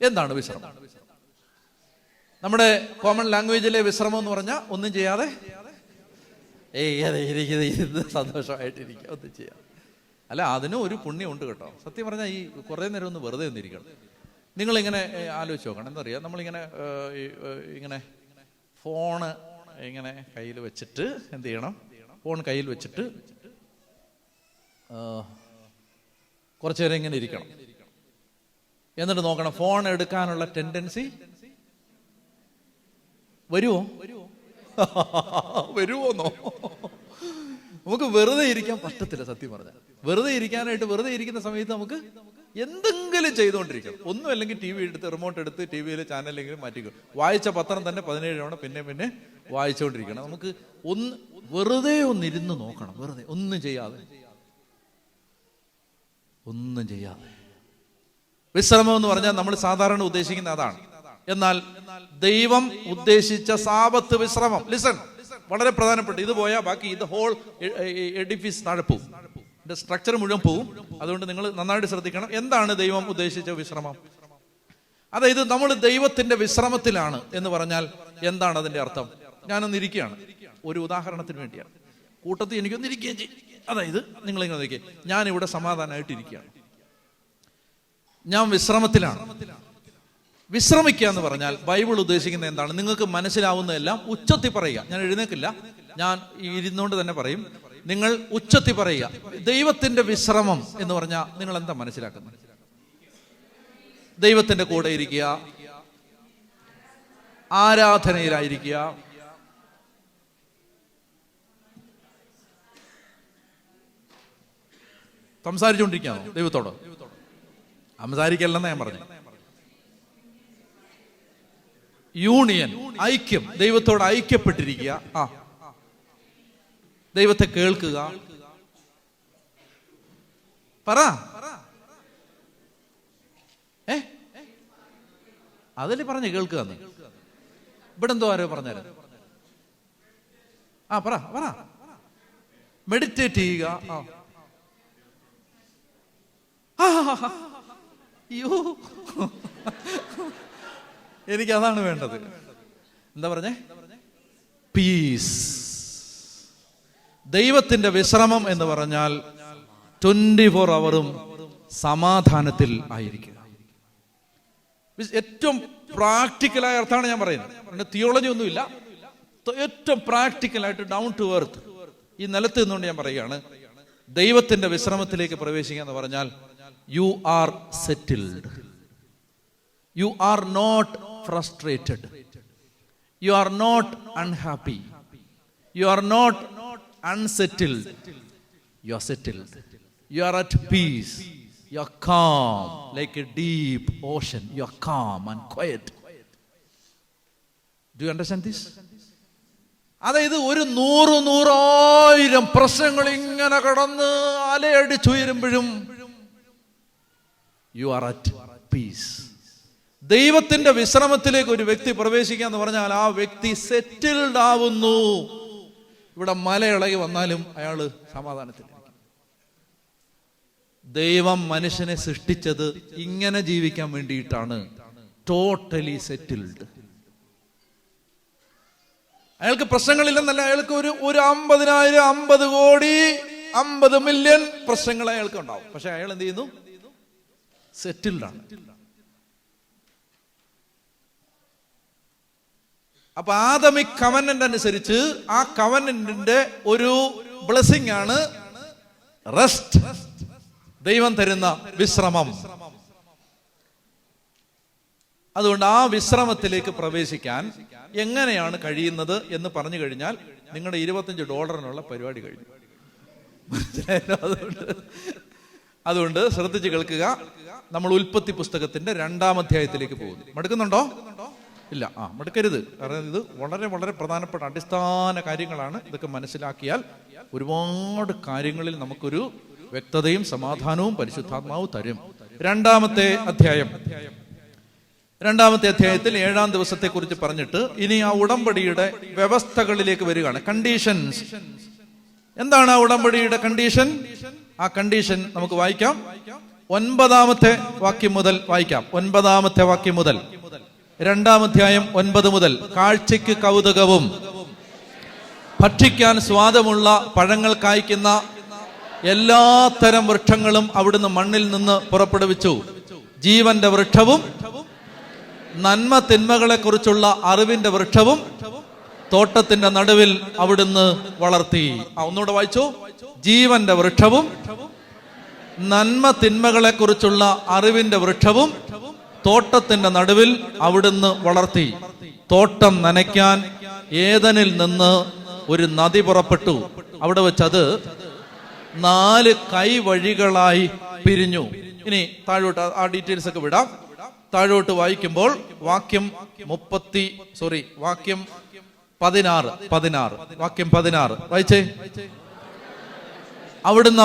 എന്താണ്? വിശ്രമം നമ്മുടെ കോമൺ ലാംഗ്വേജിലെ വിശ്രമം എന്ന് പറഞ്ഞാൽ ഒന്നും ചെയ്യാതെ ഇരുന്ന് സന്തോഷമായിട്ടിരിക്കുക, ഒന്നും ചെയ്യാം. അല്ല, അതിനും ഒരു പുണ്യമുണ്ട് കേട്ടോ. സത്യം പറഞ്ഞാൽ ഈ കുറേ നേരം ഒന്ന് വെറുതെ ഒന്നിരിക്കണം. നിങ്ങളിങ്ങനെ ആലോചിച്ച് നോക്കണം. എന്താ പറയുക, നമ്മളിങ്ങനെ ഇങ്ങനെ ഫോണ് ഇങ്ങനെ കയ്യിൽ വെച്ചിട്ട് എന്ത് ചെയ്യണം? ഫോൺ കയ്യിൽ വെച്ചിട്ട് കുറച്ചു നേരം ഇങ്ങനെ ഇരിക്കണം. എന്നിട്ട് നോക്കണം, ഫോൺ എടുക്കാനുള്ള ടെൻഡൻസി വരുമോ? വരുമോന്നോ? നമുക്ക് വെറുതെ ഇരിക്കാൻ പറ്റത്തില്ല. സത്യം പറഞ്ഞാൽ വെറുതെ ഇരിക്കാനായിട്ട്, വെറുതെ ഇരിക്കുന്ന സമയത്ത് നമുക്ക് എന്തെങ്കിലും ചെയ്തുകൊണ്ടിരിക്കണം. ഒന്നും അല്ലെങ്കിൽ ടി വി എടുത്ത്, റിമോട്ട് എടുത്ത് ടി വിയിൽ ചാനലെങ്കിലും മാറ്റിക്കും. വായിച്ച പത്രം തന്നെ 17 തവണ പിന്നെ വായിച്ചുകൊണ്ടിരിക്കണം. നമുക്ക് വെറുതെ ഒന്നിരുന്ന് നോക്കണം. വെറുതെ ഒന്നും ചെയ്യാതെ വിശ്രമം എന്ന് പറഞ്ഞാൽ നമ്മൾ സാധാരണ ഉദ്ദേശിക്കുന്ന അതാണ്. എന്നാൽ ദൈവം ഉദ്ദേശിച്ച സാബത്ത് വിശ്രമം, ലിസൺ, വളരെ പ്രധാനപ്പെട്ട. ഇത് പോയാൽ ബാക്കി ഇത് ഹോൾ എഡിഫിസ് താഴെ പോവും, ഇതിന്റെ സ്ട്രക്ചർ മുഴുവൻ പോവും. അതുകൊണ്ട് നിങ്ങൾ നന്നായിട്ട് ശ്രദ്ധിക്കണം. എന്താണ് ദൈവം ഉദ്ദേശിച്ച വിശ്രമം? അതായത് നമ്മൾ ദൈവത്തിന്റെ വിശ്രമത്തിലാണ് എന്ന് പറഞ്ഞാൽ എന്താണ് അതിന്റെ അർത്ഥം? ഞാനൊന്ന് ഇരിക്കുകയാണ്, ഒരു ഉദാഹരണത്തിന് വേണ്ടിയാണ്. കൂട്ടത്തിൽ എനിക്കൊന്ന് ഇരിക്കുകയും ചെയ്യും. അതായത് നിങ്ങളിങ്ങനെ നോക്കിയേ, ഞാനിവിടെ സമാധാനമായിട്ട് ഇരിക്കുകയാണ്, ഞാൻ വിശ്രമത്തിലാണ്. വിശ്രമിക്കുക എന്ന് പറഞ്ഞാൽ ബൈബിൾ ഉദ്ദേശിക്കുന്നത് എന്താണ്? നിങ്ങൾക്ക് മനസ്സിലാവുന്നതെല്ലാം ഉച്ചത്തിൽ പറയുക. ഞാൻ എഴുന്നേക്കില്ല, ഞാൻ ഇരുന്നുകൊണ്ട് തന്നെ പറയും. നിങ്ങൾ ഉച്ചത്തിൽ പറയുക. ദൈവത്തിന്റെ വിശ്രമം എന്ന് പറഞ്ഞാൽ നിങ്ങൾ എന്താ മനസ്സിലാക്കുന്നത്? ദൈവത്തിന്റെ കൂടെ ഇരിക്കുക, ആരാധനയിലായിരിക്കുക, സംസാരിച്ചുകൊണ്ടിരിക്കുകയാണോ ദൈവത്തോട്? സംസാരിക്കല്ലെന്ന് ഞാൻ പറഞ്ഞു. യൂണിയൻ, ഐക്യം, ദൈവത്തോട് ഐക്യപ്പെട്ടിരിക്കുക, ദൈവത്തെ കേൾക്കുക. പറ, അതല്ലേ പറഞ്ഞ കേൾക്കുക. ഇവിടെ എന്തോ ആരോ പറഞ്ഞാലും പറ. മെഡിറ്റേറ്റ് ചെയ്യുക. അയ്യോ, എനിക്കതാണ് വേണ്ടത്. എന്താ പറഞ്ഞേ? പീസ്. ദൈവത്തിന്റെ വിശ്രമം എന്ന് പറഞ്ഞാൽ 24 അവറും സമാധാനത്തിൽ ആയിരിക്കുക. ഏറ്റവും പ്രാക്ടിക്കലായ അർത്ഥമാണ് ഞാൻ പറയുന്നത്. തിയോളജി ഒന്നുമില്ല, ഏറ്റവും പ്രാക്ടിക്കലായിട്ട് ഡൗൺ ടു എർത്ത് ഈ നിലത്ത് നിന്നുകൊണ്ട് ഞാൻ പറയുകയാണ്. ദൈവത്തിന്റെ വിശ്രമത്തിലേക്ക് പ്രവേശിക്കുക എന്ന് പറഞ്ഞാൽ you are settled, you are not frustrated, you are not unhappy, you are not unsettled, you are settled, you are at peace, you are calm like a deep ocean, you are calm and quiet. Do you understand this? അതായത് ഒരു 100,000 പ്രശ്നങ്ങൾ ഇങ്ങനെ കടന്ന് അലയടിച്ചുയരുമ്പോഴും you are at peace. ദൈവത്തിന്റെ വിശ്രമത്തിലേക്ക് ഒരു വ്യക്തി പ്രവേശിക്കുക എന്ന് പറഞ്ഞാൽ ആ വ്യക്തി സെറ്റിൽഡ് ആവുന്നു. ഇവിടെ മലയിളകി വന്നാലും അയാള് സമാധാനത്തിലായിരിക്കും. ദൈവം മനുഷ്യനെ സൃഷ്ടിച്ചത് ഇങ്ങനെ ജീവിക്കാൻ വേണ്ടിയിട്ടാണ്. Totally settled. അയാൾക്ക് പ്രശ്നങ്ങളില്ലെന്നല്ല, അയാൾക്ക് ഒരു 50,000, 50 കോടി, 50 മില്യൺ പ്രശ്നങ്ങൾ അയാൾക്ക് ഉണ്ടാവും. പക്ഷെ അയാൾ എന്ത് ചെയ്യുന്നു? സെറ്റിൽഡ് ആണ്. അപ്പൊ ആദമിക് കവനന്റ് അനുസരിച്ച് ആ കവനന്റിന്റെ ഒരു ബ്ലെസ്സിംഗ് ആണ് റെസ്റ്റ്, ദൈവം തരുന്ന വിശ്രമം. അതുകൊണ്ട് ആ വിശ്രമത്തിലേക്ക് പ്രവേശിക്കാൻ എങ്ങനെയാണ് കഴിയുന്നത് എന്ന് പറഞ്ഞു കഴിഞ്ഞാൽ നിങ്ങളുടെ $25 പരിപാടി കഴിഞ്ഞു. അതുകൊണ്ട് ശ്രദ്ധിച്ച് കേൾക്കുക. നമ്മൾ ഉൽപ്പത്തി പുസ്തകത്തിന്റെ 2-ാം അധ്യായത്തിലേക്ക് പോകുന്നു. മടുക്കുന്നുണ്ടോ? ഇല്ല, മടുക്കരുത്. കാരണം ഇത് വളരെ വളരെ പ്രധാനപ്പെട്ട അടിസ്ഥാന കാര്യങ്ങളാണ്. ഇതൊക്കെ മനസ്സിലാക്കിയാൽ ഒരുപാട് കാര്യങ്ങളിൽ നമുക്കൊരു വ്യക്തതയും സമാധാനവും പരിശുദ്ധാത്മാവ് തരും. 2-ാമത്തെ അധ്യായത്തിൽ 7-ാം ദിവസത്തെ കുറിച്ച് പറഞ്ഞിട്ട് ഇനി ആ ഉടമ്പടിയുടെ വ്യവസ്ഥകളിലേക്ക് വരികയാണ്. കണ്ടീഷൻസ്. എന്താണ് ആ ഉടമ്പടിയുടെ കണ്ടീഷൻ? ആ കണ്ടീഷൻ നമുക്ക് വായിക്കാം. 9-ാമത്തെ വാക്യം മുതൽ വായിക്കാം. 9-ാമത്തെ വാക്യം മുതൽ 2-ാം അധ്യായം 9 മുതൽ. കാഴ്ചയ്ക്ക് കൗതുകവും ഭക്ഷിക്കാൻ സ്വാദമുള്ള പഴങ്ങൾ കായ്ക്കുന്ന എല്ലാത്തരം വൃക്ഷങ്ങളും അവിടുന്ന് മണ്ണിൽ നിന്ന് പുറപ്പെടുവിച്ചു. ജീവന്റെ വൃക്ഷവും നന്മ തിന്മകളെ കുറിച്ചുള്ള അറിവിന്റെ വൃക്ഷവും തോട്ടത്തിന്റെ നടുവിൽ അവിടുന്ന് വളർത്തി. ഒന്നുകൂടെ വായിച്ചു. ജീവന്റെ വൃക്ഷവും നന്മ തിന്മകളെ കുറിച്ചുള്ള അറിവിന്റെ വൃക്ഷവും തോട്ടത്തിന്റെ നടുവിൽ അവിടുന്ന് വളർത്തി. തോട്ടം നനയ്ക്കാൻ ഏദനിൽ നിന്ന് ഒരു നദി പുറപ്പെട്ടു. അവിടെ വെച്ചത് 4 കൈവഴികളായി പിരിഞ്ഞു. ഇനി താഴോട്ട് ആ ഡീറ്റെയിൽസ് ഒക്കെ വിടാം. താഴോട്ട് വായിക്കുമ്പോൾ വാക്യം 16 വാക്യം 16 വായിച്ചേ. അവിടുന്ന്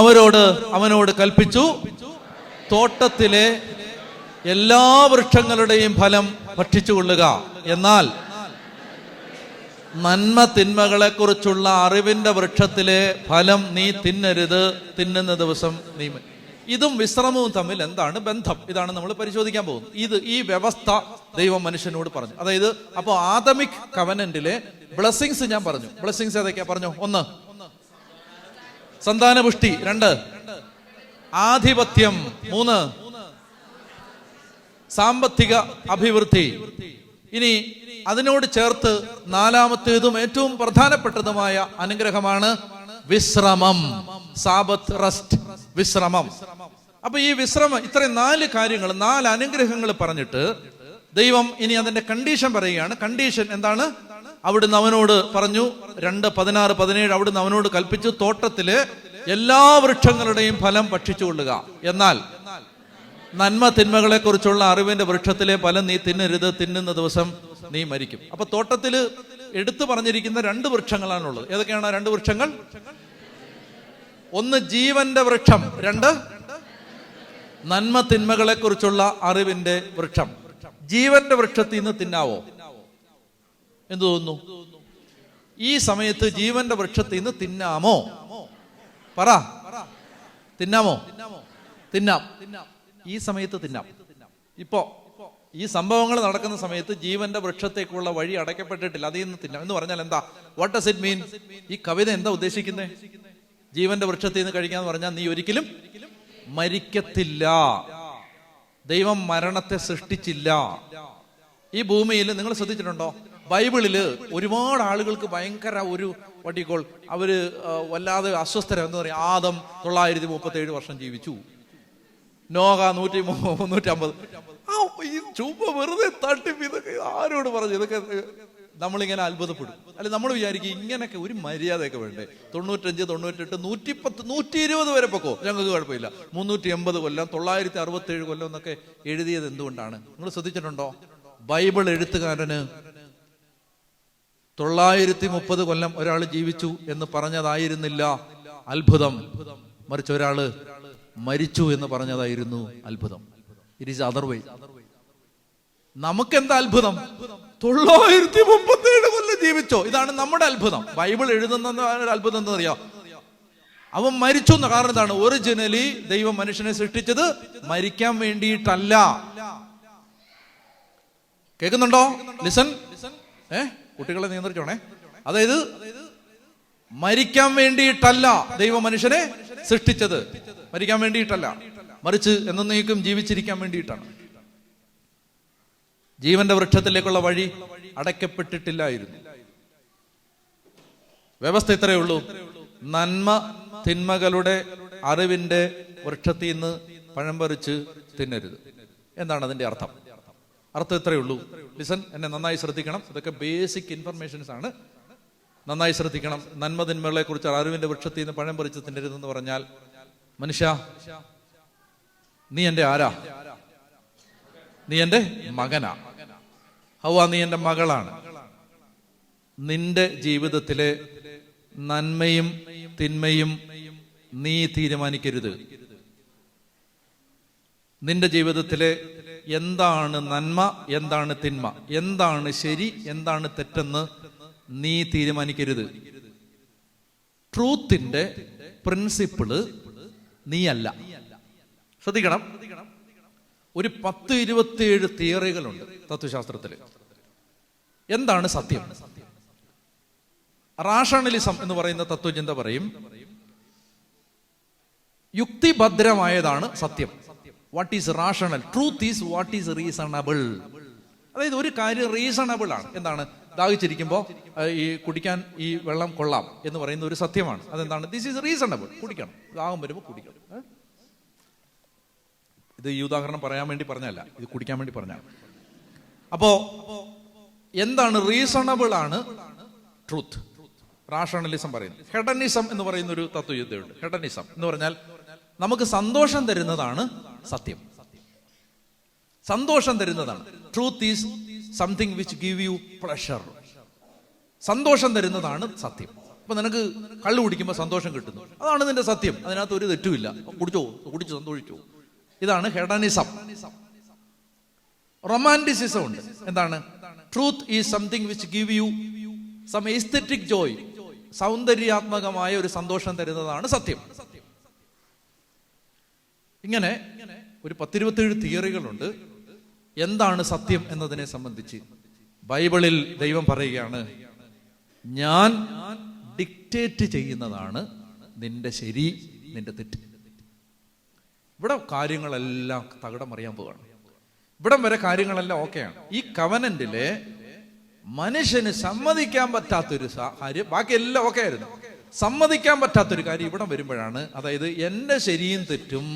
അവനോട് കൽപ്പിച്ചു, തോട്ടത്തിലെ എല്ലാ വൃക്ഷങ്ങളുടെയും ഫലം ഭക്ഷിച്ചുകൊള്ളുക, എന്നാൽ നന്മ തിന്മകളെ കുറിച്ചുള്ള അറിവിന്റെ വൃക്ഷത്തിലെ ഫലം നീ തിന്നരുത്, തിന്നുന്ന ദിവസം നീ. ഇതും വിശ്രമവും തമ്മിൽ എന്താണ് ബന്ധം? ഇതാണ് നമ്മൾ പരിശോധിക്കാൻ പോകുന്നത്. ഈ വ്യവസ്ഥ ദൈവം മനുഷ്യനോട് പറഞ്ഞു. അതായത് അപ്പോൾ ആദമിക് കവനന്റിലെ ബ്ലെസ്സിങ്സ് ഞാൻ പറഞ്ഞു. ബ്ലെസ്സിങ്സ് ഏതൊക്കെയാ പറഞ്ഞു? 1 സന്താനപുഷ്ടി, 2 ആധിപത്യം, 3 സാമ്പത്തിക അഭിവൃദ്ധി. ഇനി അതിനോട് ചേർത്ത് 4-ാമത്തേതും ഏറ്റവും പ്രധാനപ്പെട്ടതുമായ അനുഗ്രഹമാണ് വിശ്രമം. സാബത്ത്, റെസ്റ്റ്, വിശ്രമം. അപ്പൊ ഈ വിശ്രമം, ഇത്രയും 4 കാര്യങ്ങൾ, 4 അനുഗ്രഹങ്ങൾ പറഞ്ഞിട്ട് ദൈവം ഇനി അതിന്റെ കണ്ടീഷൻ പറയുകയാണ്. കണ്ടീഷൻ എന്താണ്? അവിടുന്ന് അവനോട് പറഞ്ഞു, 2:16-17 അവിടുന്ന് അവനോട് കൽപ്പിച്ചു, തോട്ടത്തിലെ എല്ലാ വൃക്ഷങ്ങളുടെയും ഫലം ഭക്ഷിച്ചുകൊള്ളുക, എന്നാൽ നന്മ തിന്മകളെ കുറിച്ചുള്ള അറിവിന്റെ വൃക്ഷത്തിലെ ഫലം നീ തിന്നരുത്, തിന്നുന്ന ദിവസം നീ മരിക്കും. അപ്പൊ തോട്ടത്തില് എടുത്തു പറഞ്ഞിരിക്കുന്ന 2 വൃക്ഷങ്ങളാണുള്ളത്. ഏതൊക്കെയാണ് 2 വൃക്ഷങ്ങൾ? 1 ജീവന്റെ വൃക്ഷം, 2 നന്മ തിന്മകളെ കുറിച്ചുള്ള അറിവിന്റെ വൃക്ഷം. ജീവന്റെ വൃക്ഷത്തിൽ നിന്ന് തിന്നാവോ? എന്തു തോന്നുന്നു? ഈ സമയത്ത് ജീവന്റെ വൃക്ഷത്തിൽ നിന്ന് തിന്നാമോ? പറ, തിന്നാമോ? തിന്നാം. ഈ സമയത്ത് തിന്നാം. ഇപ്പോ ഈ സംഭവങ്ങൾ നടക്കുന്ന സമയത്ത് ജീവന്റെ വൃക്ഷത്തേക്കുള്ള വഴി അടയ്ക്കപ്പെട്ടിട്ടില്ല, അതിൽ നിന്ന് തിന്നാം എന്ന് പറഞ്ഞാൽ എന്താ? What does it mean? ഈ കവിത എന്താ ഉദ്ദേശിക്കുന്നത്? ജീവന്റെ വൃക്ഷത്തിൽ നിന്ന് കഴിക്കാന്ന് പറഞ്ഞാൽ നീ ഒരിക്കലും മരിക്കത്തില്ല. ദൈവം മരണത്തെ സൃഷ്ടിച്ചില്ല. ഈ ഭൂമിയിൽ നിങ്ങൾ ശ്രദ്ധിച്ചിട്ടുണ്ടോ? ബൈബിളില് ഒരുപാട് ആളുകൾക്ക് ഭയങ്കര ഒരു വട്ടിക്കോൾ, അവര് വല്ലാതെ അസ്വസ്ഥര എന്ന് പറയും. ആദം 937 വർഷം ജീവിച്ചു, നോഹ 150. ചുമ്മാ വെറുതെ തട്ടിപ്പ്. ഇതൊക്കെ ആരോട് പറഞ്ഞു? ഇതൊക്കെ നമ്മളിങ്ങനെ അത്ഭുതപ്പെടും. അല്ലെ, നമ്മൾ വിചാരിക്കും ഇങ്ങനെയൊക്കെ ഒരു മര്യാദയൊക്കെ വേണ്ടേ? 95, 98, 110, 120 വരെ പൊക്കോ, ഞങ്ങൾക്ക് കുഴപ്പമില്ല. 380 കൊല്ലം, 967 കൊല്ലം എന്നൊക്കെ എഴുതിയത് എന്തുകൊണ്ടാണ്? നിങ്ങൾ ശ്രദ്ധിച്ചിട്ടുണ്ടോ? ബൈബിൾ എഴുത്തുകാരന് 930 കൊല്ലം ഒരാൾ ജീവിച്ചു എന്ന് പറഞ്ഞതായിരുന്നില്ല അത്ഭുതം, മറിച്ച് ഒരാള് മരിച്ചു എന്ന് പറഞ്ഞതായിരുന്നു അത്ഭുതം. It is other way. നമുക്കെന്താ അത്ഭുതം? 937 കൊല്ലം ജീവിച്ചോ, ഇതാണ് നമ്മുടെ അത്ഭുതം. ബൈബിൾ എഴുതുന്ന അത്ഭുതം എന്താ അറിയാം? അവൻ മരിച്ചു എന്ന കാരണം എന്താണ്? ഒറിജിനലി ദൈവം മനുഷ്യനെ സൃഷ്ടിച്ചത് മരിക്കാൻ വേണ്ടിയിട്ടല്ല. കേൾക്കുന്നുണ്ടോ? ലിസൺ. കുട്ടികളെ നിയന്ത്രിച്ചോണേ. അതായത് മരിക്കാൻ വേണ്ടിയിട്ടല്ല ദൈവം മനുഷ്യനെ സൃഷ്ടിച്ചത്, മരിക്കാൻ വേണ്ടിയിട്ടല്ല, മറിച്ച് എന്നേക്കും ജീവിച്ചിരിക്കാൻ വേണ്ടിയിട്ടാണ്. ജീവന്റെ വൃക്ഷത്തിലേക്കുള്ള വഴി അടയ്ക്കപ്പെട്ടിട്ടില്ലായിരുന്നു. വ്യവസ്ഥ ഇത്രയേ ഉള്ളൂ: നന്മ തിന്മകളുടെ അറിവിന്റെ വൃക്ഷത്തിൽ നിന്ന് പഴം പറിച്ച് തിന്നരുത്. എന്താണ് അതിന്റെ അർത്ഥം? അർത്ഥം ഇത്രയേ ഉള്ളൂ. ലിസൺ, എന്നെ നന്നായി ശ്രദ്ധിക്കണം. ഇതൊക്കെ ബേസിക് ഇൻഫർമേഷൻസ് ആണ്, നന്നായി ശ്രദ്ധിക്കണം. നന്മ തിന്മകളെ കുറിച്ച് അറിവിന്റെ വൃക്ഷത്തിൽ നിന്ന് പഴം പറിച്ച് തിന്നരുതെന്ന് പറഞ്ഞാൽ, മനുഷ്യ, നീ എന്റെ ആരാ? നീ എന്റെ മകനാ. ഹവ്വ, നീ എന്റെ മകളാണ്. നിന്റെ ജീവിതത്തിലെ നന്മയും തിന്മയും നീ തീരുമാനിക്കരുത്. നിന്റെ ജീവിതത്തിലെ എന്താണ് നന്മ, എന്താണ് തിന്മ, എന്താണ് ശരി, എന്താണ് തെറ്റെന്ന് നീ തീരുമാനിക്കരുത്. ട്രൂത്തിന്റെ പ്രിൻസിപ്പിള് നീയല്ല. ശ്രദ്ധിക്കണം, ഒരു 10-27 തിയറികളുണ്ട് തത്വശാസ്ത്രത്തിൽ. എന്താണ് സത്യം? റാഷണലിസം എന്ന് പറയുന്ന തത്വചിന്ത പറയും യുക്തിഭദ്രമായതാണ് സത്യം. What is rational? Truth is what is reasonable. അതായത് ഒരു കാര്യം റീസണബിൾ ആണ്. എന്താണ്? ദാഹിച്ചിരിക്കുമ്പോൾ ഈ കുടിക്കാൻ ഈ വെള്ളം കൊള്ളാം എന്ന് പറയുന്ന ഒരു സത്യമാണ്. അതെന്താണ്? This is reasonable. കുടിക്കണം, ദാഹം വരുമ്പോൾ കുടിക്കണം. ഇത് ഈ ഉദാഹരണം പറയാൻ വേണ്ടി പറഞ്ഞല്ല, ഇത് കുടിക്കാൻ വേണ്ടി പറഞ്ഞാൽ. അപ്പോ എന്താണ് റീസണബിൾ ആണ് ട്രൂത്ത്. റാഷണലിസം പറയുന്നത്. ഹെഡനിസം എന്ന് പറയുന്ന ഒരു തത്വചിന്തയുണ്ട്. ഹെഡനിസം എന്ന് പറഞ്ഞാൽ നമുക്ക് സന്തോഷം തരുന്നതാണ് സത്യം. സന്തോഷം തരുന്നതാണ്. Truth is something which give U pleasure. സന്തോഷം തരുന്നതാണ് സത്യം. അപ്പൊ നിനക്ക് കള്ളു കുടിക്കുമ്പോൾ സന്തോഷം കിട്ടുന്നു, അതാണ് നിന്റെ സത്യം. അതിനകത്ത് ഒരു തെറ്റുമില്ല. കുടിച്ചു സന്തോഷിച്ചു. ഇതാണ് ഹെഡനിസം. റൊമാൻറ്റിസിസം ഉണ്ട്. എന്താണ്? Truth is something which give you some aesthetic joy. സൗന്ദര്യാത്മകമായ ഒരു സന്തോഷം തരുന്നതാണ് സത്യം. ഇങ്ങനെ ഒരു 10-27 തിയറികളുണ്ട് എന്താണ് സത്യം എന്നതിനെ സംബന്ധിച്ച്. ബൈബിളിൽ ദൈവം പറയുകയാണ്, ഞാൻ ഡിക്റ്റേറ്റ് ചെയ്യുന്നതാണ് നിന്റെ ശരി, നിന്റെ തെറ്റ്. ഇവിടെ കാര്യങ്ങളെല്ലാം തകിടം മറിയാൻ പോവുകയാണ്. ഇവിടം വരെ കാര്യങ്ങളെല്ലാം ഓക്കെയാണ്. ഈ കവനന്റിലെ മനുഷ്യന് സമ്മതിക്കാൻ പറ്റാത്തൊരു കാര്യം, ബാക്കി എല്ലാം ഓക്കെ ആയിരുന്നു, സമ്മതിക്കാൻ പറ്റാത്തൊരു കാര്യം ഇവിടെ വരുമ്പോഴാണ്. അതായത് എന്റെ ശരിയും തെറ്റും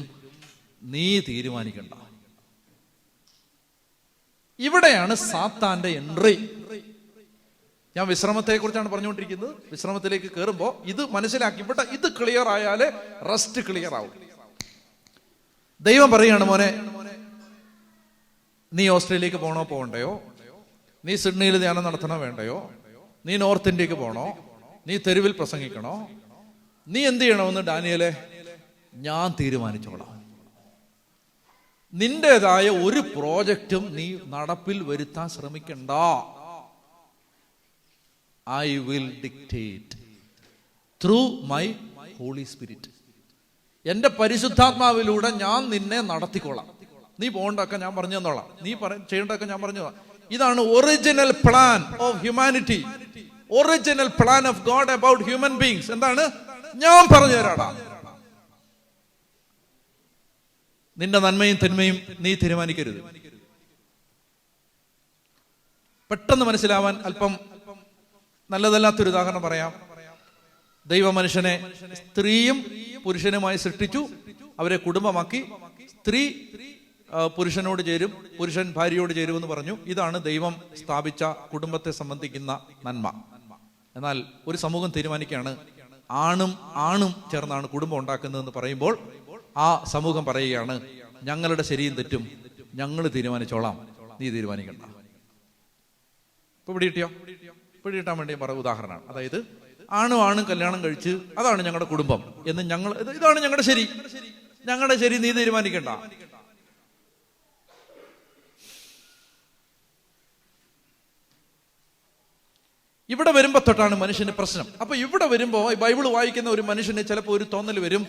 നീ തീരുമാനിക്കണ്ട. ഇവിടെയാണ് സാത്താന്റെ എൻട്രി. ഞാൻ വിശ്രമത്തെ കുറിച്ചാണ് പറഞ്ഞുകൊണ്ടിരിക്കുന്നത്. വിശ്രമത്തിലേക്ക് കയറുമ്പോൾ ഇത് മനസ്സിലാക്കി, ഇവിടെ ഇത് ക്ലിയർ ആയാലേ റെസ്റ്റ് ക്ലിയർ ആവും. ദൈവം പറയാണ്, മോനെ നീ ഓസ്ട്രേലിയക്ക് പോകണോ പോകണ്ടയോ, നീ സിഡ്നിയിൽ ധ്യാനം നടത്തണോ വേണ്ടയോ, നീ നോർത്ത് ഇന്ത്യക്ക് പോകണോ, നീ തെരുവിൽ പ്രസംഗിക്കണോ, നീ എന്ത് ചെയ്യണമെന്ന് ഡാനിയേലെ ഞാൻ തീരുമാനിച്ചോളാം. നിന്റേതായ ഒരു പ്രോജക്റ്റും നീ നടപ്പിൽ വരുത്താൻ ശ്രമിക്കണ്ട. I will dictate through my Holy Spirit. എന്റെ പരിശുദ്ധാത്മാവിലൂടെ ഞാൻ നിന്നെ നടത്തിക്കോളാം. നീ പോകണ്ടൊക്കെ ഞാൻ പറഞ്ഞു തന്നോളാം, നീ ചെയ്യേണ്ടതൊക്കെ ഞാൻ പറഞ്ഞു തന്നോളാം. ഇതാണ് original plan of humanity, original plan of God about human beings. എന്താണ്? ഞാൻ പറഞ്ഞു തരാടാ. നിന്റെ നന്മയും തിന്മയും നീ തീരുമാനിക്കരുത്. പെട്ടെന്ന് മനസ്സിലാവാൻ അല്പം നല്ലതല്ലാത്തൊരു ഉദാഹരണം പറയാം. ദൈവ മനുഷ്യനെ സ്ത്രീയും പുരുഷനുമായി സൃഷ്ടിച്ചു, അവരെ കുടുംബമാക്കി. സ്ത്രീ പുരുഷനോട് ചേരും, പുരുഷൻ ഭാര്യയോട് ചേരുമെന്ന് പറഞ്ഞു. ഇതാണ് ദൈവം സ്ഥാപിച്ച കുടുംബത്തെ സംബന്ധിക്കുന്ന നന്മ. എന്നാൽ ഒരു സമൂഹം തീരുമാനിക്കുകയാണ് ആണും ചേർന്നാണ് കുടുംബം ഉണ്ടാക്കുന്നതെന്ന് പറയുമ്പോൾ ആ സമൂഹം പറയുകയാണ്, ഞങ്ങളുടെ ശരിയും തെറ്റും ഞങ്ങൾ തീരുമാനിച്ചോളാം, നീ തീരുമാനിക്കണ്ട. ഇപ്പൊ പിടികിട്ടാൻ വേണ്ടി പറ ഉദാഹരണമാണ്. അതായത് ആണും കല്യാണം കഴിച്ച് അതാണ് ഞങ്ങളുടെ കുടുംബം എന്ന് ഇതാണ് ഞങ്ങളുടെ ശരി, ഞങ്ങളുടെ ശരി നീ തീരുമാനിക്കണ്ട. ഇവിടെ വരുമ്പോ തൊട്ടാണ് മനുഷ്യന് പ്രശ്നം. അപ്പൊ ഇവിടെ വരുമ്പോ ബൈബിൾ വായിക്കുന്ന ഒരു മനുഷ്യന് ചിലപ്പോൾ ഒരു തോന്നൽ വരും,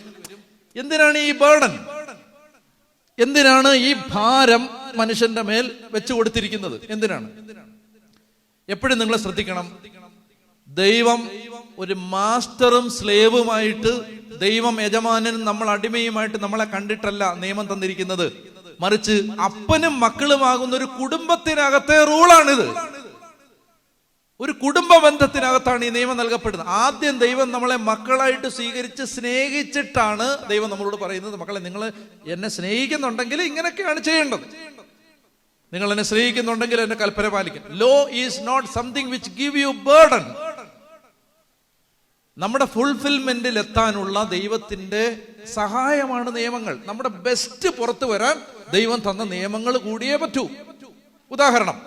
എന്തിനാണ് ഈ ബർഡൻ, എന്തിനാണ് ഈ ഭാരം മനുഷ്യന്റെ മേൽ വെച്ചു കൊടുത്തിരിക്കുന്നത്, എന്തിനാണ്? എപ്പോഴും നിങ്ങൾ ശ്രദ്ധിക്കണം, ദൈവം ഒരു മാസ്റ്ററും സ്ലേവുമായിട്ട്, ദൈവം യജമാനനും നമ്മൾ അടിമയുമായിട്ട് നമ്മളെ കണ്ടിട്ടല്ല നിയമം തന്നിരിക്കുന്നത്. മറിച്ച് അപ്പനും മക്കളുമാകുന്ന ഒരു കുടുംബത്തിനകത്തെ റൂളാണിത്. ഒരു കുടുംബ ബന്ധത്തിനകത്താണ് ഈ നിയമം നൽകപ്പെടുന്നത്. ആദ്യം ദൈവം നമ്മളെ മക്കളായിട്ട് സ്വീകരിച്ച് സ്നേഹിച്ചിട്ടാണ് ദൈവം നമ്മളോട് പറയുന്നത്, മക്കളെ നിങ്ങൾ എന്നെ സ്നേഹിക്കുന്നുണ്ടെങ്കിൽ ഇങ്ങനെയൊക്കെയാണ് ചെയ്യേണ്ടത്, നിങ്ങൾ എന്നെ സ്നേഹിക്കുന്നുണ്ടെങ്കിൽ എന്റെ കൽപ്പന പാലിക്കണം. Law is not something which give you burden. നമ്മുടെ ഫുൾഫിൽമെന്റിൽ എത്താനുള്ള ദൈവത്തിന്റെ സഹായമാണ് നിയമങ്ങൾ. നമ്മുടെ ബെസ്റ്റ് പുറത്തു വരാൻ ദൈവം തന്ന നിയമങ്ങൾ കൂടിയേ പറ്റൂ. ഉദാഹരണം,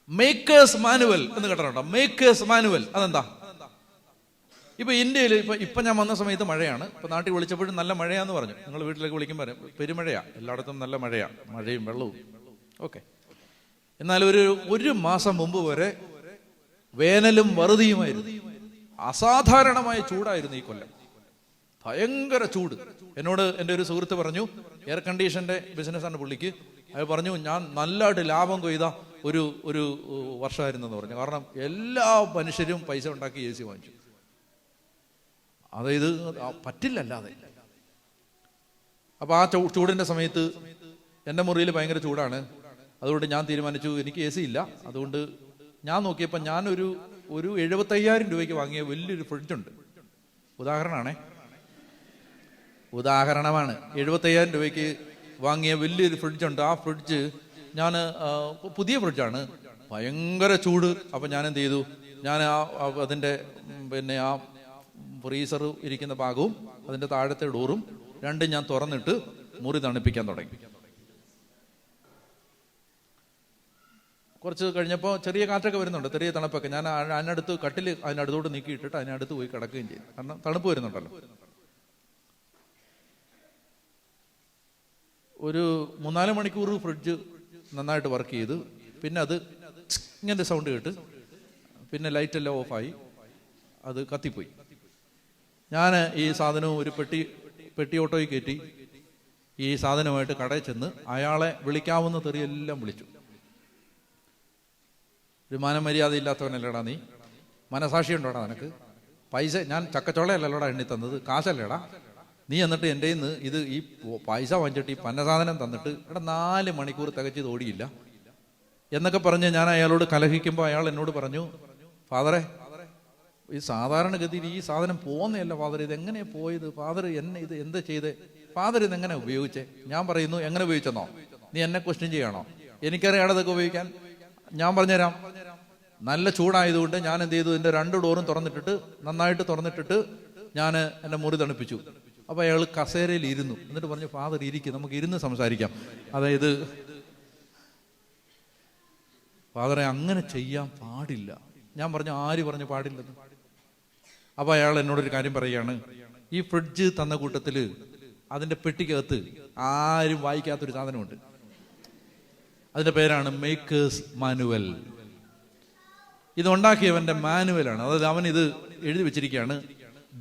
മേക്കേഴ്സ് മാനുവൽ എന്ന് കേട്ടിട്ടുണ്ടോ? മേക്കേഴ്സ് മാനുവൽ അതെന്താ? ഇപ്പൊ ഇന്ത്യയിൽ ഇപ്പൊ ഞാൻ വന്ന സമയത്ത് മഴയാണ്. ഇപ്പൊ നാട്ടിൽ വിളിച്ചപ്പോഴും നല്ല മഴയാന്ന് പറഞ്ഞു. നിങ്ങൾ വീട്ടിലേക്ക് വിളിക്കുമ്പോൾ പെരുമഴയാ, എല്ലായിടത്തും നല്ല മഴയാ, മഴയും വെള്ളവും ഓക്കെ. എന്നാൽ ഒരു മാസം മുമ്പ് വരെ വേനലും വറുതിയുമായിരുന്നു, അസാധാരണമായ ചൂടായിരുന്നു ഈ കൊല്ലം. ഭയങ്കര ചൂട്. എന്നോട് എൻ്റെ ഒരു സുഹൃത്ത് പറഞ്ഞു, എയർ കണ്ടീഷൻ്റെ ബിസിനസ്സാണ് പുള്ളിക്ക്. അയാൾ പറഞ്ഞു, ഞാൻ നല്ലതായിട്ട് ലാഭം കൊയ്ത ഒരു വർഷമായിരുന്നെന്ന് പറഞ്ഞു. കാരണം എല്ലാ മനുഷ്യരും പൈസ ഉണ്ടാക്കി AC വാങ്ങിച്ചു. അതായത് പറ്റില്ല അല്ലാതെ. അപ്പോൾ ആ ചൂടിൻ്റെ സമയത്ത് എൻ്റെ മുറിയിൽ ഭയങ്കര ചൂടാണ്. അതുകൊണ്ട് ഞാൻ തീരുമാനിച്ചു, എനിക്ക് AC ഇല്ല. അതുകൊണ്ട് ഞാൻ നോക്കിയപ്പോൾ ഞാനൊരു 75,000 രൂപയ്ക്ക് വാങ്ങിയ വലിയൊരു ഫ്രിഡ്ജുണ്ട്. ഉദാഹരണമാണ് 75,000 രൂപയ്ക്ക് വാങ്ങിയ വലിയൊരു ഫ്രിഡ്ജുണ്ട്. ആ ഫ്രിഡ്ജ് ഞാൻ പുതിയ ഫ്രിഡ്ജാണ്, ഭയങ്കര ചൂട്. അപ്പം ഞാൻ എന്ത് ചെയ്തു, ഞാൻ അതിൻ്റെ ആ ഫ്രീസർ ഇരിക്കുന്ന ഭാഗവും അതിൻ്റെ താഴത്തെ ഡോറും രണ്ടും ഞാൻ തുറന്നിട്ട് മുറി തണുപ്പിക്കാൻ തുടങ്ങി. കുറച്ച് കഴിഞ്ഞപ്പോൾ ചെറിയ കാറ്റൊക്കെ വരുന്നുണ്ട്, ചെറിയ തണുപ്പൊക്കെ. ഞാൻ അതിനടുത്ത് കട്ടിൽ അതിനടുത്തോട്ട് നീക്കിയിട്ടിട്ട് അതിനടുത്ത് പോയി കിടക്കുകയും ചെയ്തു. കാരണം തണുപ്പ് വരുന്നുണ്ടല്ലോ. ഒരു 3-4 മണിക്കൂർ ഫ്രിഡ്ജ് നന്നായിട്ട് വർക്ക് ചെയ്ത്, പിന്നെ അത് ഇങ്ങനത്തെ സൗണ്ട് കേട്ട്, പിന്നെ ലൈറ്റെല്ലാം ഓഫായി, അത് കത്തിപ്പോയി. ഞാൻ ഈ സാധനവും ഒരു പെട്ടി ഓട്ടോയിൽ കയറ്റി ഈ സാധനമായിട്ട് കടയിൽ ചെന്ന് അയാളെ വിളിക്കാവുന്ന തെറിയെല്ലാം വിളിച്ചു. ഒരു മാനമര്യാദ ഇല്ലാത്തവനല്ലേടാ നീ, മനസാക്ഷി ഉണ്ടോടാ നിനക്ക്? പൈസ ഞാൻ ചക്കച്ചോളയല്ലോടാ എണ്ണി തന്നത്, കാശല്ലേടാ നീ? എന്നിട്ട് എൻ്റെ ഇത് ഈ പൈസ വാങ്ങിച്ചിട്ട് ഈ പന്നസാധനം തന്നിട്ട് 4 മണിക്കൂർ തികച്ചത് ഓടിയില്ല എന്നൊക്കെ പറഞ്ഞ് ഞാൻ അയാളോട് കലഹിക്കുമ്പോൾ അയാൾ എന്നോട് പറഞ്ഞു, ഫാദറെ, ഈ സാധാരണഗതിയിൽ ഈ സാധനം പോകുന്നതല്ല ഫാദർ, ഇതെങ്ങനെയാണ് പോയത് ഫാദർ? എന്നെ ഇത് എന്താ ചെയ്തേ ഫാദർ? ഇതെങ്ങനെ ഉപയോഗിച്ചേ? ഞാൻ പറയുന്നു, എങ്ങനെ ഉപയോഗിച്ചെന്നോ? നീ എന്നെ ക്വസ്റ്റ്യൻ ചെയ്യണോ? എനിക്കറിയാം ഇതൊക്കെ ഉപയോഗിക്കാൻ. ഞാൻ പറഞ്ഞുതരാം. നല്ല ചൂടായതുകൊണ്ട് ഞാൻ എന്ത് ചെയ്തു, ഇതിൻ്റെ 2 ഡോറും നന്നായിട്ട് തുറന്നിട്ടിട്ട് ഞാൻ എൻ്റെ മുറി തണുപ്പിച്ചു. അപ്പോൾ അയാൾ കസേരയിൽ ഇരുന്നു. എന്നിട്ട് പറഞ്ഞു, ഫാദർ ഇരിക്കും, നമുക്ക് ഇരുന്ന് സംസാരിക്കാം. അതായത് ഫാദറെ അങ്ങനെ ചെയ്യാൻ പാടില്ല. ഞാൻ പറഞ്ഞു, ആര് പറഞ്ഞു പാടില്ലെന്ന്? അപ്പോൾ അയാൾ എന്നോടൊരു കാര്യം പറയുകയാണ്, ഈ ഫ്രിഡ്ജ് തന്ന കൂട്ടത്തിൽ അതിൻ്റെ പെട്ടിക്കകത്ത് ആരും വായിക്കാത്തൊരു സാധനമുണ്ട്. അതിൻ്റെ പേരാണ് മേക്കേഴ്സ് മാനുവൽ. ഇതുണ്ടാക്കിയവൻ്റെ മാനുവലാണ്. അതായത് അവൻ ഇത് എഴുതി വെച്ചിരിക്കുകയാണ്,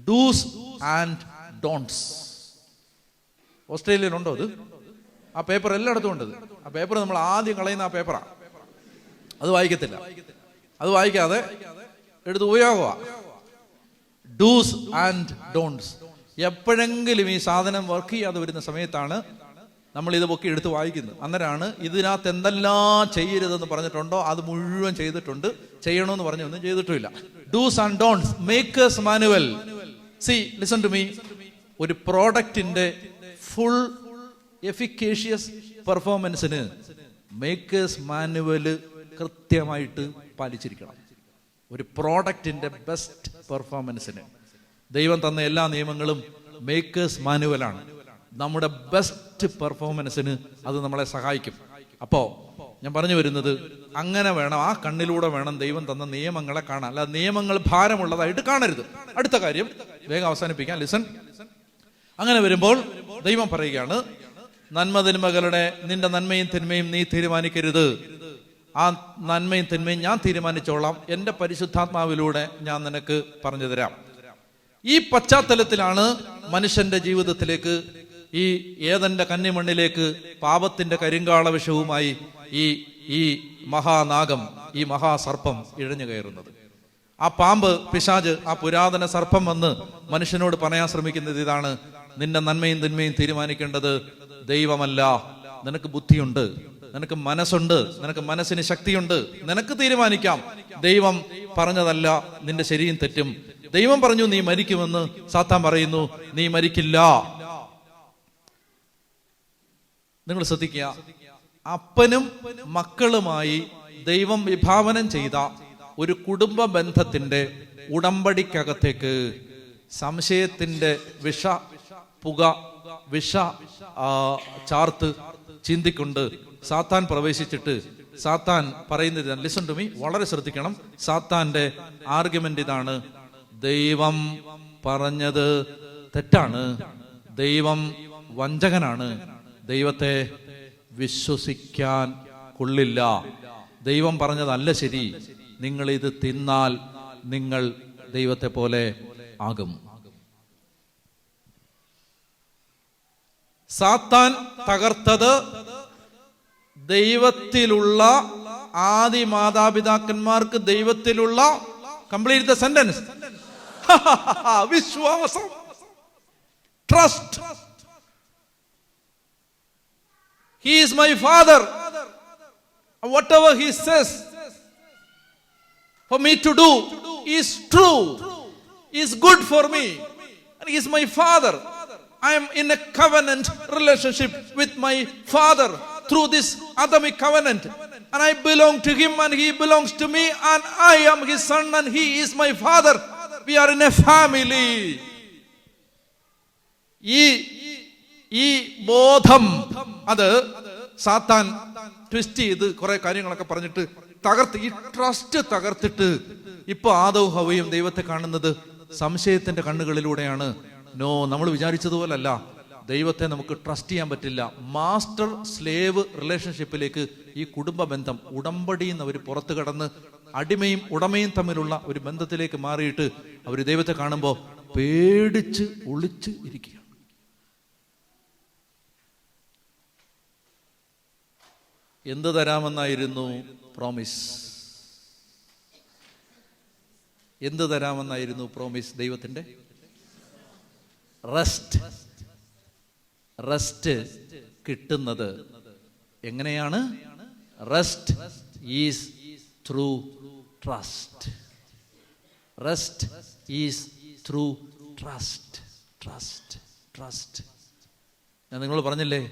ഡൂസ് ആൻഡ് ഡോൺട്സ്. ഓസ്ട്രേലിയയിലുണ്ടോ അത്? ആ പേപ്പർ എല്ലായിടത്തും ഉണ്ട്. ആ പേപ്പർ നമ്മൾ ആദ്യം കളയുന്ന ആ പേപ്പറാണ്. അത് വായിക്കത്തില്ല. അത് വായിക്കാതെ എടുത്ത് ഉപയോഗമാ. Dos and ഡോൺട്സ്. എപ്പോഴെങ്കിലും ഈ സാധനം വർക്ക് ചെയ്യാതെ വരുന്ന സമയത്താണ് നമ്മൾ ഇത് പൊക്കി എടുത്ത് വായിക്കുന്നത്. അന്നേരമാണ് ഇതിനകത്ത് എന്തെല്ലാം ചെയ്യരുതെന്ന് പറഞ്ഞിട്ടുണ്ടോ അത് മുഴുവൻ ചെയ്തിട്ടുണ്ട്, ചെയ്യണമെന്ന് പറഞ്ഞൊന്നും ചെയ്തിട്ടുമില്ല. Dos and don'ts, makers manual. See, listen to me. ഒരു പ്രോഡക്റ്റിന്റെ ഫുൾ എഫിക്കേഷ്യസ് പെർഫോമൻസിന് മേക്കേഴ്സ് മാനുവല് കൃത്യമായിട്ട് പാലിച്ചിരിക്കണം. ഒരു പ്രോഡക്റ്റിന്റെ ബെസ്റ്റ് പെർഫോമൻസിന് ദൈവം തന്ന എല്ലാ നിയമങ്ങളും മേക്കേഴ്സ് മാനുവലാണ്. നമ്മുടെ ബെസ്റ്റ് പെർഫോമൻസിന് അത് നമ്മളെ സഹായിക്കും. അപ്പോൾ ഞാൻ പറഞ്ഞു വരുന്നത്, അങ്ങനെ വേണം, ആ കണ്ണിലൂടെ വേണം ദൈവം തന്ന നിയമങ്ങളെ കാണാൻ. അല്ല നിയമങ്ങൾ ഭാരമുള്ളതായിട്ട് കാണരുത്. അടുത്ത കാര്യം വേഗം അവസാനിപ്പിക്കാം. ലിസൺ. അങ്ങനെ വരുമ്പോൾ ദൈവം പറയുകയാണ്, നന്മതിന്മകളുടെ നിന്റെ നന്മയും തിന്മയും നീ തീരുമാനിക്കരുത്. ആ നന്മയും തിന്മയും ഞാൻ തീരുമാനിച്ചോളാം. എൻ്റെ പരിശുദ്ധാത്മാവിലൂടെ ഞാൻ നിനക്ക് പറഞ്ഞു തരാം. ഈ പശ്ചാത്തലത്തിലാണ് മനുഷ്യന്റെ ജീവിതത്തിലേക്ക്, ഈ ഏദന്റെ കന്നിമണ്ണിലേക്ക് പാപത്തിന്റെ കരിങ്കാള വിഷവുമായി ഈ മഹാനാഗം, ഈ മഹാസർപ്പം ഇഴഞ്ഞു കയറുന്നത്. ആ പാമ്പ്, പിശാച്, ആ പുരാതന സർപ്പം വന്ന് മനുഷ്യനോട് പറയാൻ ശ്രമിക്കുന്നത് ഇതാണ്: നിന്റെ നന്മയും തിന്മയും തീരുമാനിക്കേണ്ടത് ദൈവമല്ല. നിനക്ക് ബുദ്ധിയുണ്ട്, നിനക്ക് മനസ്സുണ്ട്, നിനക്ക് മനസ്സിന് ശക്തിയുണ്ട്, നിനക്ക് തീരുമാനിക്കാം. ദൈവം പറഞ്ഞതല്ല നിന്റെ ശരിയും തെറ്റും. ദൈവം പറഞ്ഞു നീ മരിക്കുമെന്ന്, സാത്താൻ പറയുന്നു നീ മരിക്കില്ല. നിങ്ങൾ ശ്രദ്ധിക്കുക, അപ്പനും മക്കളുമായി ദൈവം വിഭാവനം ചെയ്ത ഒരു കുടുംബ ബന്ധത്തിന്റെ ഉടമ്പടിക്കകത്തേക്ക് സംശയത്തിന്റെ വിഷ ചാർത്ത് ചിന്തിക്കൊണ്ട് സാത്താൻ പ്രവേശിച്ചിട്ട് സാത്താൻ പറയുന്നത്, ലിസൺ ടു മീ, വളരെ ശ്രദ്ധിക്കണം. സാത്താന്റെ ആർഗ്യുമെന്റ് ഇതാണ്: ദൈവം പറഞ്ഞത് തെറ്റാണ്, ദൈവം വഞ്ചകനാണ്, ദൈവത്തെ വിശ്വസിക്കാൻ കൊള്ളില്ല, ദൈവം പറഞ്ഞതല്ല ശരി, നിങ്ങൾ ഇത് തിന്നാൽ നിങ്ങൾ ദൈവത്തെ പോലെ ആകും. സാത്താൻ തകർത്തത് ദൈവത്തിലുള്ള ആദി മാതാപിതാക്കന്മാർക്ക് ദൈവത്തിലുള്ള, കംപ്ലീറ്റ് ദ സെന്റൻസ്, വിശ്വാസം, trust. He is my father. Whatever he says for me to do is true, is good for me, and he is my father. I am in a covenant relationship with my father through this Adamic covenant, and I belong to him and he belongs to me, and I am his son and he is my father. We are in a family. ഈ ബോധം അത് സാത്താൻ twist ചെയ്ത് കുറെ കാര്യങ്ങളൊക്കെ പറഞ്ഞിട്ട് തകർത്ത്, ഈ ട്രസ്റ്റ് തകർത്തിട്ട് ഇപ്പൊ ആദവും ഹവ്വയും ദൈവത്തെ കാണുന്നത് സംശയത്തിന്റെ കണ്ണുകളിലൂടെയാണ്. നോ, നമ്മൾ വിചാരിച്ചതുപോലല്ല. ദൈവത്തെ നമുക്ക് ട്രസ്റ്റ് ചെയ്യാൻ പറ്റില്ല. മാസ്റ്റർ സ്ലേവ് റിലേഷൻഷിപ്പിലേക്ക് ഈ കുടുംബ ബന്ധം, ഉടമ്പടിയിൽ നിന്ന് അവർ പുറത്തു കടന്ന് അടിമയും ഉടമയും തമ്മിലുള്ള ഒരു ബന്ധത്തിലേക്ക് മാറിയിട്ട് അവർ ദൈവത്തെ കാണുമ്പോൾ പേടിച്ച് ഒളിച്ച് ഇരിക്കുക. എന്ത് തരാമെന്നായിരുന്നു പ്രോമിസ്? എന്ത് തരാമെന്നായിരുന്നു പ്രോമിസ് ദൈവത്തിന്റെ? റെസ്റ്റ് കിട്ടുന്നത് എങ്ങനെയാണ്? Rest is through trust. Rest is through trust. ഞാൻ നിങ്ങളോട് പറഞ്ഞില്ലേ,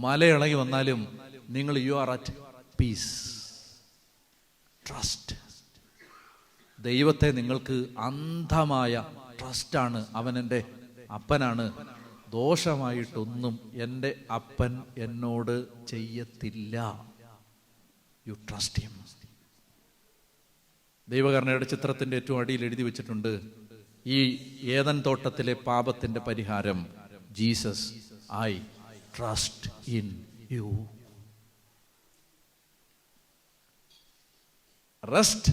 മല ഇളകി വന്നാലും നിങ്ങൾ you are at peace. Trust. ദൈവത്തെ നിങ്ങൾക്ക് അന്ധമായ ട്രസ്റ്റാണ്. അവൻ എൻ്റെ അപ്പനാണ്, ദോഷമായിട്ടൊന്നും എൻ്റെ അപ്പൻ എന്നോട് ചെയ്യത്തില്ല. You trust him. ദൈവകരുണയുടെ ചിത്രത്തിൻ്റെ ഏറ്റവും അടിയിൽ എഴുതി വെച്ചിട്ടുണ്ട്, ഈ ഏദൻ തോട്ടത്തിലെ പാപത്തിൻ്റെ പരിഹാരം, Jesus, I trust in you. Rest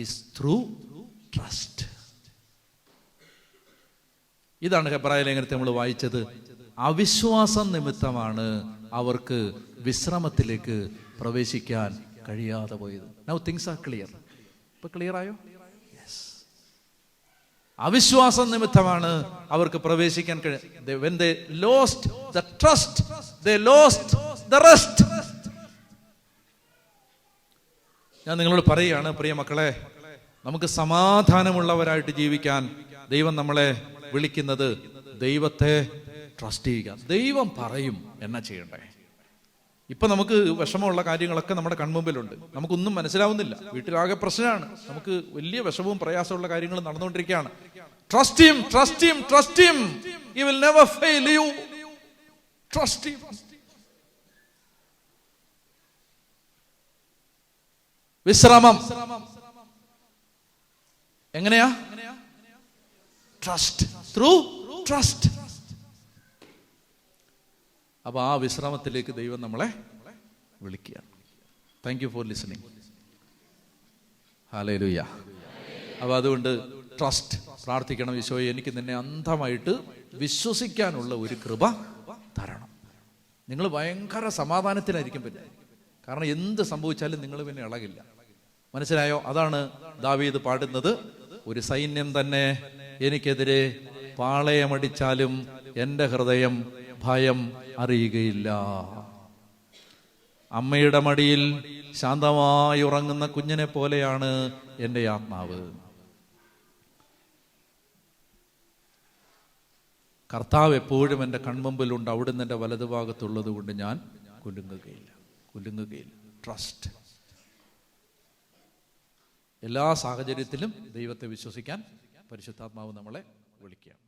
is through trust. ഇതാണ് ഹെബ്രായ ലേഖനത്തെ നമ്മൾ വായിച്ചത്. അവിശ്വാസം നിമിത്തമാണ് അവർക്ക് വിശ്രമത്തിലേക്ക് പ്രവേശിക്കാൻ കഴിയാതെ പോയത്. Now things are clear. ഇപ്പൊ ക്ലിയർ ആയോ? യെസ്. അവിശ്വാസം നിമിത്തമാണ് അവർക്ക് പ്രവേശിക്കാൻ കഴിയാതെ. When they lost the trust, they lost the rest. ഞാൻ നിങ്ങളോട് പറയുകയാണ്, പ്രിയ മക്കളെ, നമുക്ക് സമാധാനമുള്ളവരായിട്ട് ജീവിക്കാൻ ദൈവം നമ്മളെ വിളിക്കുന്നത് ദൈവത്തെ ട്രസ്റ്റ് ചെയ്യുക. ദൈവം പറയും എന്നാ ചെയ്യണ്ടേ. ഇപ്പൊ നമുക്ക് വിഷമമുള്ള കാര്യങ്ങളൊക്കെ നമ്മുടെ കൺമുമ്പിലുണ്ട്, നമുക്കൊന്നും മനസ്സിലാവുന്നില്ല, വീട്ടിലാകെ പ്രശ്നമാണ്, നമുക്ക് വലിയ വിഷമവും പ്രയാസമുള്ള കാര്യങ്ങൾ നടന്നുകൊണ്ടിരിക്കുകയാണ്. Trust him, trust him, trust him. He will never fail you. Trust him. വിശ്രമം എങ്ങനെയാ? Trust, through trust. അപ്പൊ ആ വിശ്രമത്തിലേക്ക് ദൈവം നമ്മളെ വിളിക്കുകയാണ്. Thank you for listening. Hallelujah. അപ്പൊ അതുകൊണ്ട് ട്രസ്റ്റ് പ്രാർത്ഥിക്കണം. ഈശോയെ, എനിക്ക് നിന്നെ അന്ധമായിട്ട് വിശ്വസിക്കാനുള്ള ഒരു കൃപ തരണം. നിങ്ങൾ ഭയങ്കര സമാധാനത്തിലായിരിക്കും പിന്നെ, കാരണം എന്ത് സംഭവിച്ചാലും നിങ്ങൾ പിന്നെ ഇളകില്ല. മനസ്സിലായോ? അതാണ് ദാവീദ് പാടുന്നത്, ഒരു സൈന്യം തന്നെ എനിക്കെതിരെ പാളയമടിച്ചാലും എൻ്റെ ഹൃദയം ഭയം അറിയുകയില്ല. അമ്മയുടെ മടിയിൽ ശാന്തമായി ഉറങ്ങുന്ന കുഞ്ഞിനെ പോലെയാണ് എൻ്റെ ആത്മാവ്. കർത്താവ് എപ്പോഴും എൻ്റെ കൺമുമ്പിലുണ്ട്, അവിടുന്ന് എൻ്റെ വലതുഭാഗത്തുള്ളത് കൊണ്ട് ഞാൻ കുലുങ്ങുകയില്ല. ട്രസ്റ്റ്. എല്ലാ സാഹചര്യത്തിലും ദൈവത്തെ വിശ്വസിക്കാൻ പരിശുദ്ധാത്മാവ് നമ്മളെ വിളിക്കുകയാണ്.